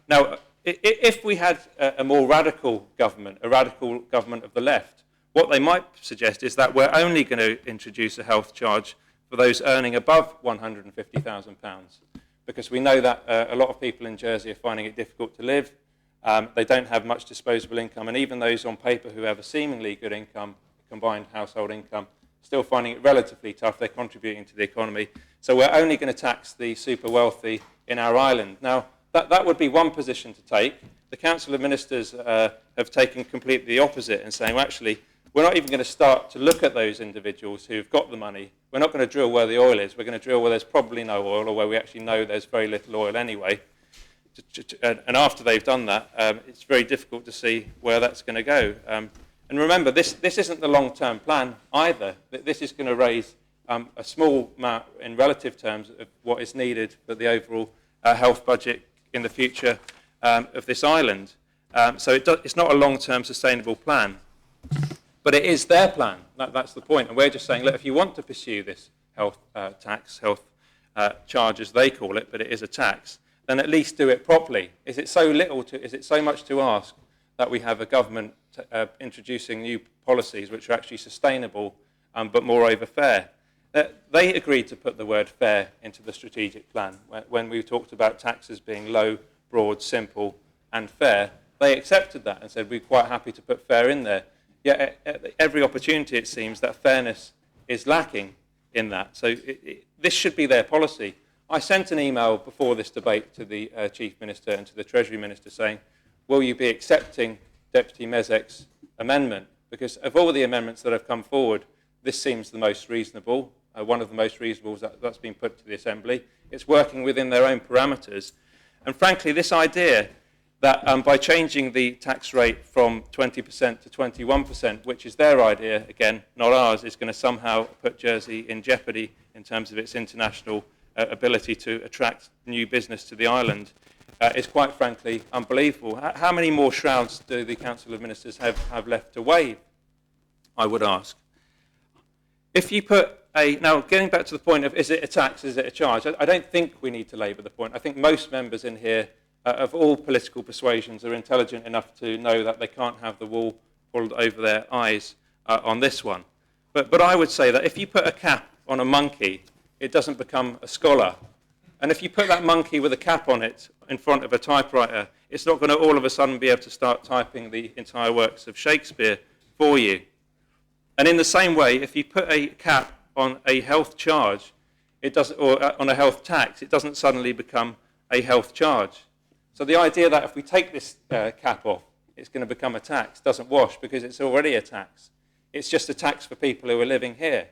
Now, if we had a more radical government, a radical government of the left, what they might suggest is that we're only going to introduce a health charge for those earning above £150,000, because we know that a lot of people in Jersey are finding it difficult to live. They don't have much disposable income, and even those on paper who have a seemingly good income, combined household income, still finding it relatively tough. They're contributing to the economy. So we're only going to tax the super wealthy in our island. Now, that would be one position to take. The Council of Ministers have taken completely the opposite and saying, well, actually, we're not even going to start to look at those individuals who've got the money. We're not going to drill where the oil is. We're going to drill where there's probably no oil, or where we actually know there's very little oil anyway. And after they've done that, it's very difficult to see where that's going to go. And remember, this isn't the long-term plan either. This is going to raise a small amount in relative terms of what is needed for the overall health budget in the future of this island. So it's not a long-term sustainable plan. But it is their plan. That's the point. And we're just saying, look, if you want to pursue this health tax, health charge as they call it, but it is a tax, then at least do it properly. Is it so much to ask that we have a government introducing new policies which are actually sustainable, but moreover fair? They agreed to put the word fair into the strategic plan. When we talked about taxes being low, broad, simple, and fair, they accepted that and said, we're quite happy to put fair in there. Yet at every opportunity, it seems, that fairness is lacking in that. So this should be their policy. I sent an email before this debate to the Chief Minister and to the Treasury Minister saying, will you be accepting Deputy Mezek's amendment? Because of all the amendments that have come forward, this seems the most reasonable, one of the most reasonable that's been put to the Assembly. It's working within their own parameters. And frankly, this idea that by changing the tax rate from 20% to 21%, which is their idea, again, not ours, is going to somehow put Jersey in jeopardy in terms of its international ability to attract new business to the island, is quite frankly unbelievable. How many more shrouds do the Council of Ministers have left to wave, I would ask? If you put now getting back to the point of is it a tax, is it a charge, I don't think we need to labour the point. I think most members in here of all political persuasions are intelligent enough to know that they can't have the wool pulled over their eyes on this one. But I would say that if you put a cap on a monkey, it doesn't become a scholar. And if you put that monkey with a cap on it in front of a typewriter, it's not going to all of a sudden be able to start typing the entire works of Shakespeare for you. And in the same way, if you put a cap on a health charge, or on a health tax, it doesn't suddenly become a health charge. So the idea that if we take this cap off, it's going to become a tax doesn't wash, because it's already a tax. It's just a tax for people who are living here.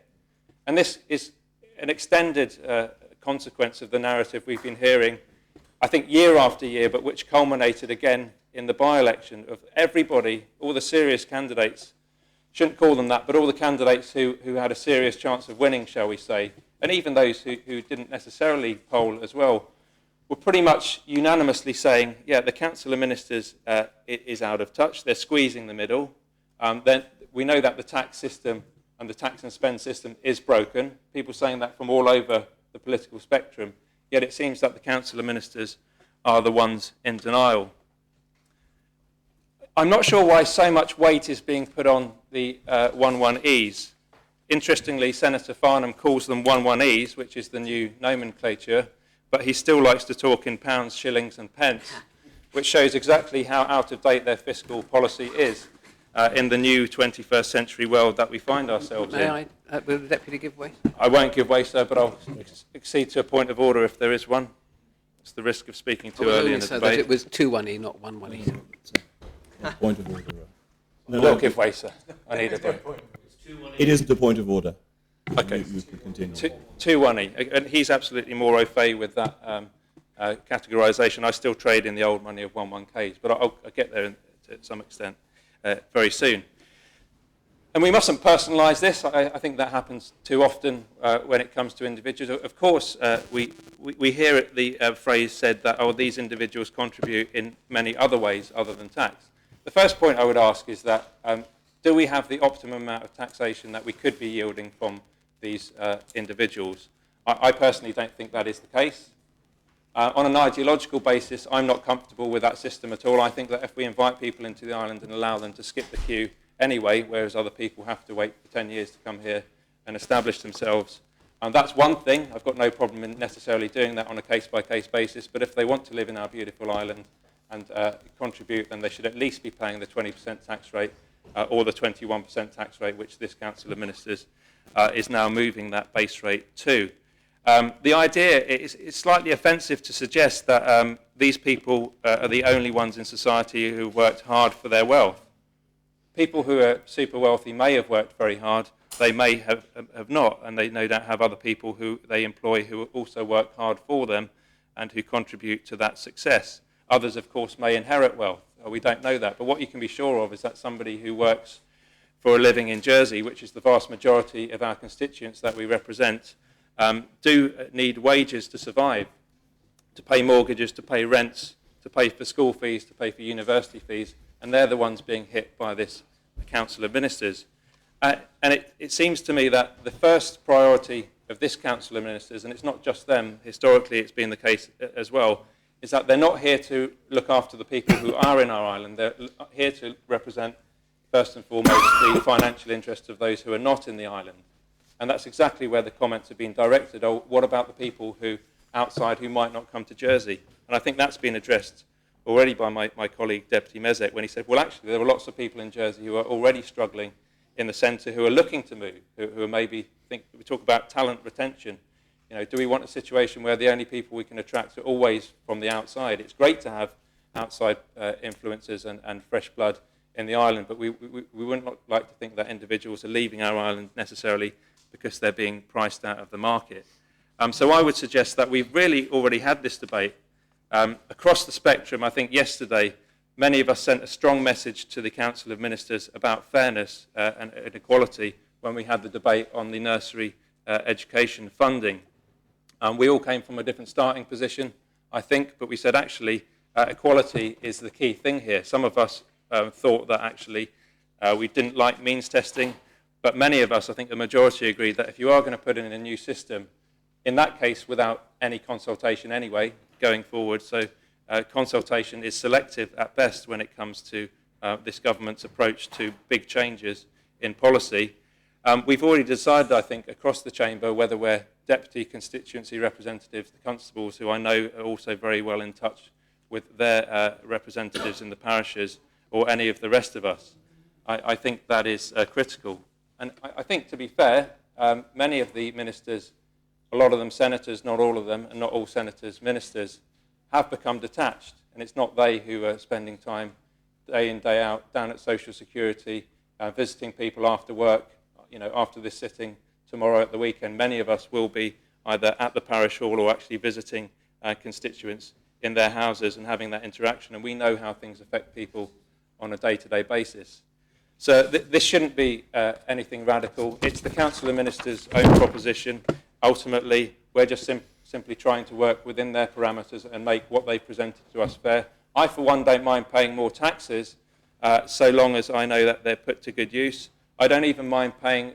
And this is an extended consequence of the narrative we've been hearing, I think, year after year, but which culminated again in the by-election of everybody, all the serious candidates, shouldn't call them that, but all the candidates who had a serious chance of winning, shall we say, and even those who didn't necessarily poll as well, were pretty much unanimously saying, yeah, the Council of Ministers is out of touch, they're squeezing the middle. Then we know that the tax system and the tax and spend system is broken. People saying that from all over the political spectrum, yet it seems that the Council of Ministers are the ones in denial. I'm not sure why so much weight is being put on the 11Es. Interestingly, Senator Farnham calls them 11Es, which is the new nomenclature, but he still likes to talk in pounds, shillings and pence, which shows exactly how out of date their fiscal policy is in the new 21st century world that we find ourselves in. May I, will the Deputy give way? I won't give way, sir, but I'll accede to a point of order if there is one. It's the risk of speaking too early in the So debate. that it was 2-1E, not 1-1E. Point of order. I will give way, sir. I need a break. It isn't a point of order. Okay. You can continue. 2-1E. And he's absolutely more au fait with that categorisation. I still trade in the old money of 11Ks, but I'll get there to some extent very soon. And we mustn't personalise this. I think that happens too often when it comes to individuals. Of course, we hear the phrase said that, oh, these individuals contribute in many other ways other than tax. The first point I would ask is that, do we have the optimum amount of taxation that we could be yielding from these individuals? I personally don't think that is the case. On an ideological basis, I'm not comfortable with that system at all. I think that if we invite people into the island and allow them to skip the queue anyway, whereas other people have to wait for 10 years to come here and establish themselves, and that's one thing. I've got no problem in necessarily doing that on a case-by-case basis, but if they want to live in our beautiful island and contribute, then they should at least be paying the 20% tax rate or the 21% tax rate, which this Council of Ministers is now moving that base rate to. The idea is slightly offensive to suggest that these people are the only ones in society who worked hard for their wealth. People who are super wealthy may have worked very hard, they may have not, and they no doubt have other people who they employ who also work hard for them and who contribute to that success. Others, of course, may inherit wealth. We don't know that. But what you can be sure of is that somebody who works for a living in Jersey, which is the vast majority of our constituents that we represent, do need wages to survive, to pay mortgages, to pay rents, to pay for school fees, to pay for university fees, and they're the ones being hit by this Council of Ministers. And it seems to me that the first priority of this Council of Ministers, and it's not just them, historically it's been the case as well, is that they're not here to look after the people who are in our island. They're here to represent, first and foremost, the financial interests of those who are not in the island. And that's exactly where the comments have been directed. Oh, what about the people who outside who might not come to Jersey? And I think that's been addressed already by my colleague, Deputy Mezek, when he said, well, actually, there are lots of people in Jersey who are already struggling in the centre, who are looking to move, who are maybe, we talk about talent retention. You know, do we want a situation where the only people we can attract are always from the outside? It's great to have outside influences and fresh blood in the island, but we wouldn't like to think that individuals are leaving our island necessarily because they're being priced out of the market. So I would suggest that we've really already had this debate across the spectrum. I think yesterday many of us sent a strong message to the Council of Ministers about fairness and equality when we had the debate on the nursery education funding. We all came from a different starting position, I think, but we said actually equality is the key thing here. Some of us thought that actually we didn't like means testing, but many of us, I think the majority, agreed that if you are going to put in a new system, in that case without any consultation anyway, going forward, so consultation is selective at best when it comes to this government's approach to big changes in policy. We've already decided, I think, across the chamber whether we're deputy constituency representatives, the constables, who I know are also very well in touch with their representatives in the parishes, or any of the rest of us. I think that is critical. And I think, to be fair, many of the ministers, a lot of them senators, not all of them, and not all senators ministers, have become detached. And it's not they who are spending time day in, day out, down at Social Security, visiting people after work, you know, after this sitting tomorrow at the weekend. Many of us will be either at the parish hall or actually visiting constituents in their houses and having that interaction. And we know how things affect people on a day-to-day basis. So this shouldn't be anything radical. It's the Council of Ministers' own proposition. Ultimately, we're just simply trying to work within their parameters and make what they presented to us fair. I, for one, don't mind paying more taxes so long as I know that they're put to good use. I don't even mind paying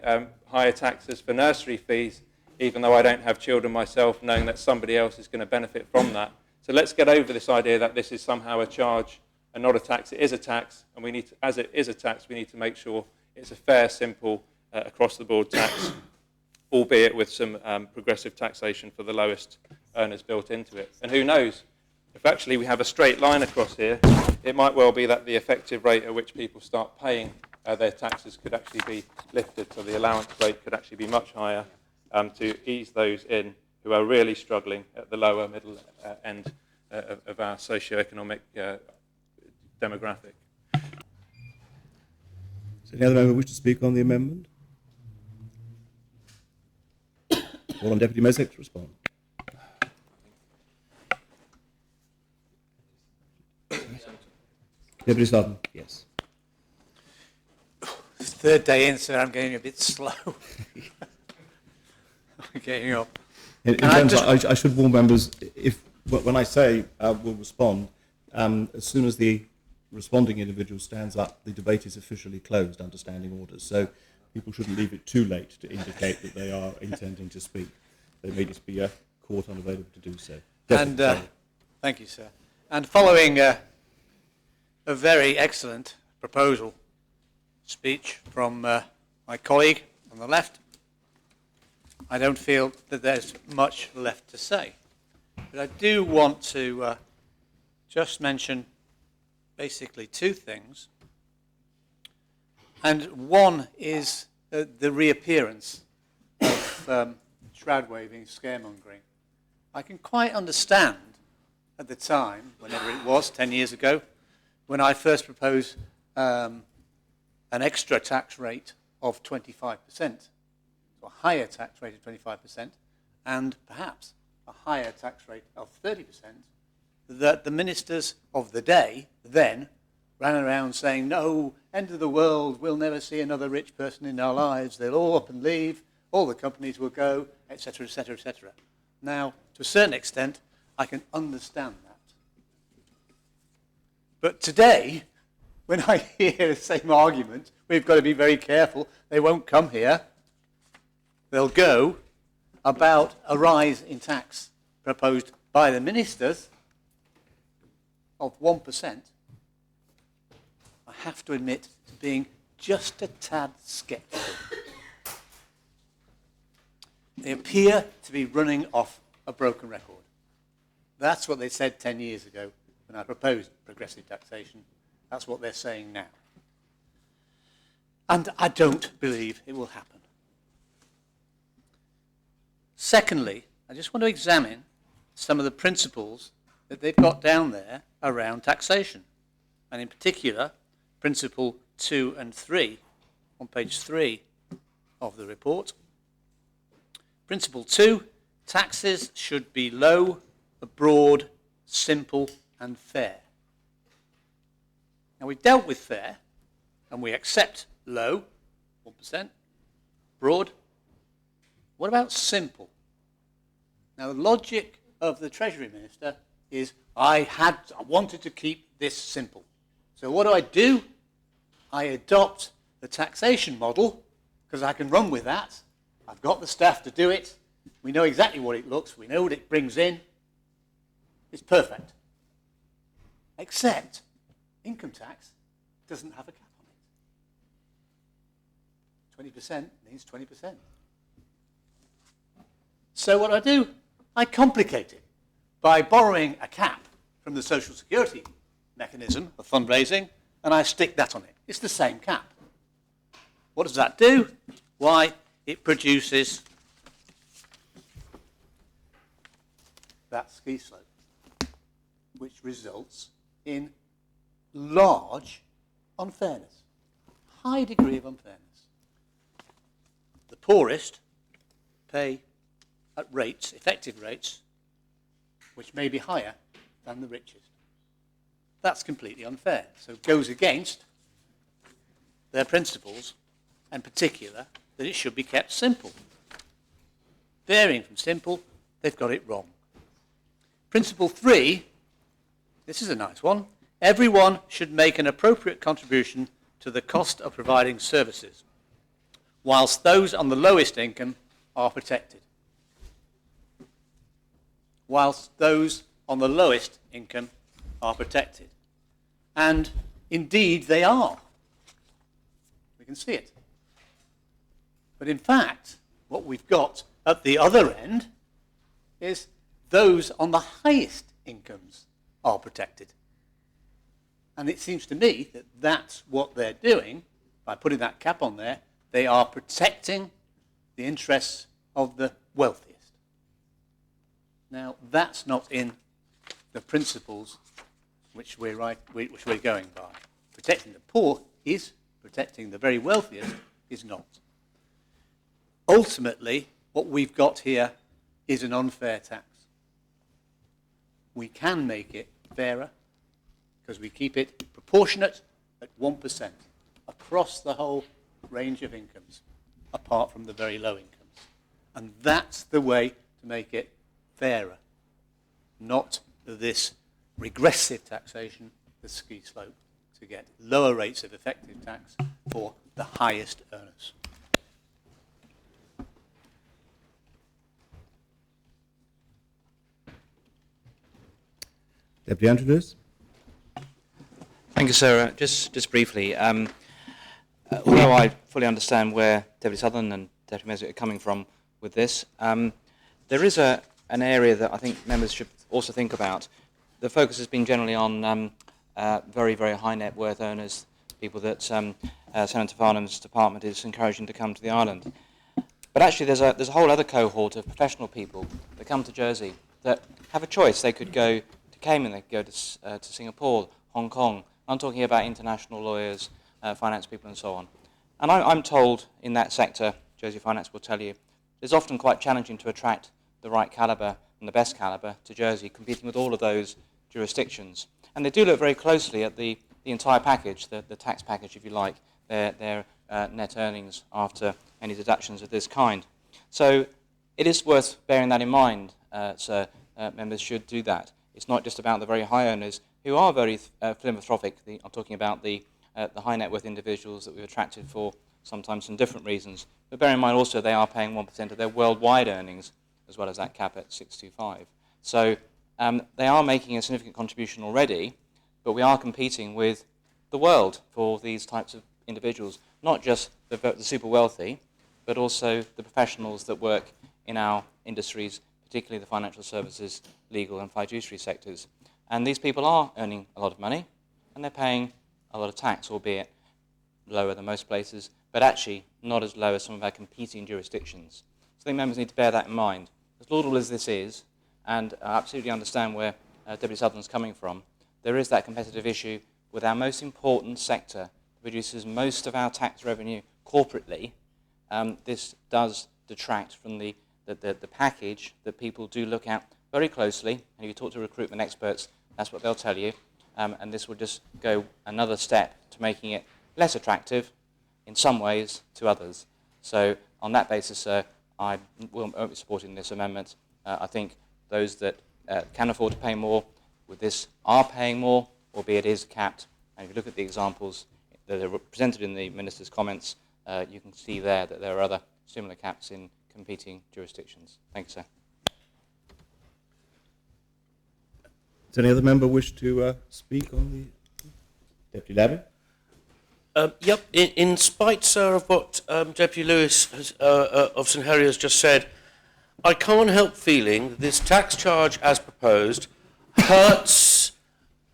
higher taxes for nursery fees, even though I don't have children myself, knowing that somebody else is going to benefit from that. So let's get over this idea that this is somehow a charge and not a tax. It is a tax, and we need to, as it is a tax, we need to make sure it's a fair, simple, across-the-board tax, albeit with some progressive taxation for the lowest earners built into it. And who knows, if actually we have a straight line across here, it might well be that the effective rate at which people start paying their taxes could actually be lifted, so the allowance rate could actually be much higher to ease those in who are really struggling at the lower middle end of our socio-economic demographic. Does any other member wish to speak on the amendment? Call on Deputy Mezek to respond. Deputy Sutton, yes. Third day in, sir, I'm getting a bit slow. I'm getting up. In terms I should warn members, when I say we'll respond, as soon as the responding individual stands up, the debate is officially closed under standing orders. So people shouldn't leave it too late to indicate that they are intending to speak. They may just be caught unavailable to do so. And thank you, sir. And following a very excellent proposal speech from my colleague on the left, I don't feel that there's much left to say. But I do want to just mention basically two things. And one is the reappearance of shroud waving, scaremongering. I can quite understand at the time, whenever it was, 10 years ago, when I first proposed an extra tax rate of 25%, so a higher tax rate of 25%, and perhaps a higher tax rate of 30%, that the ministers of the day then ran around saying, no, end of the world, we'll never see another rich person in our lives, they'll all up and leave, all the companies will go, etc., etc., etc. Now, to a certain extent, I can understand that. But today, when I hear the same argument, we've got to be very careful, they won't come here, they'll go, about a rise in tax proposed by the ministers of 1%, I have to admit to being just a tad sceptical. They appear to be running off a broken record. That's what they said 10 years ago when I proposed progressive taxation. That's what they're saying now. And I don't believe it will happen. Secondly, I just want to examine some of the principles that they've got down there around taxation. And in particular, Principle 2 and 3 on page 3 of the report. Principle 2, taxes should be low, broad, simple and fair. Now we've dealt with fair and we accept low, 1%, broad. What about simple? Now the logic of the Treasury Minister is I wanted to keep this simple. So what do? I adopt the taxation model because I can run with that. I've got the staff to do it. We know exactly what it looks. We know what it brings in. It's perfect. Except income tax doesn't have a cap on it. 20% means 20%. So what do? I complicate it by borrowing a cap from the Social Security mechanism of fundraising, and I stick that on it. It's the same cap. What does that do? Why, it produces that ski slope, which results in large unfairness, high degree of unfairness. The poorest pay at rates, effective rates, which may be higher than the richest. That's completely unfair. So it goes against their principles, in particular, that it should be kept simple. Varying from simple, they've got it wrong. Principle 3, this is a nice one. Everyone should make an appropriate contribution to the cost of providing services, whilst those on the lowest income are protected. Whilst those on the lowest income are protected. And indeed they are. We can see it. But in fact, what we've got at the other end is those on the highest incomes are protected. And it seems to me that that's what they're doing by putting that cap on there. They are protecting the interests of the wealthiest. Now, that's not in the principles which we're going by. Protecting the poor is, protecting the very wealthiest is not. Ultimately, what we've got here is an unfair tax. We can make it fairer because we keep it proportionate at 1% across the whole range of incomes, apart from the very low incomes. And that's the way to make it fairer, not this regressive taxation, the ski slope, to get lower rates of effective tax for the highest earners. Deputy Andrew Lewis. Thank you, sir. Just briefly, although I fully understand where Deputy Sutherland and Deputy Mesic are coming from with this, there is an area that I think members should also think about. The focus has been generally on very, very high net worth owners, people that Senator Farnham's department is encouraging to come to the island. But actually there's a whole other cohort of professional people that come to Jersey that have a choice. They could go to Cayman, they could go to Singapore, Hong Kong. I'm talking about international lawyers, finance people and so on. And I'm told in that sector, Jersey Finance will tell you, it's often quite challenging to attract the right calibre and the best calibre to Jersey, competing with all of those jurisdictions. And they do look very closely at the entire package, the tax package, if you like, their net earnings after any deductions of this kind. So it is worth bearing that in mind, so members should do that. It's not just about the very high earners who are very philanthropic. I'm talking about the high net worth individuals that we've attracted for sometimes some different reasons. But bear in mind also they are paying 1% of their worldwide earnings, as well as that cap at 625. So they are making a significant contribution already, but we are competing with the world for these types of individuals, not just the super wealthy, but also the professionals that work in our industries, particularly the financial services, legal and fiduciary sectors. And these people are earning a lot of money, and they're paying a lot of tax, albeit lower than most places, but actually not as low as some of our competing jurisdictions. So I think members need to bear that in mind. As laudable as this is, and I absolutely understand where Deputy Sutherland's coming from, there is that competitive issue with our most important sector that produces most of our tax revenue corporately. This does detract from the package that people do look at very closely. And if you talk to recruitment experts, that's what they'll tell you. And this will just go another step to making it less attractive in some ways to others. So on that basis, I won't be supporting this amendment. I think those that can afford to pay more with this are paying more, albeit it is capped. And if you look at the examples that are presented in the Minister's comments, you can see there that there are other similar caps in competing jurisdictions. Thank you, sir. Does any other member wish to speak on the... Deputy Lavin? Yep. In spite, sir, of what Deputy Lewis of St Helier has just said, I can't help feeling that this tax charge as proposed hurts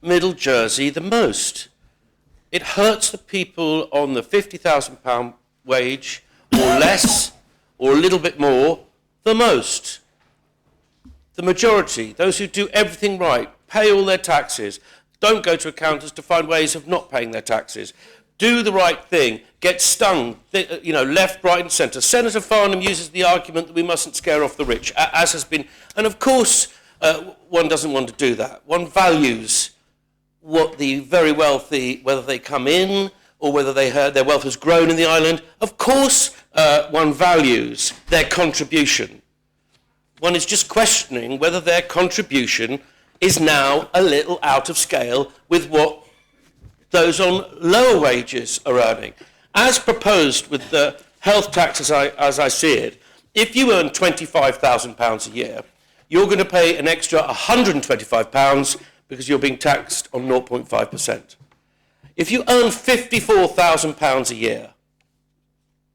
Middle Jersey the most. It hurts the people on the £50,000 wage or less or a little bit more the most. The majority, those who do everything right, pay all their taxes, don't go to accountants to find ways of not paying their taxes, do the right thing, get stung, left, right and centre. Senator Farnham uses the argument that we mustn't scare off the rich, as has been, and of course one doesn't want to do that. One values what the very wealthy, whether they come in or whether their wealth has grown in the island, of course one values their contribution. One is just questioning whether their contribution is now a little out of scale with what those on lower wages are earning. As proposed with the health tax as I see it, if you earn £25,000 a year, you're going to pay an extra £125 because you're being taxed on 0.5%. If you earn £54,000 a year,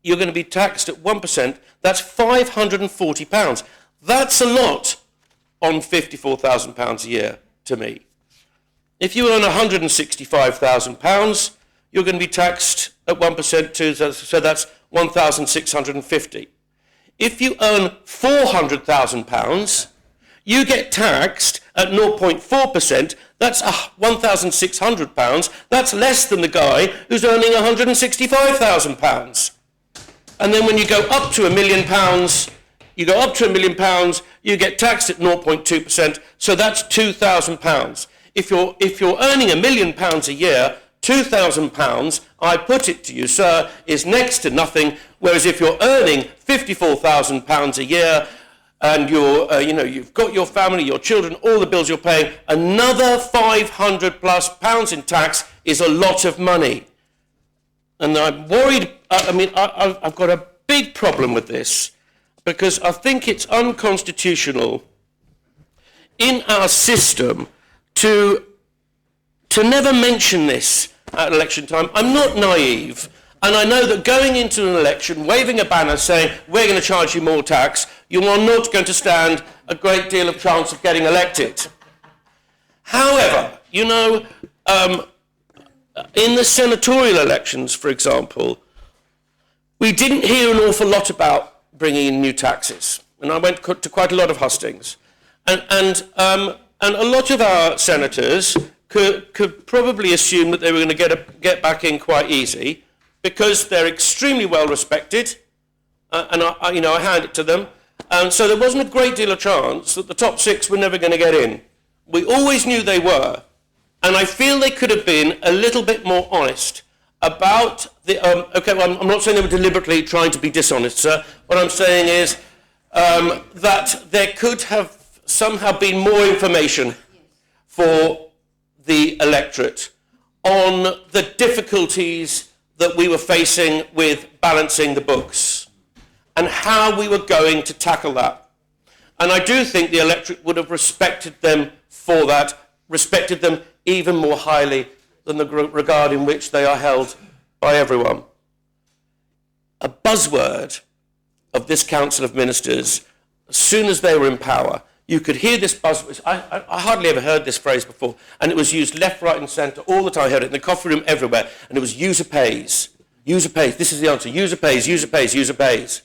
you're going to be taxed at 1%. That's £540. That's a lot on £54,000 a year to me. If you earn £165,000, you're going to be taxed at 1% too, so that's £1,650. If you earn £400,000, you get taxed at 0.4%. That's £1,600. That's less than the guy who's earning £165,000. And then when you go up to £1 million, you get taxed at 0.2%. So that's £2,000. If you're earning £1 million a year, £2,000, I put it to you, sir, is next to nothing. Whereas if you're earning £54,000 a year, and you've got your family, your children, all the bills you're paying, another £500+ in tax is a lot of money. And I'm worried. I've got a big problem with this because I think it's unconstitutional in our system to never mention this at election time. I'm not naive. And I know that going into an election, waving a banner saying, we're going to charge you more tax, you are not going to stand a great deal of chance of getting elected. However, in the senatorial elections, for example, we didn't hear an awful lot about bringing in new taxes. And I went to quite a lot of hustings. And a lot of our senators could probably assume that they were going to get back in quite easy, because they're extremely well respected, and I hand it to them. And so there wasn't a great deal of chance that the top 6 were never going to get in. We always knew they were, and I feel they could have been a little bit more honest about the. I'm not saying they were deliberately trying to be dishonest, sir. What I'm saying is that there could have somehow been more information for the electorate on the difficulties that we were facing with balancing the books and how we were going to tackle that. And I do think the electorate would have respected them for that, respected them even more highly than the regard in which they are held by everyone. A buzzword of this Council of Ministers, as soon as they were in power, you could hear this buzzword. I hardly ever heard this phrase before, and it was used left, right and centre all the time. I heard it in the coffee room, everywhere, and it was user pays. User pays, this is the answer. User pays, user pays, user pays.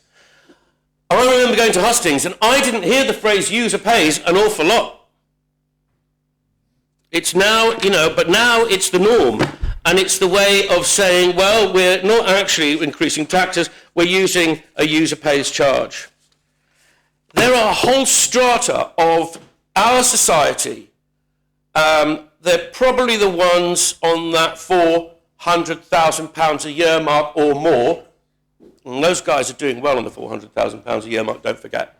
I remember going to hustings, and I didn't hear the phrase user pays an awful lot. It's now, but now it's the norm. And it's the way of saying, well, we're not actually increasing taxes, we're using a user pays charge. There are a whole strata of our society. They're probably the ones on that £400,000 a year mark or more. And those guys are doing well on the £400,000 a year mark, don't forget.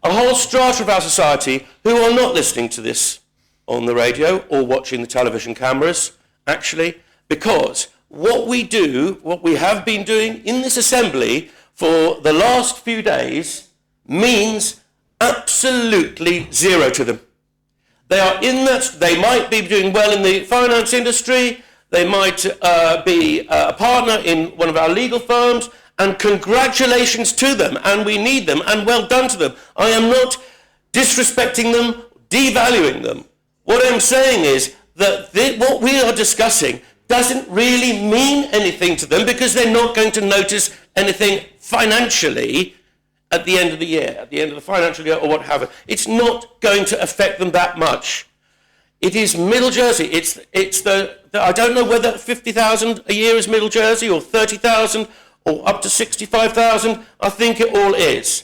A whole strata of our society who are not listening to this on the radio or watching the television cameras, actually, because what we have been doing in this assembly for the last few days means absolutely zero to them. They are in that, they might be doing well in the finance industry, they might be a partner in one of our legal firms, and congratulations to them, and we need them, and well done to them. I am not disrespecting them, devaluing them. What I'm saying is that what we are discussing doesn't really mean anything to them because they're not going to notice anything financially at the end of the year, at the end of the financial year or what have you. It's not going to affect them that much. It is Middle Jersey. It's the I don't know whether 50,000 a year is Middle Jersey or 30,000 or up to 65,000. I think it all is.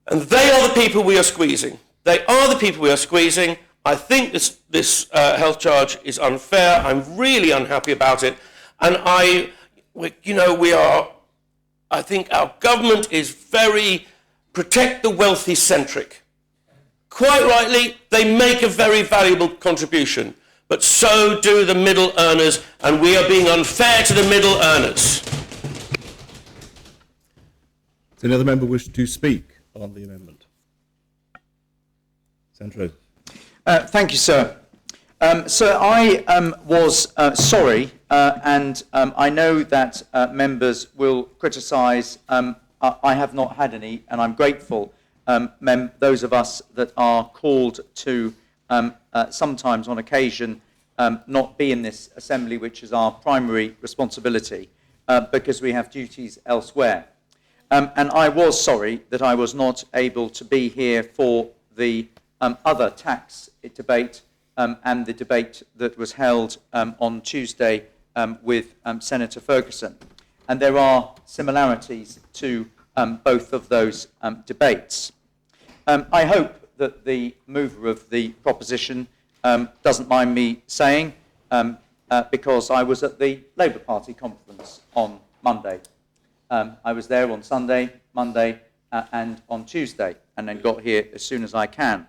And they are the people we are squeezing. They are the people we are squeezing. I think this health charge is unfair. I'm really unhappy about it. And I think our government is very protect the wealthy centric. Quite rightly, they make a very valuable contribution, but so do the middle earners, and we are being unfair to the middle earners. Does any other member wish to speak on the amendment? Senator Thank you, sir. Sir, I was sorry, and I know that members will criticise. I have not had any, and I'm grateful, those of us that are called to sometimes on occasion not be in this assembly, which is our primary responsibility, because we have duties elsewhere. And I was sorry that I was not able to be here for the other tax debate and the debate that was held on Tuesday with Senator Ferguson. And there are similarities to both of those debates. I hope that the mover of the proposition doesn't mind me saying, because I was at the Labour Party conference on Monday. I was there on Sunday, Monday, and on Tuesday, and then got here as soon as I can.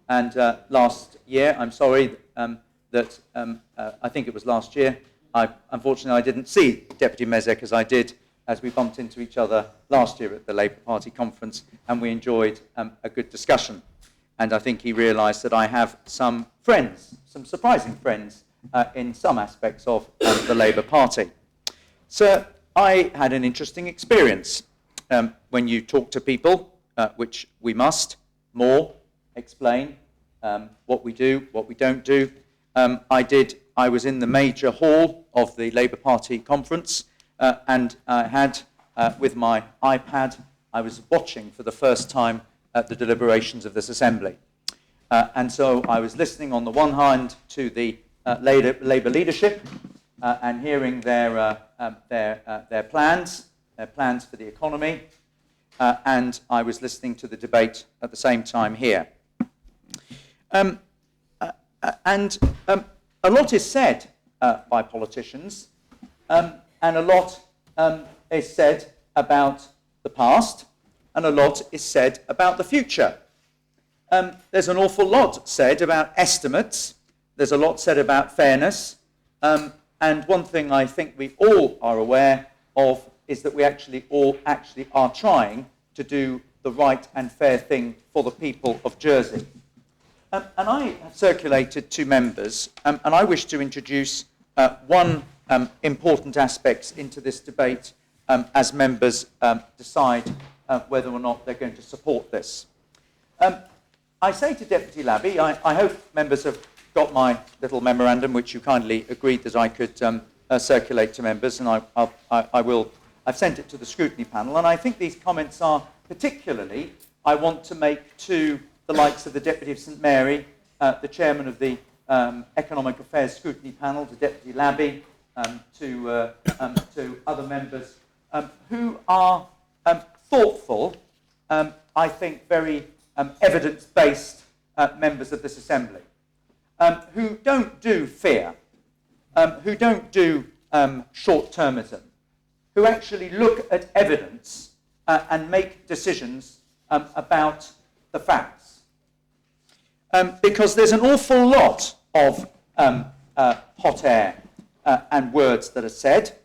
And last year, I'm sorry that I think it was last year, unfortunately I didn't see Deputy Mezek as we bumped into each other last year at the Labour Party conference, and we enjoyed a good discussion. And I think he realised that I have some friends, some surprising friends, in some aspects of the Labour Party. So I had an interesting experience when you talk to people, which we must more explain what we do, what we don't do. I was in the major hall of the Labour Party conference, and I had, with my iPad, I was watching for the first time the deliberations of this assembly. And so I was listening on the one hand to the Labour leadership and hearing their plans for the economy, and I was listening to the debate at the same time here. And a lot is said by politicians, and a lot is said about the past, and a lot is said about the future. There's an awful lot said about estimates. There's a lot said about fairness. And one thing I think we all are aware of is that we all are trying to do the right and fair thing for the people of Jersey. And I have circulated to members, and I wish to introduce one important aspect into this debate as members decide whether or not they're going to support this. I say to Deputy Labby, I hope members have got my little memorandum, which you kindly agreed that I could circulate to members, and I've sent it to the scrutiny panel, and I think these comments are particularly, I want to make to the likes of the Deputy of St Mary, the Chairman of the Economic Affairs Scrutiny Panel, to Deputy Labby, to other members who are thoughtful, I think very evidence-based members of this Assembly, who don't do fear, who don't do short-termism, who actually look at evidence and make decisions about the facts. Because there's an awful lot of hot air and words that are said.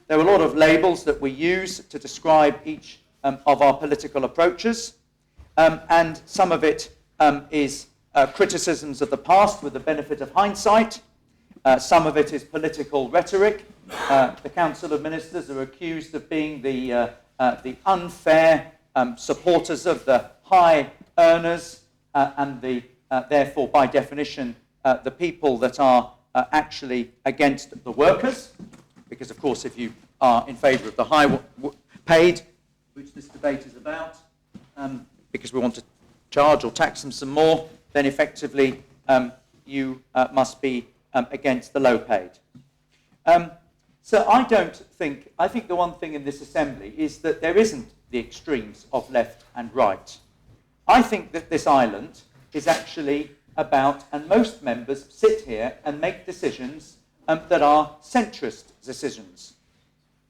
There are a lot of labels that we use to describe each of our political approaches, and some of it is criticisms of the past with the benefit of hindsight. Some of it is political rhetoric. The Council of Ministers are accused of being the unfair supporters of the high earners and therefore, by definition, the people that are actually against the workers. Because, of course, if you are in favour of the high paid, which this debate is about, because we want to charge or tax them some more, then effectively you must be against the low paid. So I think the one thing in this assembly is that there isn't the extremes of left and right. I think that this island is actually about, and most members sit here and make decisions that are centrist decisions.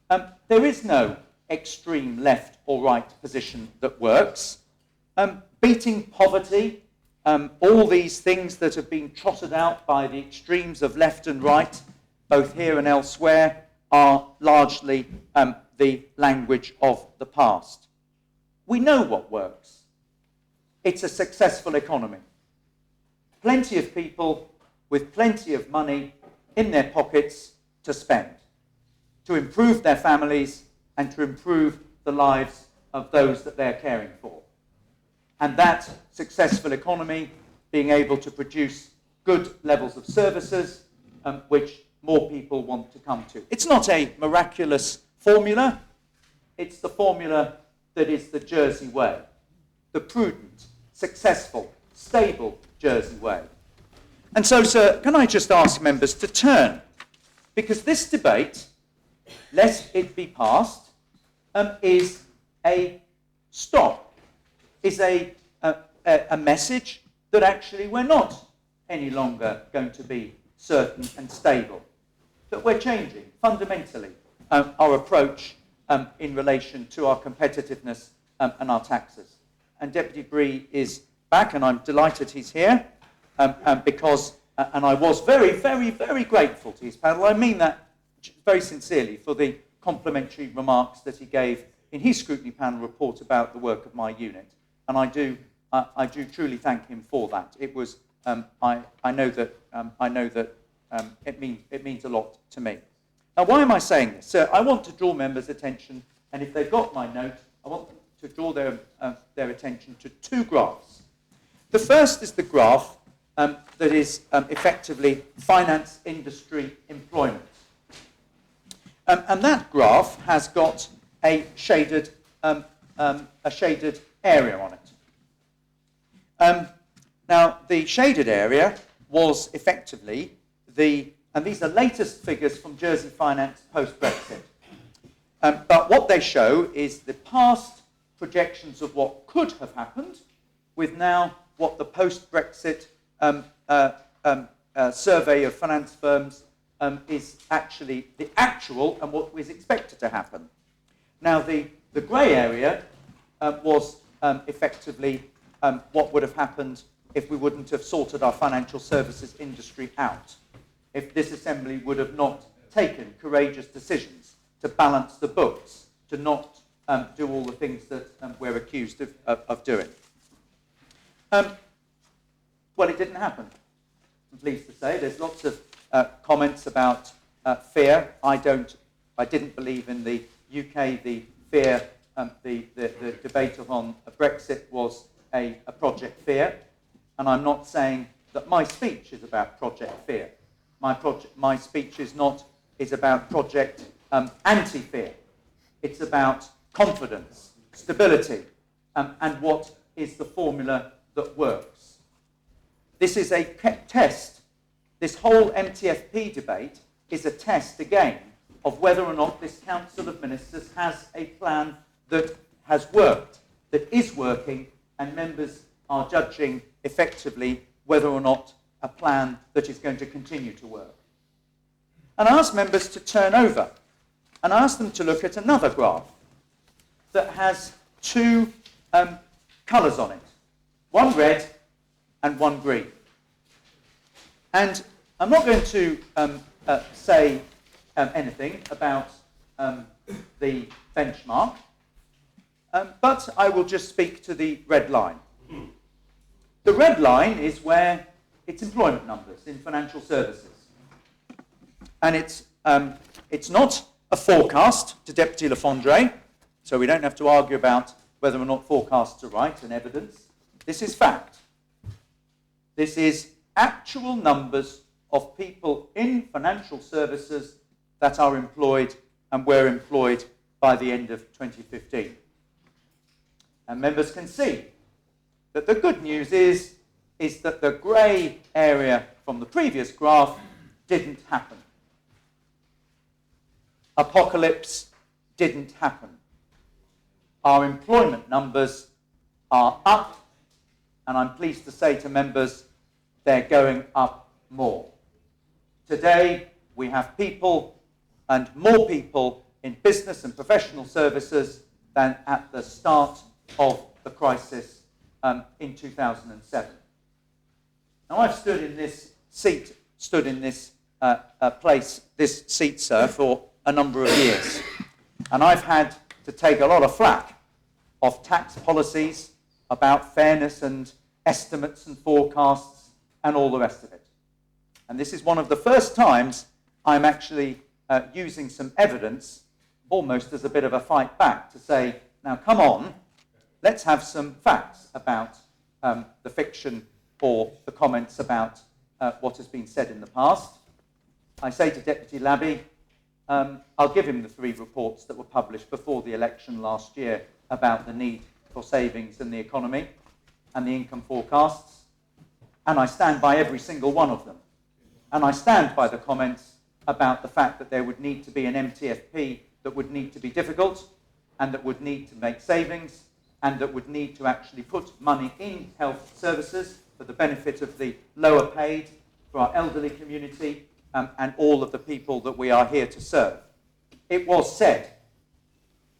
There is no extreme left or right position that works. Beating poverty, all these things that have been trotted out by the extremes of left and right, both here and elsewhere, are largely the language of the past. We know what works. It's a successful economy. plenty of people with plenty of money in their pockets to spend, to improve their families and to improve the lives of those that they're caring for. And that successful economy being able to produce good levels of services which more people want to come to. It's not a miraculous formula. It's the formula that is the Jersey way, the prudent, successful, stable Jersey way. And so, sir, can I just ask members to turn? Because this debate, lest it be passed, is a stop, is a message that actually we're not any longer going to be certain and stable, that we're changing fundamentally our approach in relation to our competitiveness and our taxes. And Deputy Bree is back, and I'm delighted he's here, because, and I was very, very, very grateful to his panel. I mean that very sincerely for the complimentary remarks that he gave in his scrutiny panel report about the work of my unit. And I do truly thank him for that. It was, I know that it means a lot to me. Now, why am I saying this? So I want to draw members' attention, and if they've got my note, I want to draw their attention to two graphs. The first is the graph that is effectively finance industry employment. And that graph has got a shaded area on it. Now, the shaded area was effectively and these are latest figures from Jersey Finance post-Brexit. But what they show is the past projections of what could have happened with now what the post-Brexit survey of finance firms is actually the actual and what was expected to happen. Now, the grey area was effectively what would have happened if we wouldn't have sorted our financial services industry out, if this Assembly would have not taken courageous decisions to balance the books, to not do all the things that we're accused of doing. Well, it didn't happen, I'm pleased to say. There's lots of comments about fear. I didn't believe in the UK, the fear, the debate on Brexit was a project fear. And I'm not saying that my speech is about project fear. My speech is about project anti-fear. It's about confidence, stability, and what is the formula that works. This is a test. This whole MTFP debate is a test, again, of whether or not this Council of Ministers has a plan that has worked, that is working, and members are judging effectively whether or not a plan that is going to continue to work. And I ask members to turn over and ask them to look at another graph that has two colours on it, one red and one green. And I'm not going to say anything about the benchmark, but I will just speak to the red line. The red line is where it's employment numbers in financial services. And it's not a forecast to Deputy Le Fondre, so we don't have to argue about whether or not forecasts are right and evidence. This is fact. This is actual numbers of people in financial services that are employed and were employed by the end of 2015. And members can see that the good news is that the grey area from the previous graph didn't happen. Apocalypse didn't happen. Our employment numbers are up, and I'm pleased to say to members, they're going up more. Today, we have people and more people in business and professional services than at the start of the crisis in 2007. Now, I've stood in this seat, this seat, sir, for a number of years. And I've had to take a lot of flack of tax policies about fairness and estimates and forecasts and all the rest of it. And this is one of the first times I'm actually using some evidence, almost as a bit of a fight back, to say, now come on, let's have some facts about the fiction or the comments about what has been said in the past. I say to Deputy Labby, I'll give him the 3 reports that were published before the election last year about the need for savings in the economy and the income forecasts, and I stand by every single one of them. And I stand by the comments about the fact that there would need to be an MTFP that would need to be difficult and that would need to make savings and that would need to actually put money in health services for the benefit of the lower paid, for our elderly community, and all of the people that we are here to serve. It was said,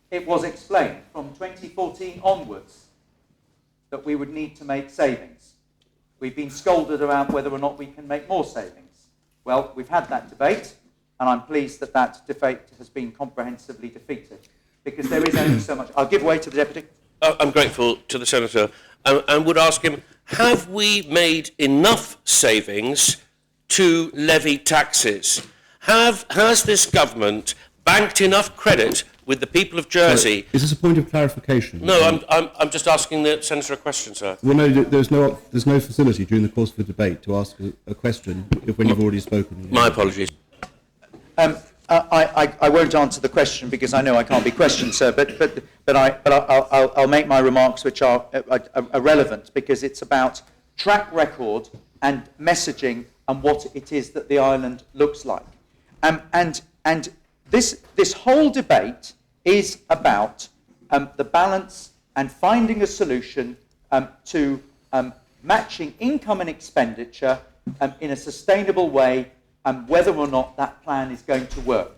it was explained from 2014 onwards that we would need to make savings. We've been scolded around whether or not we can make more savings. Well, we've had that debate, and I'm pleased that that debate has been comprehensively defeated, because there is only so much. I'll give way to the Deputy. I'm grateful to the Senator and would ask him, have we made enough savings to levy taxes? Has this government banked enough credit with the people of Jersey? Is this a point of clarification? No, I'm just asking the Senator a question, sir. Well, no, there's no facility during the course of the debate to ask a question when you've already spoken. My apologies. I won't answer the question because I know I can't be questioned, sir. But I'll make my remarks which are relevant, because it's about track record and messaging and what it is that the island looks like. And this whole debate is about the balance and finding a solution to matching income and expenditure in a sustainable way, and whether or not that plan is going to work.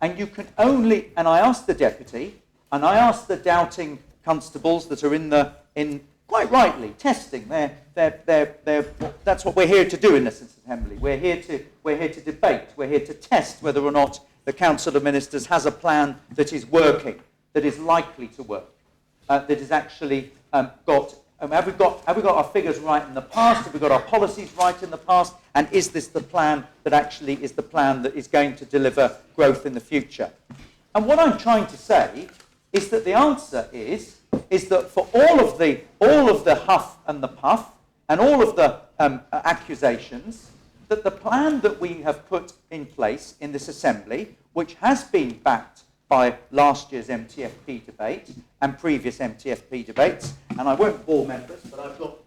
And you can only, and I asked the Deputy, and I asked the doubting constables that are in quite rightly, testing. That's what we're here to do in this assembly. We're here to debate. We're here to test whether or not the Council of Ministers has a plan that is working, that is likely to work, that is actually got. Have we got our figures right in the past? Have we got our policies right in the past? And is this the plan that actually is the plan that is going to deliver growth in the future? And what I'm trying to say is that the answer is that for all of the huff and the puff and all of the accusations, that the plan that we have put in place in this assembly, which has been backed by last year's MTFP debate and previous MTFP debates, and I won't bore members, but I've got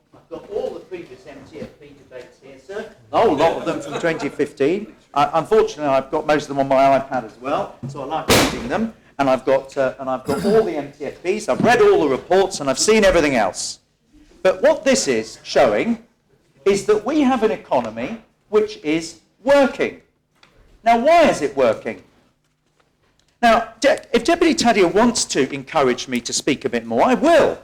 all the previous MTFP debates here, sir, a whole lot of them from 2015. Unfortunately, I've got most of them on my iPad as well, so I like reading them, and I've got all the MTFPs, I've read all the reports, and I've seen everything else. But what this is showing is that we have an economy which is working. Now, why is it working? Now, if Deputy Tadyer wants to encourage me to speak a bit more, I will.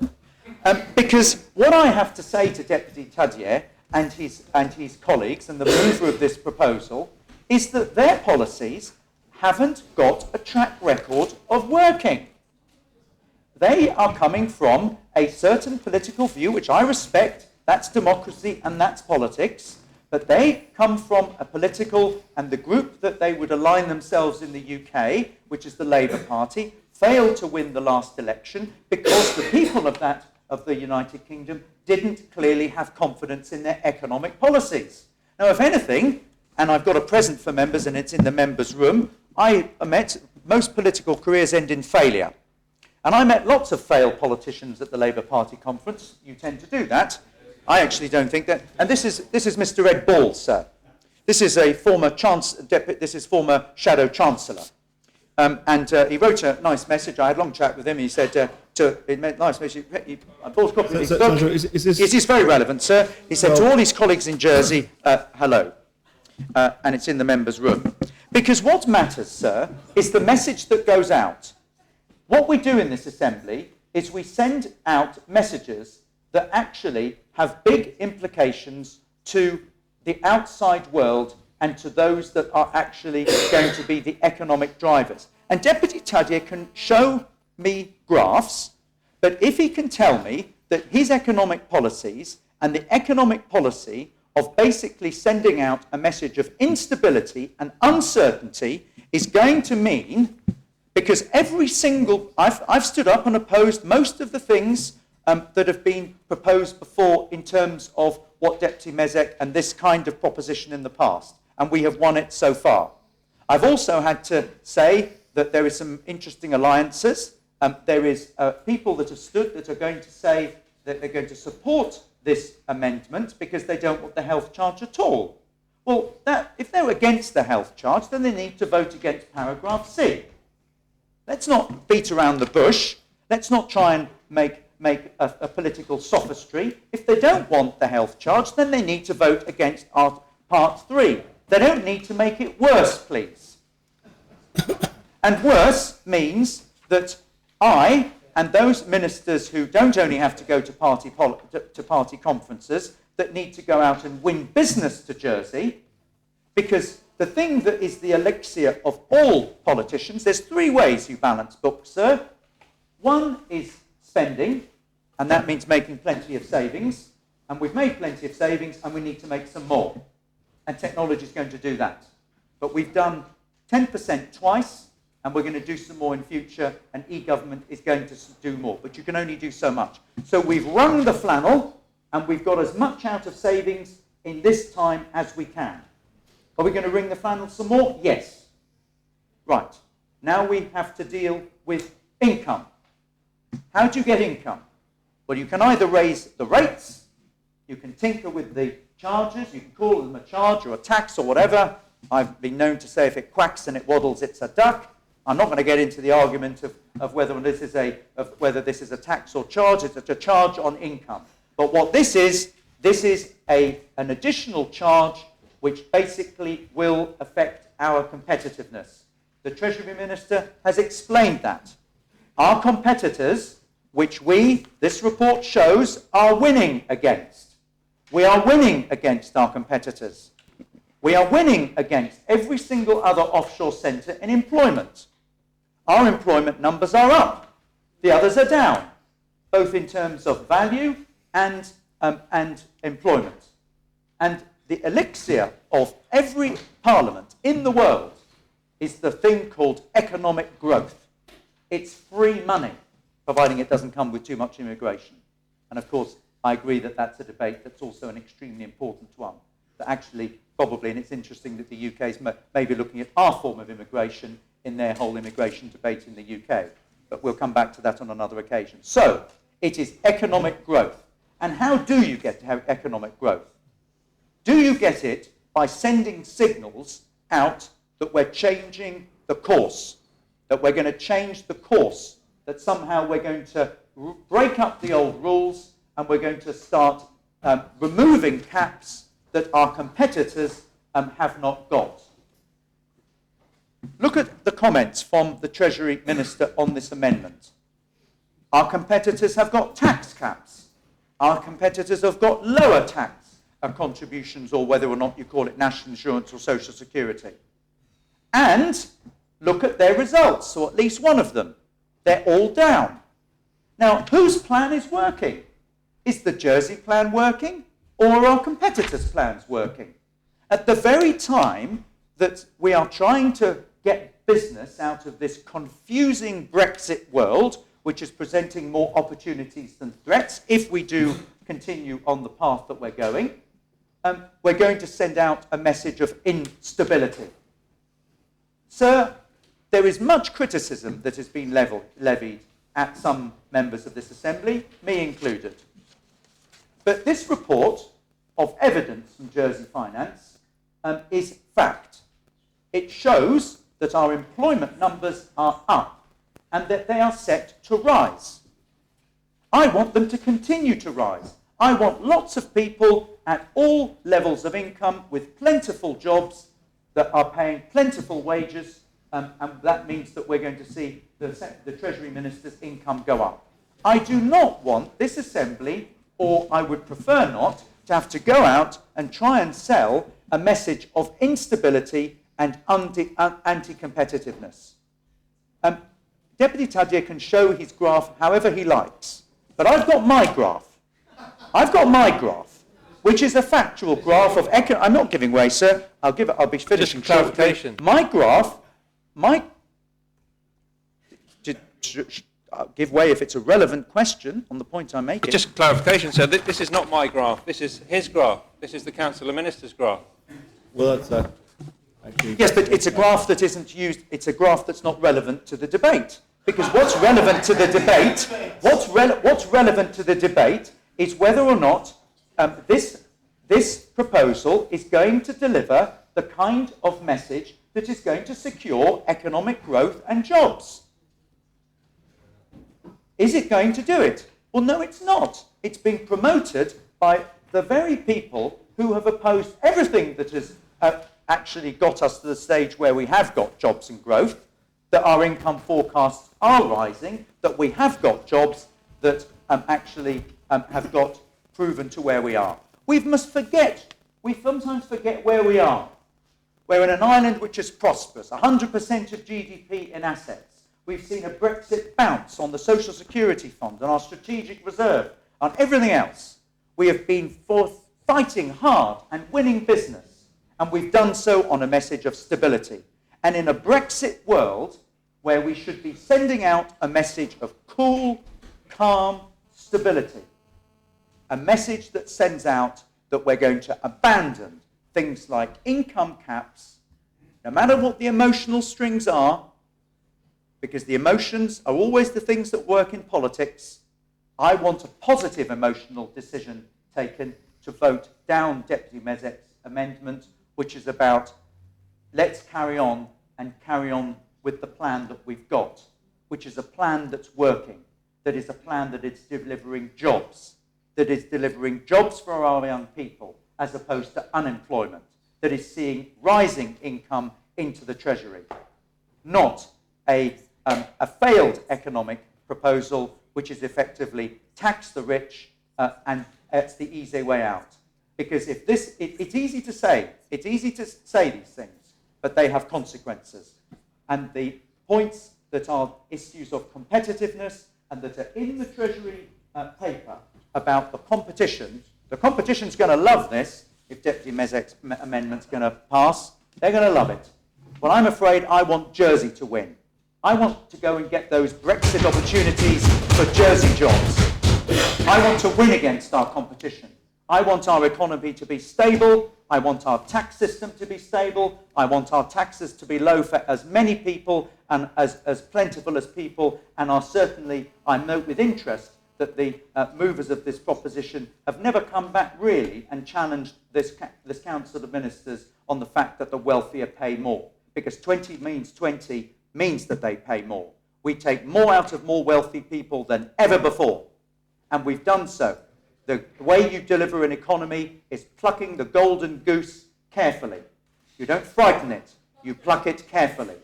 Because what I have to say to Deputy Tadyer and his colleagues and the mover of this proposal is that their policies haven't got a track record of working. They are coming from a certain political view, which I respect. That's democracy and that's politics. But they come from a political, and the group that they would align themselves in the UK, which is the Labour Party, failed to win the last election because the people of the United Kingdom didn't clearly have confidence in their economic policies. Now, if anything, and I've got a present for members and it's in the members' room, I met most political careers end in failure. And I met lots of failed politicians at the Labour Party conference. You tend to do that. I actually don't think that. And this is Mr. Ed Ball, sir. This is a former former Shadow Chancellor. And he wrote a nice message. I had a long chat with him. He said, nice message. I bought a copy of his book. It is very relevant, sir. He said to all his colleagues in Jersey, hello. And it's in the members' room. Because what matters, sir, is the message that goes out. What we do in this assembly is we send out messages that actually have big implications to the outside world and to those that are actually going to be the economic drivers. And Deputy Tadyer can show me graphs, but if he can tell me that his economic policies and the economic policy of basically sending out a message of instability and uncertainty is going to mean, because every single, I've stood up and opposed most of the things that have been proposed before in terms of what Deputy Mezek and this kind of proposition in the past, and we have won it so far. I've also had to say that there is some interesting alliances. There is people that have stood that are going to say that they're going to support this amendment because they don't want the health charge at all. Well, if they're against the health charge, then they need to vote against paragraph C. Let's not beat around the bush. Let's not try and make a political sophistry. If they don't want the health charge, then they need to vote against part 3. They don't need to make it worse, please. And worse means that I and those ministers who don't only have to go to party conferences, that need to go out and win business to Jersey, because the thing that is the elixir of all politicians, there's 3 ways you balance books, sir. One is spending, and that means making plenty of savings, and we've made plenty of savings, and we need to make some more. And technology is going to do that. But we've done 10% twice, and we're going to do some more in future, and e-government is going to do more. But you can only do so much. So we've wrung the flannel, and we've got as much out of savings in this time as we can. Are we going to wring the flannel some more? Yes. Right. Now we have to deal with income. How do you get income? Well, you can either raise the rates, you can tinker with the charges, you can call them a charge or a tax or whatever. I've been known to say if it quacks and it waddles, it's a duck. I'm not going to get into the argument of whether this is a tax or charge. It's a charge on income. But what this is an additional charge which basically will affect our competitiveness. The Treasury Minister has explained that. Our competitors, which this report shows, are winning against. We are winning against our competitors. We are winning against every single other offshore centre in employment. Our employment numbers are up. The others are down, both in terms of value and employment. And the elixir of every parliament in the world is the thing called economic growth. It's free money, providing it doesn't come with too much immigration. And of course, I agree that that's a debate that's also an extremely important one. That actually, probably, and it's interesting that the UK is maybe looking at our form of immigration in their whole immigration debate in the UK. But we'll come back to that on another occasion. So, it is economic growth. And how do you get to have economic growth? Do you get it by sending signals out that we're changing the course, that we're going to change the course, that somehow we're going to break up the old rules and we're going to start removing caps that our competitors have not got? Look at the comments from the Treasury Minister on this amendment. Our competitors have got tax caps. Our competitors have got lower tax contributions, or whether or not you call it national insurance or social security. And look at their results, or at least one of them. They're all down. Now, whose plan is working? Is the Jersey plan working, or are our competitors' plans working? At the very time that we are trying to get business out of this confusing Brexit world, which is presenting more opportunities than threats, if we do continue on the path that we're going, we're going to send out a message of instability. Sir, there is much criticism that has been levied at some members of this Assembly, me included. But this report of evidence from Jersey Finance is fact. It shows that our employment numbers are up and that they are set to rise. I want them to continue to rise. I want lots of people at all levels of income with plentiful jobs that are paying plentiful wages, and that means that we're going to see the Treasury Minister's income go up. I do not want this Assembly, or I would prefer not, to have to go out and try and sell a message of instability and anti-competitiveness. Deputy Tadyer can show his graph however he likes, but I've got my graph. I've got my graph. which is a factual graph of I'm not giving way, sir. I'll be finishing. Just clarification. My graph, I'll give way if it's a relevant question on the point I'm making. Just clarification, sir. This is not my graph. This is his graph. This is the Council of Ministers graph. Well, that's actually... Yes, but it's a graph that isn't used. It's a graph that's not relevant to the debate. Because what's relevant to the debate, what's relevant to the debate is whether or not this proposal is going to deliver the kind of message that is going to secure economic growth and jobs. Is it going to do it? Well, no, it's not. It's being promoted by the very people who have opposed everything that has actually got us to the stage where we have got jobs and growth, that our income forecasts are rising, that we have got jobs that actually have got proven to where we are. We sometimes forget where we are. We're in an island which is prosperous, 100% of GDP in assets. We've seen a Brexit bounce on the Social Security Fund, on our strategic reserve, on everything else. We have been fighting hard and winning business, and we've done so on a message of stability. And in a Brexit world, where we should be sending out a message of cool, calm stability, a message that sends out that we're going to abandon things like income caps, no matter what the emotional strings are, because the emotions are always the things that work in politics. I want a positive emotional decision taken to vote down Deputy Mezek's amendment, which is about let's carry on with the plan that we've got, which is a plan that's working, that is a plan that is delivering jobs, that is delivering jobs for our young people as opposed to unemployment, that is seeing rising income into the Treasury, not a failed economic proposal which is effectively tax the rich and it's the easy way out. Because if it's easy to say these things, but they have consequences. And the points that are issues of competitiveness and that are in the Treasury paper about the competition's going to love this if Deputy Mezek's amendment's going to pass. They're going to love it. Well, I'm afraid I want Jersey to win. I want to go and get those Brexit opportunities for Jersey jobs. I want to win against our competition. I want our economy to be stable. I want our tax system to be stable. I want our taxes to be low for as many people and as plentiful as people. And I note with interest that the movers of this proposition have never come back really and challenged this Council of Ministers on the fact that the wealthier pay more. Because 20 means that they pay more. We take more out of more wealthy people than ever before. And we've done so. The way you deliver an economy is plucking the golden goose carefully. You don't frighten it. You pluck it carefully.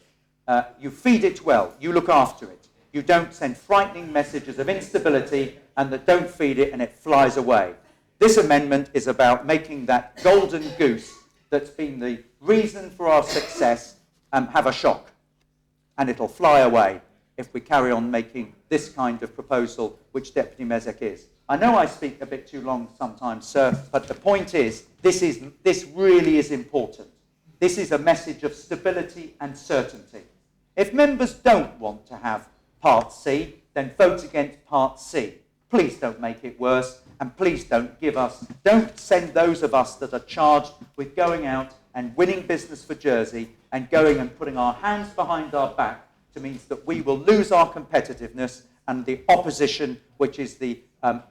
You feed it well. You look after it. You don't send frightening messages of instability and that don't feed it and it flies away. This amendment is about making that golden goose that's been the reason for our success have a shock. And it'll fly away if we carry on making this kind of proposal, which Deputy Mezek is. I know I speak a bit too long sometimes, sir, but the point is, this really is important. This is a message of stability and certainty. If members don't want to have Part C, then vote against Part C. Please don't make it worse, and please don't send those of us that are charged with going out and winning business for Jersey and going and putting our hands behind our back to means that we will lose our competitiveness, and the opposition, which is the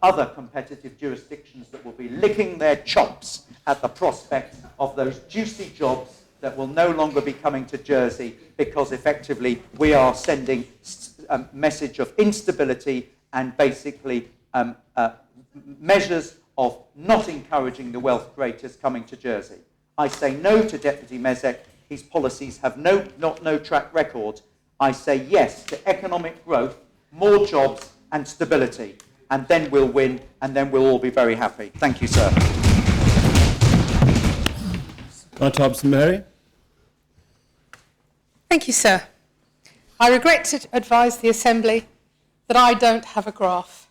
other competitive jurisdictions that will be licking their chops at the prospect of those juicy jobs that will no longer be coming to Jersey because effectively we are sending a message of instability and basically measures of not encouraging the wealth creators coming to Jersey. I say no to Deputy Mezek. His policies have no track record. I say yes to economic growth, more jobs and stability. And then we'll win, and then we'll all be very happy. Thank you, sir. Thompson Mary. Thank you, sir. I regret to advise the Assembly that I don't have a graph.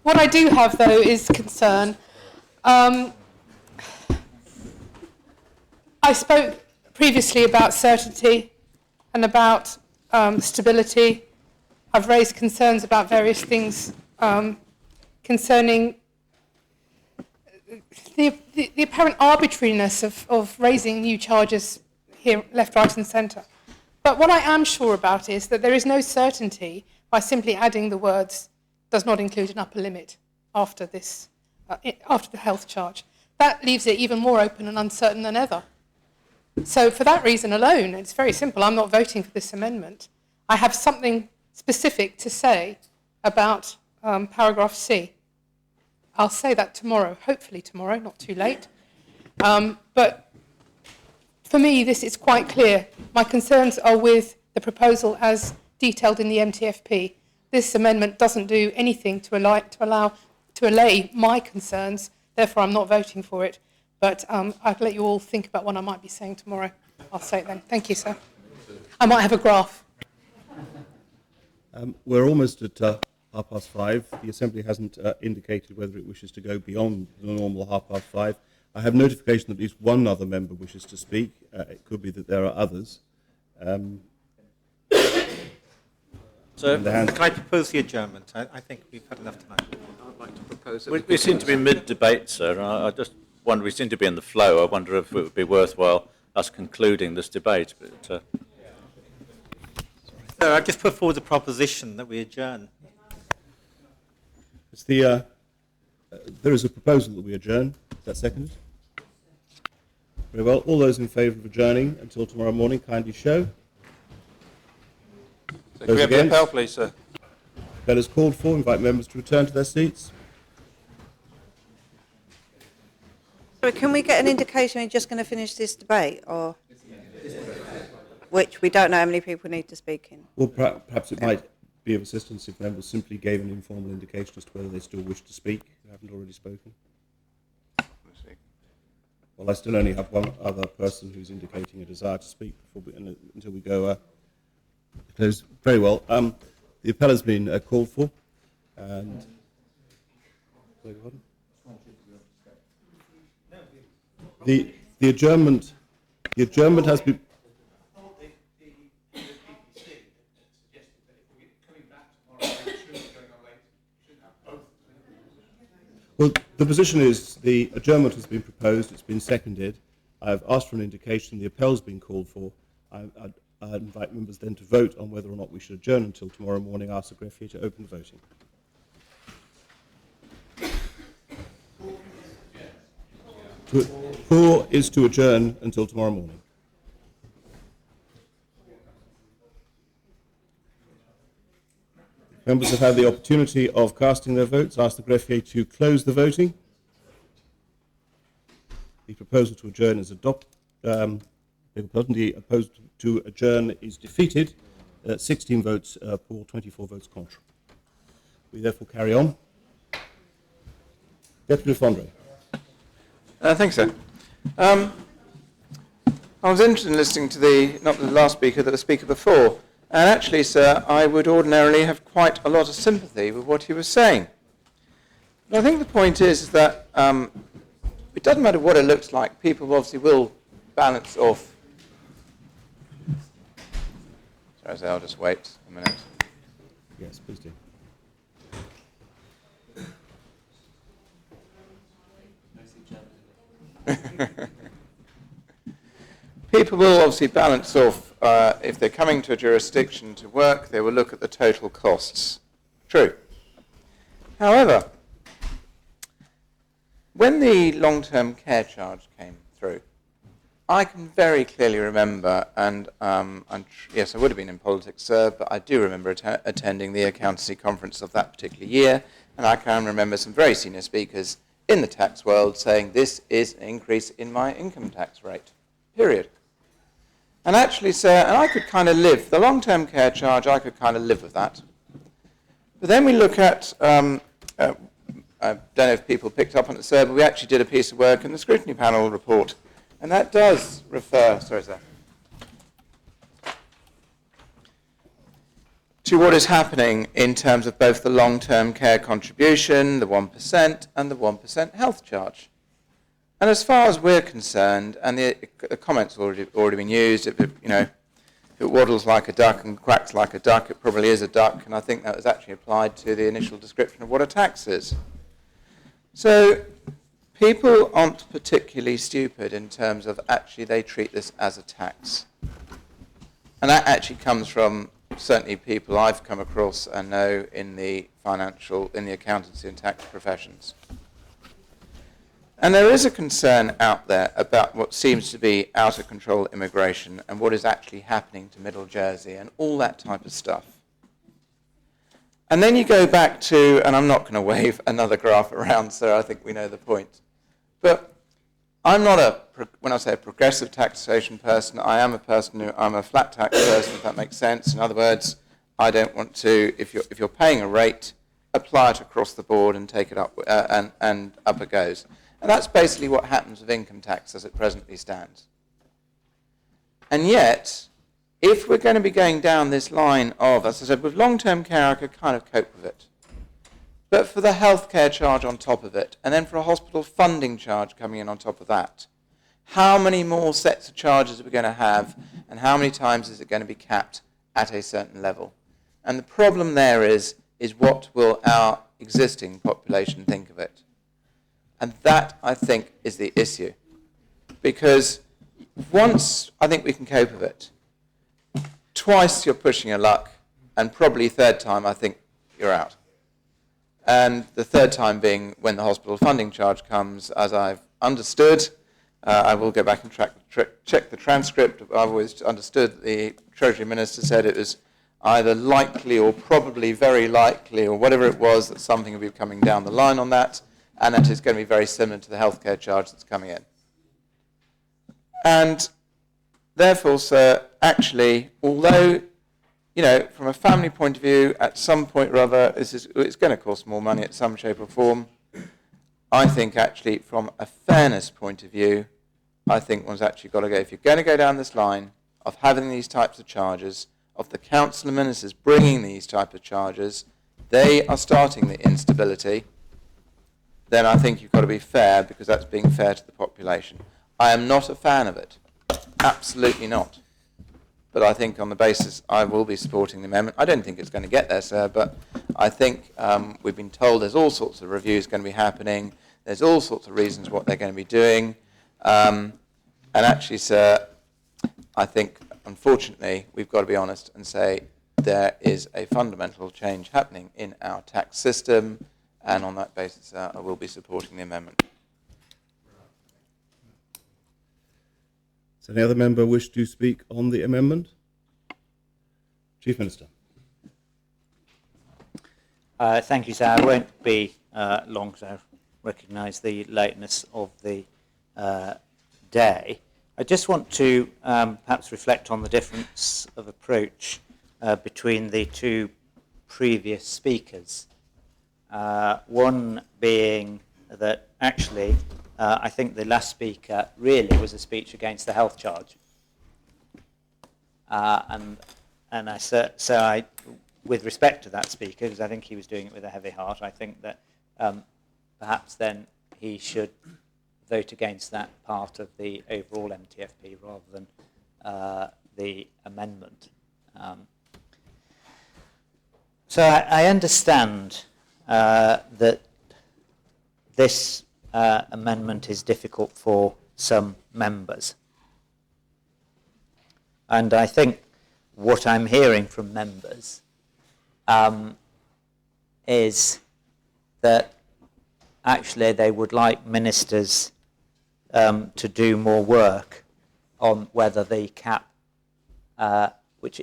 What I do have, though, is concern. I spoke previously about certainty and about stability. I've raised concerns about various things concerning the apparent arbitrariness of raising new charges here, left, right and centre. But what I am sure about is that there is no certainty by simply adding the words does not include an upper limit after this, after the health charge. That leaves it even more open and uncertain than ever. So for that reason alone, it's very simple. I'm not voting for this amendment. I have something specific to say about paragraph C. I'll say that tomorrow, hopefully tomorrow, not too late. But for me, this is quite clear. My concerns are with the proposal as detailed in the MTFP. This amendment doesn't do anything to allay my concerns. Therefore, I'm not voting for it. But I'll let you all think about what I might be saying tomorrow. I'll say it then. Thank you, sir. I might have a graph. We're almost at 5:30. The Assembly hasn't indicated whether it wishes to go beyond the normal 5:30. I have notification that at least one other member wishes to speak. It could be that there are others. So, can I propose the adjournment? I think we've had enough tonight. I would like to propose that We seem to be mid-debate, sir. I just wonder, we seem to be in the flow. I wonder if it would be worthwhile us concluding this debate. But, Sir, I just put forward the proposition that we adjourn. It's the, there is a proposal that we adjourn. Is that seconded? Very well. All those in favour of adjourning until tomorrow morning, kindly show. So can we have the appel, please, sir? Appel is called for. Invite members to return to their seats. So can we get an indication we're just going to finish this debate, or which we don't know how many people need to speak in? Well, perhaps it might be of assistance if members simply gave an informal indication as to whether they still wish to speak, who haven't already spoken. Well, I still only have one other person who's indicating a desire to speak until we go close. Very well. The appel has been called for, and the adjournment has been. Well, the position is the adjournment has been proposed, it's been seconded. I've asked for an indication, the appell's been called for. I invite members then to vote on whether or not we should adjourn until tomorrow morning. Ask the greffier to open the voting. Four is to adjourn until tomorrow morning. Members have had the opportunity of casting their votes. Ask the greffier to close the voting. The proposal to adjourn is adopted. The opposed to adjourn is defeated. 16 votes for, 24 votes contra. We therefore carry on. Deputy Fondre. Thanks, sir. I was interested in listening to not the last speaker, but the speaker before. And actually, sir, I would ordinarily have quite a lot of sympathy with what he was saying. But I think the point is that it doesn't matter what it looks like. People obviously will balance off. Sorry, sir, I'll just wait a minute. Yes, please do. People will obviously balance off, if they're coming to a jurisdiction to work, they will look at the total costs. True. However, when the long-term care charge came through, I can very clearly remember, and yes, I would have been in politics, sir, but I do remember attending the accountancy conference of that particular year, and I can remember some very senior speakers in the tax world saying this is an increase in my income tax rate, period. And actually, sir, and I could kind of live, the long-term care charge, I could kind of live with that. But then we look at, I don't know if people picked up on it, sir, but we actually did a piece of work in the scrutiny panel report, and that does refer, sorry, sir. to what is happening in terms of both the long-term care contribution, the 1%, and the 1% health charge. And as far as we're concerned, and the comments have already been used, if it waddles like a duck and quacks like a duck, it probably is a duck, and I think that was actually applied to the initial description of what a tax is. So people aren't particularly stupid in terms of actually they treat this as a tax. And that actually comes from certainly people I've come across and know in the accountancy and tax professions. And there is a concern out there about what seems to be out of control immigration and what is actually happening to Middle Jersey and all that type of stuff. And then you go back to, and I'm not going to wave another graph around, so I think we know the point. But I'm not when I say a progressive taxation person, I am a person who, I'm a flat tax person, if that makes sense. In other words, I don't want to, if you're paying a rate, apply it across the board and take it up, and up it goes. And that's basically what happens with income tax as it presently stands. And yet, if we're going to be going down this line of, as I said, with long-term care, I could kind of cope with it. But for the healthcare charge on top of it, and then for a hospital funding charge coming in on top of that, how many more sets of charges are we going to have, and how many times is it going to be capped at a certain level? And the problem there is what will our existing population think of it? And that, I think, is the issue. Because once I think we can cope with it, twice you're pushing your luck, and probably third time I think you're out. And the third time being when the hospital funding charge comes, as I've understood. I will go back and check the transcript. I've always understood the Treasury Minister said it was either likely or probably very likely or whatever it was that something will be coming down the line on that, and that is going to be very similar to the healthcare charge that's coming in. And therefore, sir, actually, although, from a family point of view, at some point or other, it's going to cost more money at some shape or form, I think actually from a fairness point of view, I think one's actually got to go, if you're going to go down this line of having these types of charges, of the council and ministers bringing these types of charges, they are starting the instability, then I think you've got to be fair, because that's being fair to the population. I am not a fan of it. Absolutely not. But I think on the basis I will be supporting the amendment. I don't think it's going to get there, sir, but I think we've been told there's all sorts of reviews going to be happening. There's all sorts of reasons what they're going to be doing. And actually, sir, I think, unfortunately, we've got to be honest and say there is a fundamental change happening in our tax system, and on that basis, I will be supporting the amendment. Does any other member wish to speak on the amendment? Chief Minister. Thank you, sir. I won't be long, because I recognise the lateness of the day. I just want to perhaps reflect on the difference of approach between the two previous speakers. One being that actually I think the last speaker really was a speech against the health charge. And I, with respect to that speaker, because I think he was doing it with a heavy heart, I think that perhaps then he should vote against that part of the overall MTFP rather than the amendment. So I understand that this amendment is difficult for some members. And I think what I'm hearing from members is that actually they would like ministers to do more work on whether the cap, which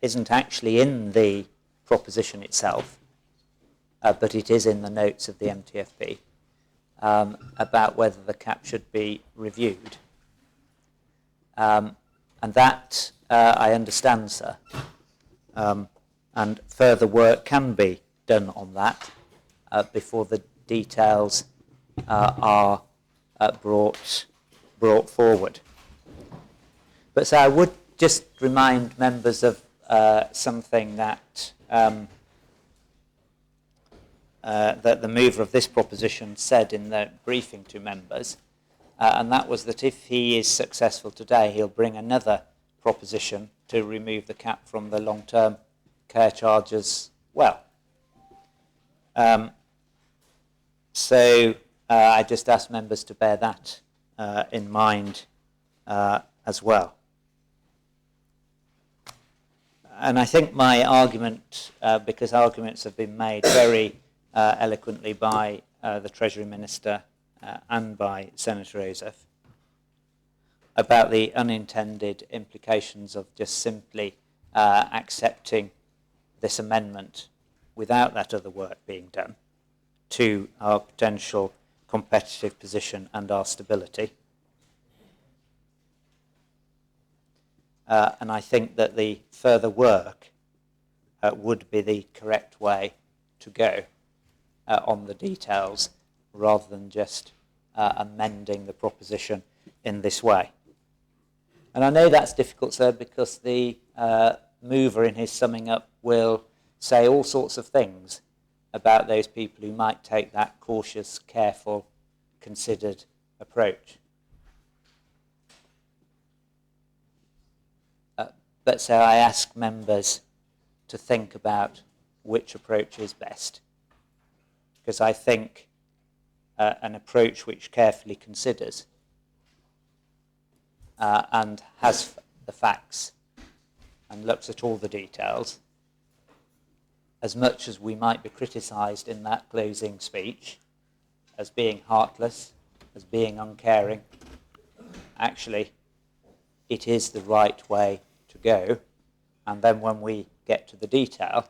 isn't actually in the proposition itself, but it is in the notes of the MTFP, about whether the cap should be reviewed. And that I understand, sir. And further work can be done on that before the details are brought forward. But so I would just remind members of something that that the mover of this proposition said in the briefing to members, and that was that if he is successful today, he'll bring another proposition to remove the cap from the long-term care charge as well. So I just ask members to bear that in mind as well. And I think my argument, because arguments have been made very eloquently by the Treasury Minister and by Senator Ossoff, about the unintended implications of just simply accepting this amendment without that other work being done to our potential competitive position and our stability. And I think that the further work would be the correct way to go on the details, rather than just amending the proposition in this way. And I know that's difficult, sir, because the mover in his summing up will say all sorts of things about those people who might take that cautious, careful, considered approach. But so I ask members to think about which approach is best, because I think an approach which carefully considers and has the facts and looks at all the details, as much as we might be criticised in that closing speech as being heartless, as being uncaring, actually it is the right way to go. And then when we get to the detail,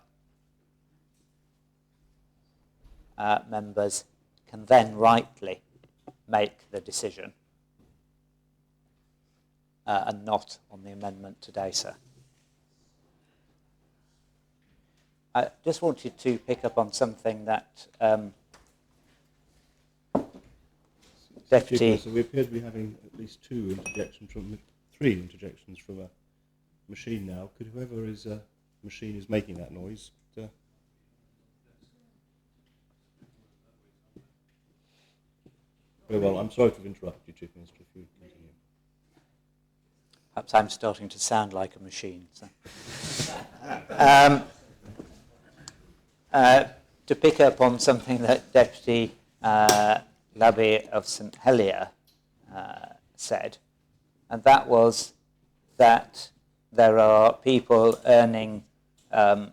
members can then rightly make the decision and not on the amendment today, sir. I just wanted to pick up on something that Deputy... So we appear to be having at least three interjections from a machine now. Could whoever is machine is making that noise... Very well, I'm sorry to have interrupted you, Chief Minister, if you continue. Perhaps I'm starting to sound like a machine. So. To pick up on something that Deputy Labbe of St Helier said, and that was that there are people earning, to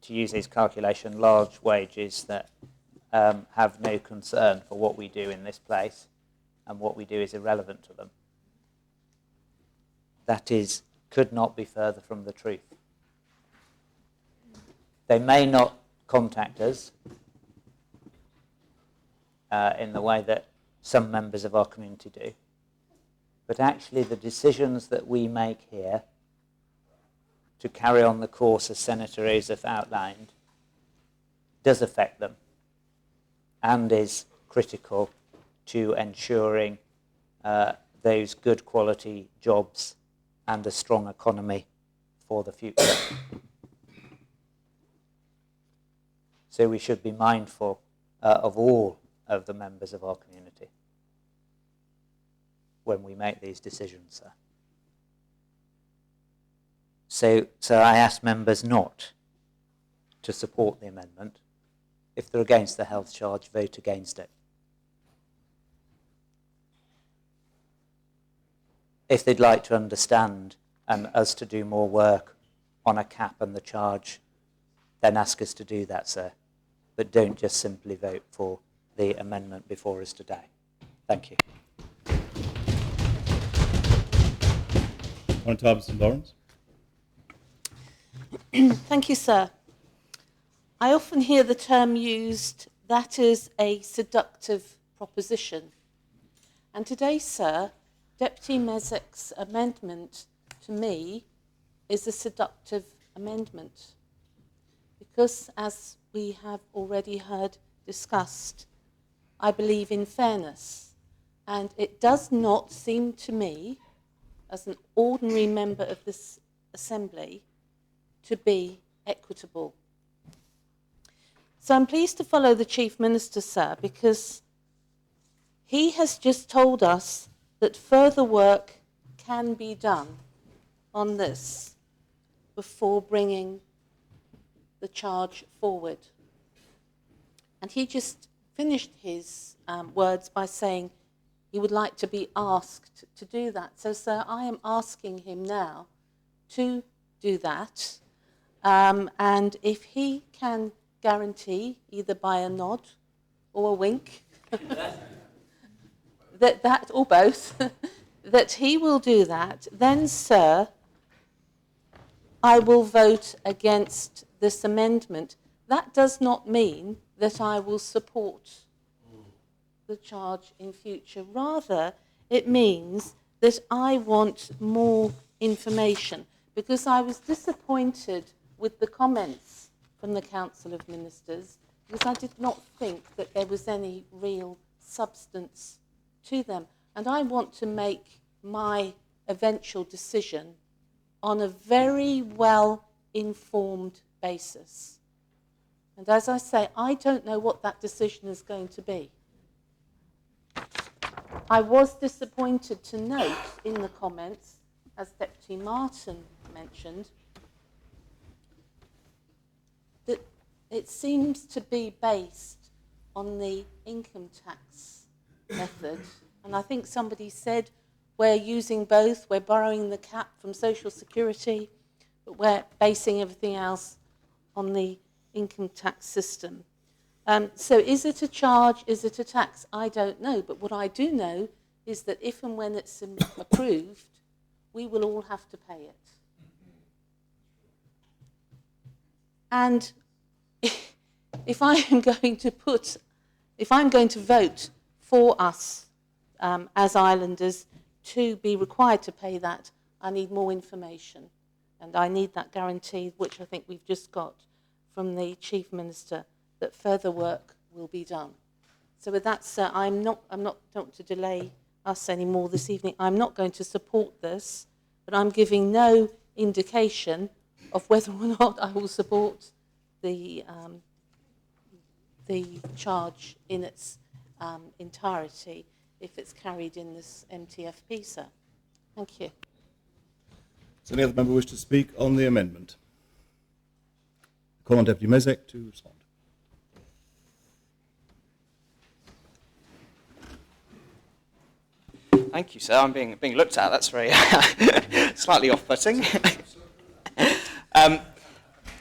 use his calculation, large wages that have no concern for what we do in this place, and what we do is irrelevant to them. That could not be further from the truth. They may not contact us in the way that some members of our community do, but actually the decisions that we make here to carry on the course as Senator Ossoff outlined does affect them and is critical to ensuring those good quality jobs and a strong economy for the future. So we should be mindful of all of the members of our community when we make these decisions, sir. So I ask members not to support the amendment. If they're against the health charge, vote against it. If they'd like to understand and us to do more work on a cap and the charge, then ask us to do that, sir. But don't just simply vote for the amendment before us today. Thank you. Honourable Harbison Lawrence. Thank you, sir. I often hear the term used, that is a seductive proposition. And today, sir, Deputy Mezek's amendment to me is a seductive amendment. Because, as we have already heard discussed, I believe in fairness. And it does not seem to me, as an ordinary member of this Assembly, to be equitable. So I'm pleased to follow the Chief Minister, sir, because he has just told us that further work can be done on this before bringing the charge forward. And he just finished his words by saying he would like to be asked to do that. So, sir, I am asking him now to do that. And if he can guarantee, either by a nod or a wink, that or both, that he will do that, then, sir, I will vote against this amendment. That does not mean that I will support the charge in future. Rather, it means that I want more information, because I was disappointed with the comments from the Council of Ministers, because I did not think that there was any real substance to them. And I want to make my eventual decision on a very well-informed basis. And as I say, I don't know what that decision is going to be. I was disappointed to note in the comments, as Deputy Martin mentioned, that it seems to be based on the income tax method. And I think somebody said we're using both, we're borrowing the cap from Social Security, but we're basing everything else on the income tax system. So is it a charge, is it a tax? I don't know, but what I do know is that if and when it's approved, we will all have to pay it. And if I'm going to vote for us as islanders to be required to pay that, I need more information. And I need that guarantee, which I think we've just got from the Chief Minister, that further work will be done. So with that, sir, I don't want to delay us any more this evening. I'm not going to support this, but I'm giving no indication of whether or not I will support the charge in its entirety if it's carried in this MTFP, sir. Thank you. Does any other member wish to speak on the amendment? Call on Deputy Mezek to respond. Thank you, sir. I'm being looked at. That's very slightly off-putting.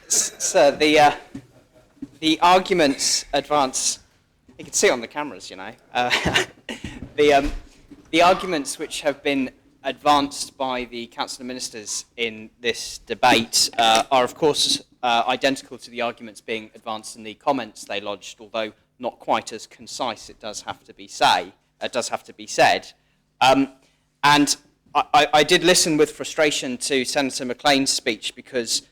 Sir, the arguments advance. You can see it on the cameras, you know. The arguments which have been advanced by the Council of Ministers in this debate are, of course, identical to the arguments being advanced in the comments they lodged, although not quite as concise. It does have to be said. And I did listen with frustration to Senator McLean's speech, because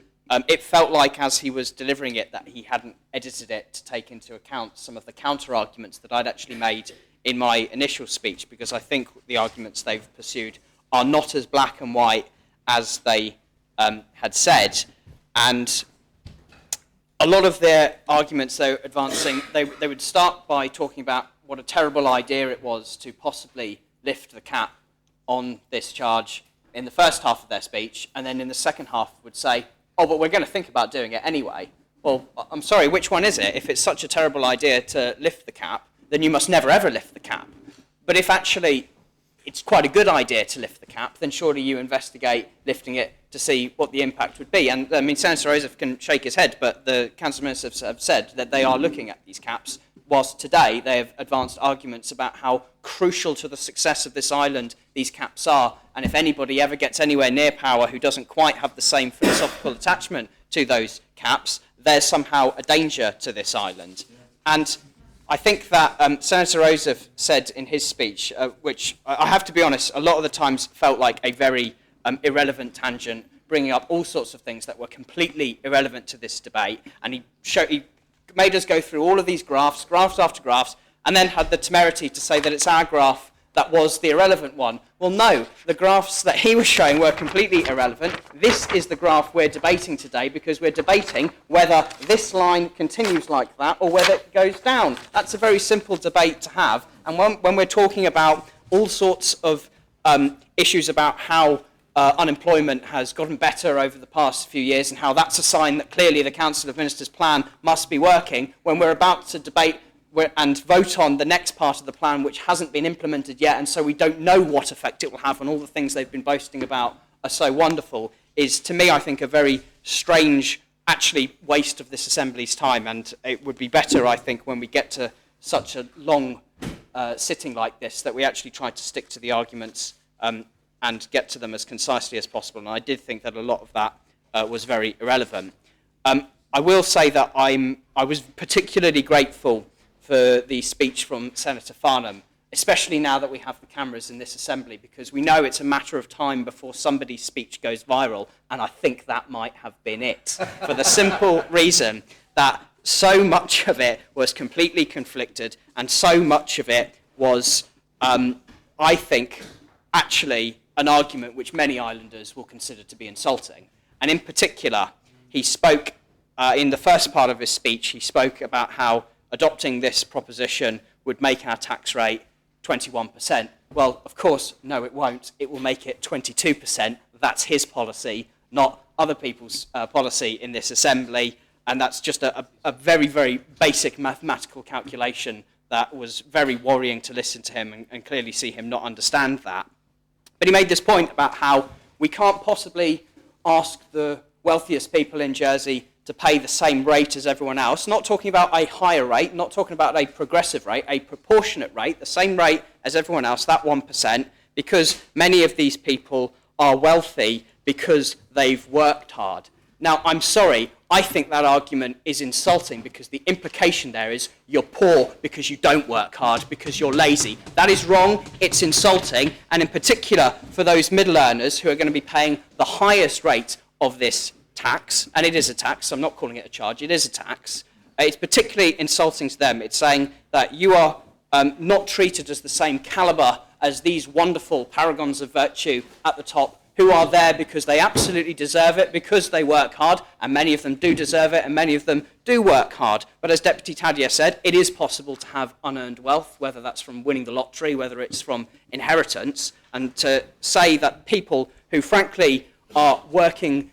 it felt like, as he was delivering it, that he hadn't edited it to take into account some of the counter-arguments that I'd actually made in my initial speech, because I think the arguments they've pursued are not as black and white as they had said. And a lot of their arguments, though, advancing, they would start by talking about what a terrible idea it was to possibly lift the cap on this charge in the first half of their speech, and then in the second half would say, oh, but we're going to think about doing it anyway. Well, I'm sorry, which one is it? If it's such a terrible idea to lift the cap, then you must never ever lift the cap. But if actually it's quite a good idea to lift the cap, then surely you investigate lifting it to see what the impact would be. And I mean, Senator Joseph can shake his head, but the Council of Ministers have said that they are looking at these caps, whilst today they have advanced arguments about how crucial to the success of this island these caps are, and if anybody ever gets anywhere near power who doesn't quite have the same philosophical attachment to those caps, there's somehow a danger to this island. And I think that Senator Joseph said in his speech, which I have to be honest, a lot of the times felt like a very irrelevant tangent, bringing up all sorts of things that were completely irrelevant to this debate, and he made us go through all of these graphs after graphs, and then had the temerity to say that it's our graph that was the irrelevant one. Well, no, the graphs that he was showing were completely irrelevant. This is the graph we're debating today because we're debating whether this line continues like that or whether it goes down. That's a very simple debate to have. And when we're talking about all sorts of issues about how unemployment has gotten better over the past few years and how that's a sign that clearly the Council of Ministers plan must be working, when we're about to debate and vote on the next part of the plan which hasn't been implemented yet, and so we don't know what effect it will have on all the things they've been boasting about are so wonderful, is to me, I think, a very strange, actually, waste of this Assembly's time. And it would be better, I think, when we get to such a long sitting like this, that we actually try to stick to the arguments and get to them as concisely as possible. And I did think that a lot of that was very irrelevant. I will say that I was particularly grateful for the speech from Senator Farnham, especially now that we have the cameras in this Assembly, because we know it's a matter of time before somebody's speech goes viral, and I think that might have been it, for the simple reason that so much of it was completely conflicted, and so much of it was, I think, actually an argument which many islanders will consider to be insulting. And in particular, he spoke, in the first part of his speech, he spoke about how adopting this proposition would make our tax rate 21%. Well, of course, no, it won't. It will make it 22%. That's his policy, not other people's policy in this Assembly. And that's just a very, very basic mathematical calculation that was very worrying to listen to him and clearly see him not understand that. But he made this point about how we can't possibly ask the wealthiest people in Jersey to pay the same rate as everyone else, not talking about a higher rate, not talking about a progressive rate, a proportionate rate, the same rate as everyone else, that 1%, because many of these people are wealthy because they've worked hard. Now, I'm sorry, I think that argument is insulting because the implication there is you're poor because you don't work hard, because you're lazy. That is wrong, it's insulting, and in particular for those middle earners who are going to be paying the highest rate of this tax, and it is a tax, I'm not calling it a charge, it is a tax. It's particularly insulting to them. It's saying that you are not treated as the same calibre as these wonderful paragons of virtue at the top who are there because they absolutely deserve it, because they work hard, and many of them do deserve it, and many of them do work hard. But as Deputy Tadia said, it is possible to have unearned wealth, whether that's from winning the lottery, whether it's from inheritance, and to say that people who frankly are working,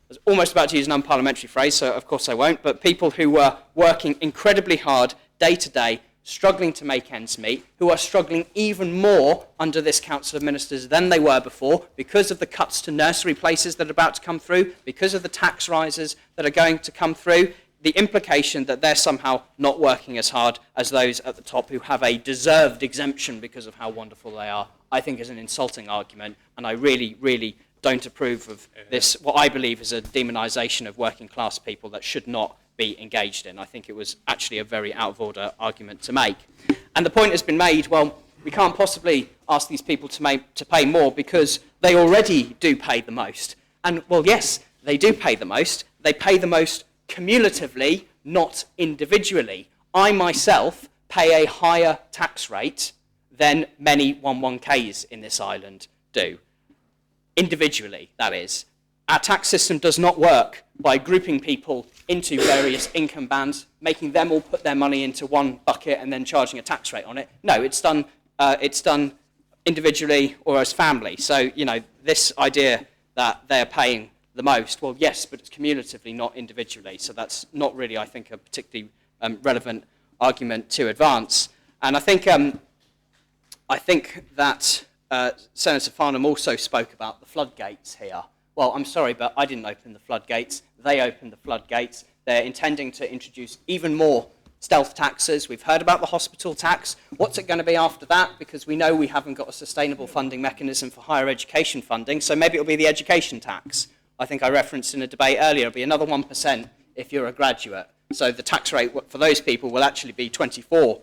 I was almost about to use an unparliamentary phrase, so of course I won't, but people who were working incredibly hard day to day, struggling to make ends meet, who are struggling even more under this Council of Ministers than they were before because of the cuts to nursery places that are about to come through, because of the tax rises that are going to come through, the implication that they're somehow not working as hard as those at the top who have a deserved exemption because of how wonderful they are, I think is an insulting argument, and I really, really don't approve of this, what I believe is a demonisation of working class people that should not be engaged in. I think it was actually a very out of order argument to make. And the point has been made, well, we can't possibly ask these people to pay more because they already do pay the most. And, well, yes, they do pay the most. They pay the most cumulatively, not individually. I myself pay a higher tax rate than many 11Ks in this island do. Individually, that is. Our tax system does not work by grouping people into various income bands, making them all put their money into one bucket and then charging a tax rate on it. No, it's done individually or as family. So, you know, this idea that they're paying the most, well, yes, but it's cumulatively, not individually. So that's not really, I think, a particularly relevant argument to advance. And I think that Senator Farnham also spoke about the floodgates here. Well, I'm sorry, but I didn't open the floodgates. They opened the floodgates. They're intending to introduce even more stealth taxes. We've heard about the hospital tax. What's it going to be after that? Because we know we haven't got a sustainable funding mechanism for higher education funding, so maybe it'll be the education tax. I think I referenced in a debate earlier, it'll be another 1% if you're a graduate. So the tax rate for those people will actually be 24%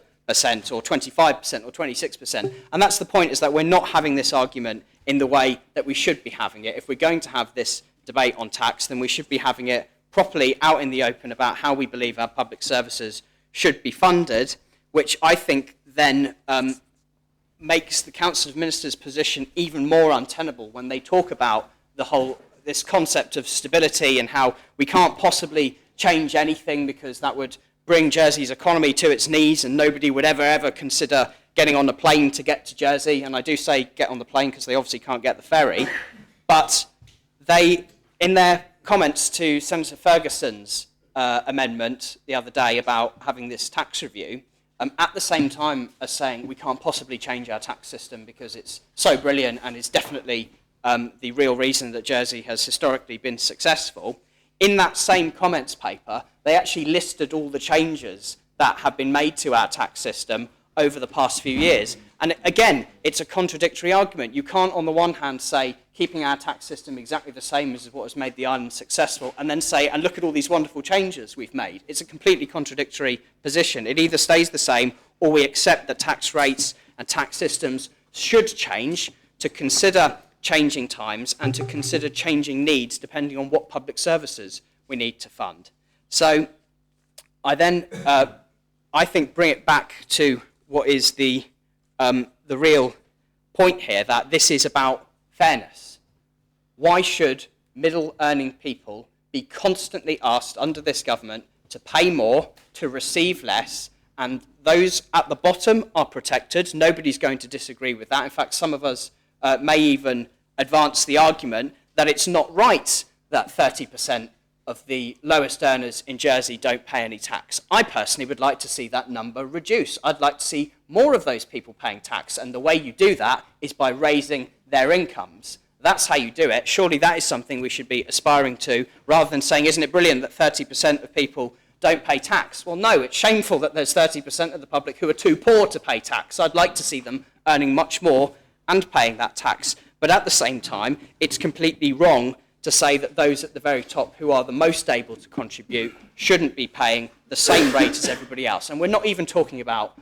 or 25% or 26%. And that's the point, is that we're not having this argument in the way that we should be having it. If we're going to have this debate on tax, then we should be having it properly out in the open about how we believe our public services should be funded, which I think then makes the Council of Ministers' position even more untenable when they talk about this concept of stability and how we can't possibly change anything because that would bring Jersey's economy to its knees and nobody would ever consider getting on a plane to get to Jersey. And I do say get on the plane because they obviously can't get the ferry. But they, in their comments to Senator Ferguson's amendment the other day about having this tax review, at the same time as saying we can't possibly change our tax system because it's so brilliant and it's definitely the real reason that Jersey has historically been successful, in that same comments paper, they actually listed all the changes that have been made to our tax system over the past few years. And again, it's a contradictory argument. You can't, on the one hand, say keeping our tax system exactly the same as what has made the island successful, and then say, and look at all these wonderful changes we've made. It's a completely contradictory position. It either stays the same, or we accept that tax rates and tax systems should change to consider changing times and to consider changing needs depending on what public services we need to fund. So I then, I think, bring it back to what is the real point here, that this is about fairness. Why should middle-earning people be constantly asked under this government to pay more, to receive less, and those at the bottom are protected? Nobody's going to disagree with that. In fact, some of us may even advance the argument that it's not right that 30% of the lowest earners in Jersey don't pay any tax. I personally would like to see that number reduce. I'd like to see more of those people paying tax, and the way you do that is by raising their incomes. That's how you do it. Surely that is something we should be aspiring to, rather than saying, isn't it brilliant that 30% of people don't pay tax? Well, no, it's shameful that there's 30% of the public who are too poor to pay tax. I'd like to see them earning much more and paying that tax. But at the same time, it's completely wrong to say that those at the very top who are the most able to contribute shouldn't be paying the same rate as everybody else. And we're not even talking about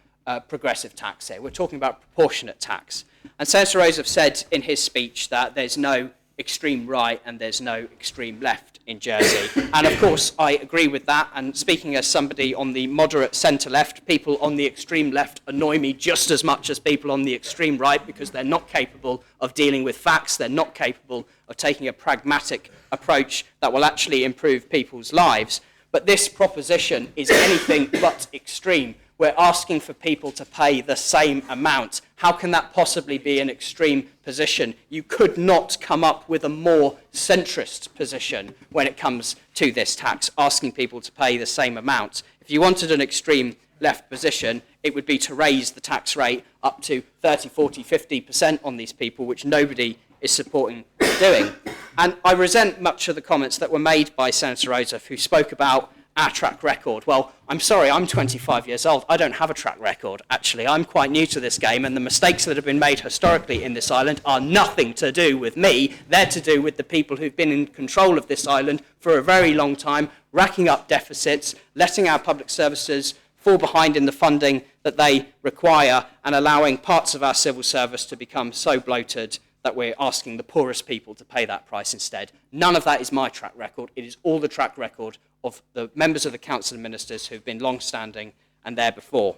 progressive tax here. We're talking about proportionate tax. And Senator Rose said in his speech that there's no extreme right and there's no extreme left in Jersey. And of course, I agree with that. And speaking as somebody on the moderate centre-left, people on the extreme left annoy me just as much as people on the extreme right, because they're not capable of dealing with facts. They're not capable of taking a pragmatic approach that will actually improve people's lives. But this proposition is anything but extreme. We're asking for people to pay the same amount. How can that possibly be an extreme position? You could not come up with a more centrist position when it comes to this tax, asking people to pay the same amount. If you wanted an extreme left position, it would be to raise the tax rate up to 30, 40, 50% on these people, which nobody is supporting doing. And I resent much of the comments that were made by Senator Ossoff, who spoke about our track record. Well, I'm sorry, I'm 25 years old. I don't have a track record, actually. I'm quite new to this game, and the mistakes that have been made historically in this island are nothing to do with me. They're to do with the people who've been in control of this island for a very long time, racking up deficits, letting our public services fall behind in the funding that they require, and allowing parts of our civil service to become so bloated that we're asking the poorest people to pay that price instead. None of that is my track record. It is all the track record of the members of the Council of Ministers who've been long-standing and there before.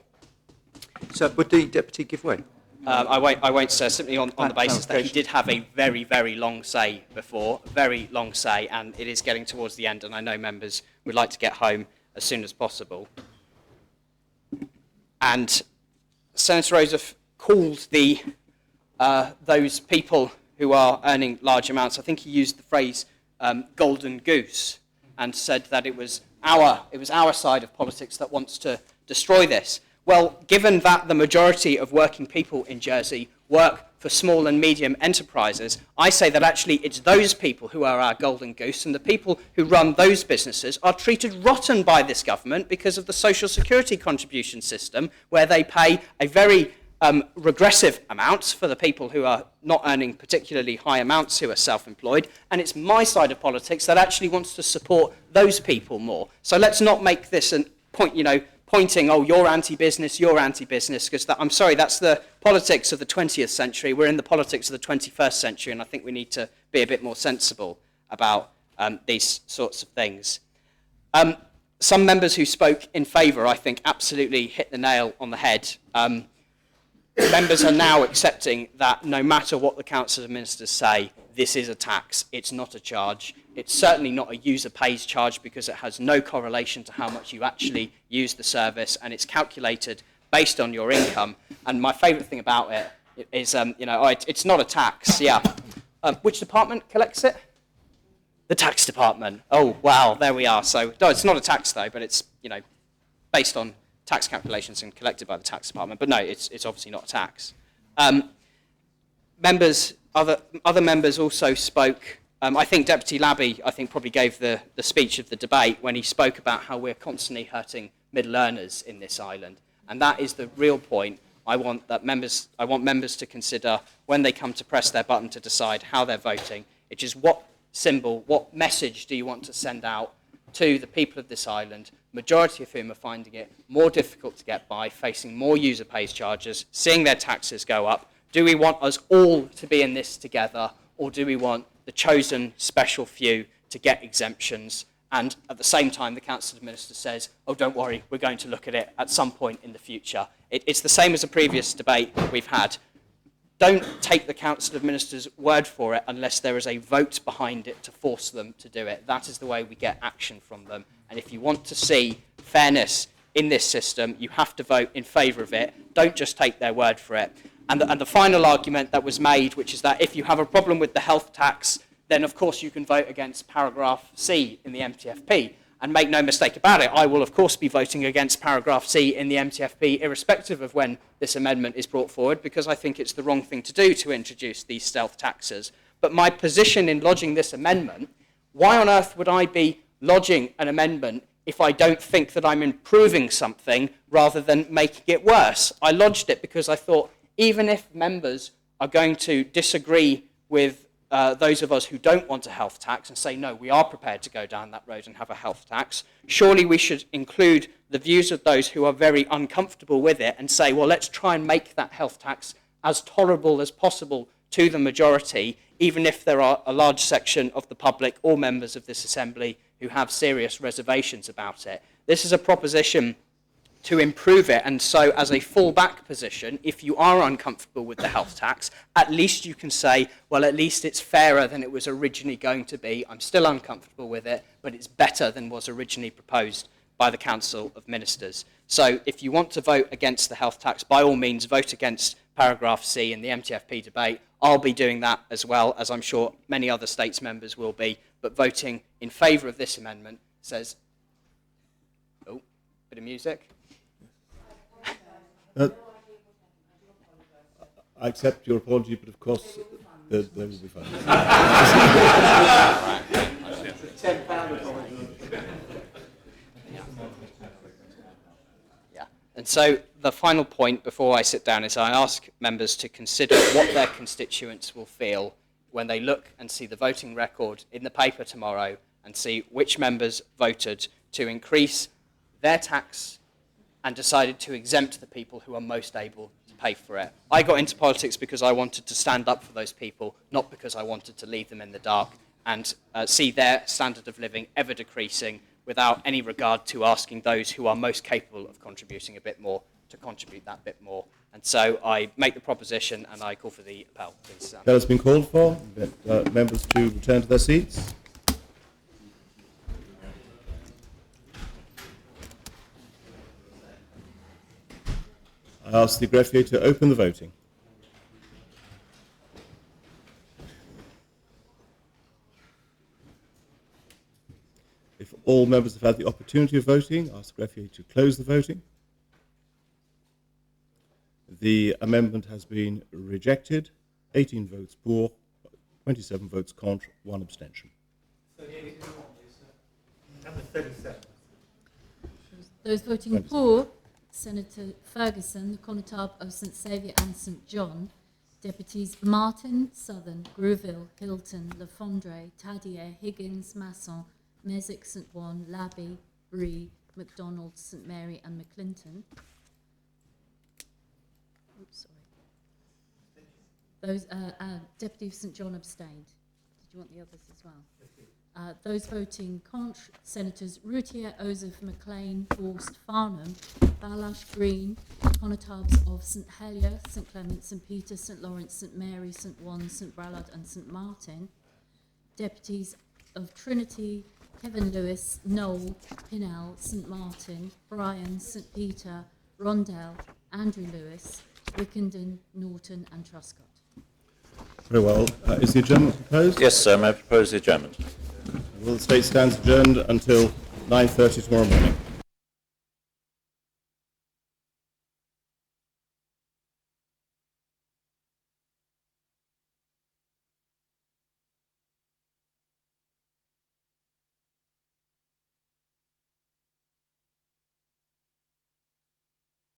So would the Deputy give way? I won't, sir, simply on the basis that he did have a very, very long say before, very long say, and it is getting towards the end, and I know members would like to get home as soon as possible. And Senator Ossoff called those people who are earning large amounts, I think he used the phrase golden goose, and said that it was our side of politics that wants to destroy this. Well, given that the majority of working people in Jersey work for small and medium enterprises, I say that actually it's those people who are our golden goose, and the people who run those businesses are treated rotten by this government because of the social security contribution system, where they pay a very regressive amounts for the people who are not earning particularly high amounts, who are self-employed, and it's my side of politics that actually wants to support those people more. So let's not make this a point, pointing, oh, you're anti-business, because I'm sorry, that's the politics of the 20th century. We're in the politics of the 21st century, and I think we need to be a bit more sensible about these sorts of things. Some members who spoke in favour, I think, absolutely hit the nail on the head. members are now accepting that no matter what the Council of Ministers say, this is a tax, it's not a charge. It's certainly not a user pays charge because it has no correlation to how much you actually use the service, and it's calculated based on your income. And my favourite thing about it is, it's not a tax, yeah. Which department collects it? The tax department. Oh, wow, there we are. So, no, it's not a tax though, but it's, based on tax calculations and collected by the tax department. But no, it's obviously not a tax. Other members also spoke. I think Deputy Labby, probably gave the speech of the debate when he spoke about how we're constantly hurting middle earners in this island. And that is the real point I want members to consider when they come to press their button to decide how they're voting. It is what symbol, what message do you want to send out to the people of this island, majority of whom are finding it more difficult to get by, facing more user pays charges, seeing their taxes go up. Do we want us all to be in this together, or do we want the chosen special few to get exemptions? And at the same time, the Council of Ministers says, oh, don't worry, we're going to look at it at some point in the future. It's the same as a previous debate we've had. Don't take the Council of Ministers' word for it unless there is a vote behind it to force them to do it. That is the way we get action from them. And if you want to see fairness in this system, you have to vote in favour of it. Don't just take their word for it. And the final argument that was made, which is that if you have a problem with the health tax, then of course you can vote against paragraph C in the MTFP. And make no mistake about it, I will of course be voting against paragraph C in the MTFP, irrespective of when this amendment is brought forward, because I think it's the wrong thing to do to introduce these stealth taxes. But my position in lodging this amendment, why on earth would I be lodging an amendment if I don't think that I'm improving something rather than making it worse? I lodged it because I thought, even if members are going to disagree with those of us who don't want a health tax and say, no, we are prepared to go down that road and have a health tax, surely we should include the views of those who are very uncomfortable with it and say, well, let's try and make that health tax as tolerable as possible to the majority, even if there are a large section of the public or members of this Assembly who have serious reservations about it. This is a proposition to improve it, and so as a fallback position, if you are uncomfortable with the health tax, at least you can say, well, at least it's fairer than it was originally going to be. I'm still uncomfortable with it, but it's better than was originally proposed by the Council of Ministers. So if you want to vote against the health tax, by all means, vote against paragraph C in the MTFP debate. I'll be doing that as well, as I'm sure many other states members will be, but voting in favour of this amendment says, oh, bit of music. I accept your apology, but of course, there will be fun. Yeah. And so the final point before I sit down is I ask members to consider what their constituents will feel when they look and see the voting record in the paper tomorrow and see which members voted to increase their tax and decided to exempt the people who are most able to pay for it. I got into politics because I wanted to stand up for those people, not because I wanted to leave them in the dark and see their standard of living ever decreasing without any regard to asking those who are most capable of contributing a bit more to contribute that bit more. And so I make the proposition and I call for the appel. Please, That has been called for. Members to return to their seats. I ask the greffier to open the voting. If all members have had the opportunity of voting, I ask the greffier to close the voting. The amendment has been rejected. 18 votes pour, 27 votes contre, 1 abstention. Number 37. Those voting for: Senator Ferguson, the Connétable of St Saviour and St John, Deputies Martin, Southern, Greville, Hilton, Le Fondre, Tadier, Higgins, Masson, Mesick, St Juan, Labby, Bree, MacDonald, St Mary and McClinton. Oops, sorry. Those Deputy of St John abstained. Did you want the others as well? Those voting contre: Senators Routier, Ozef, McLean, Forst, Farnham, Balash, Green, Conotabs of St Helier, St Clement, St Peter, St Lawrence, St Mary, St Wan, St Bralard and St Martin. Deputies of Trinity, Kevin Lewis, Knoll, Pinnell, St Martin, Bryan, St Peter, Rondell, Andrew Lewis, Wickenden, Norton and Truscott. Very well. Is the adjournment proposed? Yes, sir. May I propose the adjournment? Well, the state stands adjourned until 9:30 tomorrow morning.